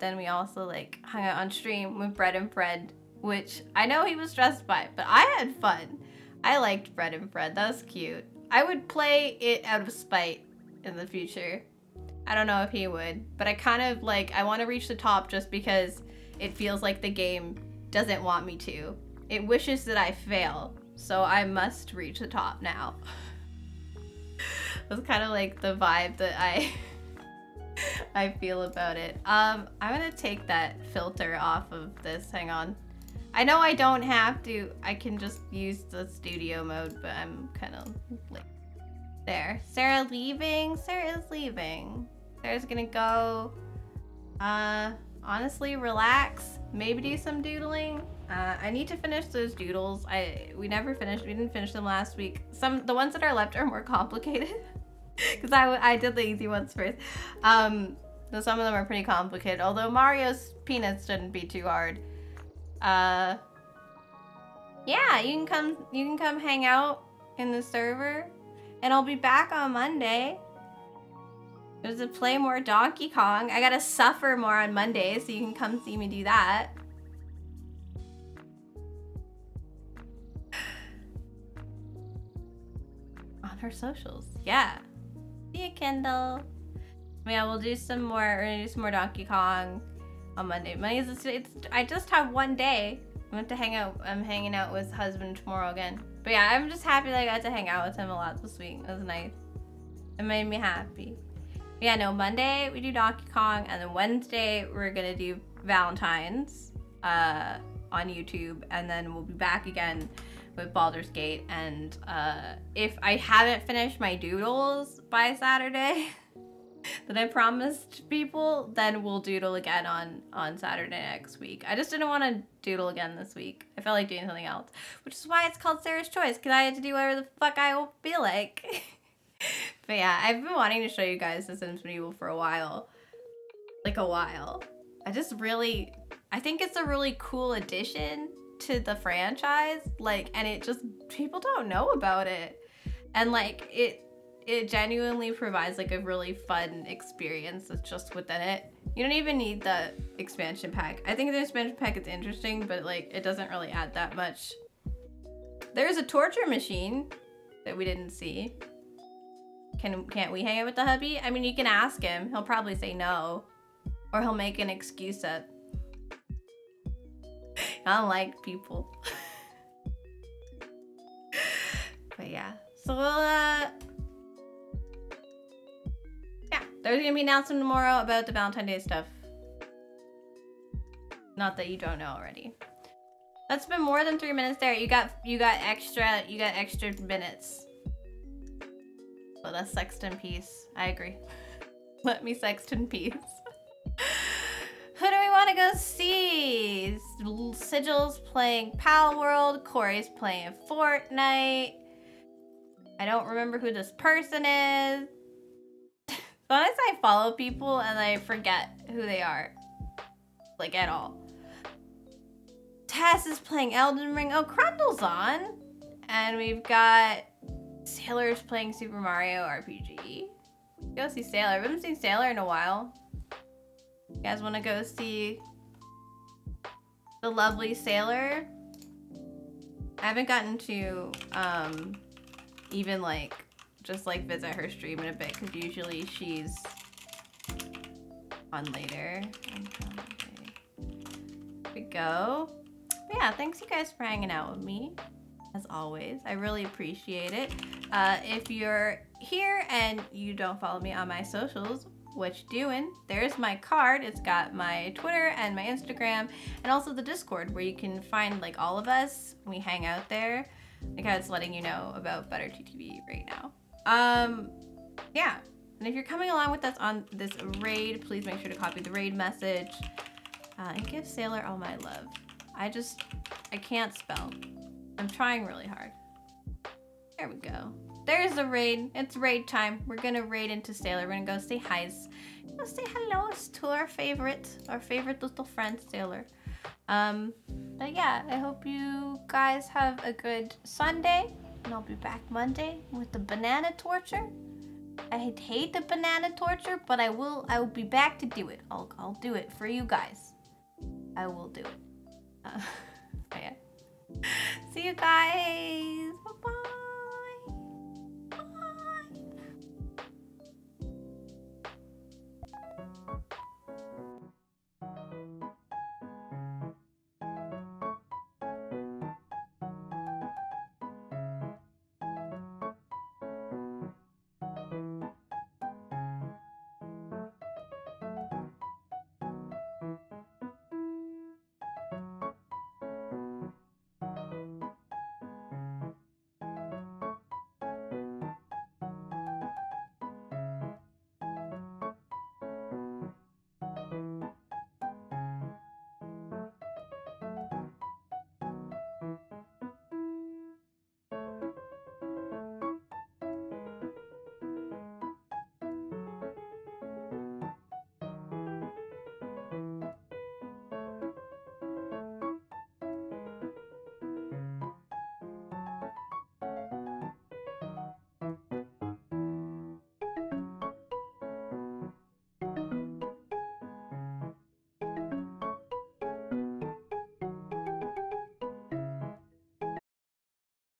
Speaker 1: then we also like hung out on stream with Bread and Fred, which I know he was stressed by, but I had fun. I liked Bread and Fred. That was cute. I would play it out of spite in the future. I don't know if he would, but I kind of like, I want to reach the top just because it feels like the game doesn't want me to. It wishes that I fail, so I must reach the top now. That's kind of like the vibe that I feel about it. I'm gonna take that filter off of this. Hang on. I know I don't have to. I can just use the studio mode, but I'm kind of like there. Sarah leaving? Sarah is leaving. Sarah's gonna go, honestly, relax. Maybe do some doodling. I need to finish those doodles. We didn't finish them last week. The ones that are left are more complicated because I did the easy ones first. So some of them are pretty complicated, although Mario's Peanuts shouldn't be too hard. Yeah, you can come hang out in the server, and I'll be back on Monday. There's to play more Donkey Kong. I gotta suffer more on Monday, so you can come see me do that. On her socials, yeah. See ya, Kendall. Yeah, we'll do some more. We're gonna do some more Donkey Kong on Monday. I just have one day. I went to hang out. I'm hanging out with husband tomorrow again. But yeah, I'm just happy that I got to hang out with him a lot this week. It was nice. It made me happy. Yeah, no, Monday we do Donkey Kong, and then Wednesday we're gonna do Valentine's on YouTube, and then we'll be back again with Baldur's Gate. And if I haven't finished my doodles by Saturday that I promised people, then we'll doodle again on Saturday next week. I just didn't want to doodle again this week. I felt like doing something else, which is why it's called Sarah's Choice, because I had to do whatever the fuck I feel like. But yeah, I've been wanting to show you guys The Sims Medieval for a while. Like a while. I think it's a really cool addition to the franchise. Like, and it just, people don't know about it. And like, it genuinely provides like a really fun experience that's just within it. You don't even need the expansion pack. I think the expansion pack is interesting, but like, it doesn't really add that much. There's a torture machine that we didn't see. Can't we hang out with the hubby? I mean, you can ask him. He'll probably say no. Or he'll make an excuse up. unlike people. But yeah, so we'll, yeah, there's gonna be an announcement tomorrow about the Valentine's Day stuff. Not that you don't know already. That's been more than 3 minutes there. You got extra minutes. Let us sext in peace. I agree. Let me sext in peace. Who do we want to go see? Sigil's playing Pal World. Corey's playing Fortnite. I don't remember who this person is. Sometimes I follow people and I forget who they are. Like, at all. Tess is playing Elden Ring. Oh, Crundle's on. And we've got Sailor's playing Super Mario RPG. Go see Sailor. I haven't seen Sailor in a while. You guys want to go see the lovely Sailor? I haven't gotten to even like just like visit her stream in a bit because usually she's on later. There we go. But yeah, thanks you guys for hanging out with me. As always, I really appreciate it. If you're here and you don't follow me on my socials, what you doing? There's my card. It's got my Twitter and my Instagram and also the Discord where you can find like all of us. We hang out there. Like how it's letting you know about Better TTV right now. Yeah. And if you're coming along with us on this raid, please make sure to copy the raid message and give Sailor all my love. I can't spell. I'm trying really hard. There we go. There's the raid. It's raid time. We're gonna raid into Sailor. We're gonna go say hi's. Go say hellos to our favorite little friend Sailor. But yeah, I hope you guys have a good Sunday, and I'll be back Monday with the banana torture. I hate the banana torture, but I will be back to do it. I'll do it for you guys. I will do it. Yeah. See you guys. Bye-bye.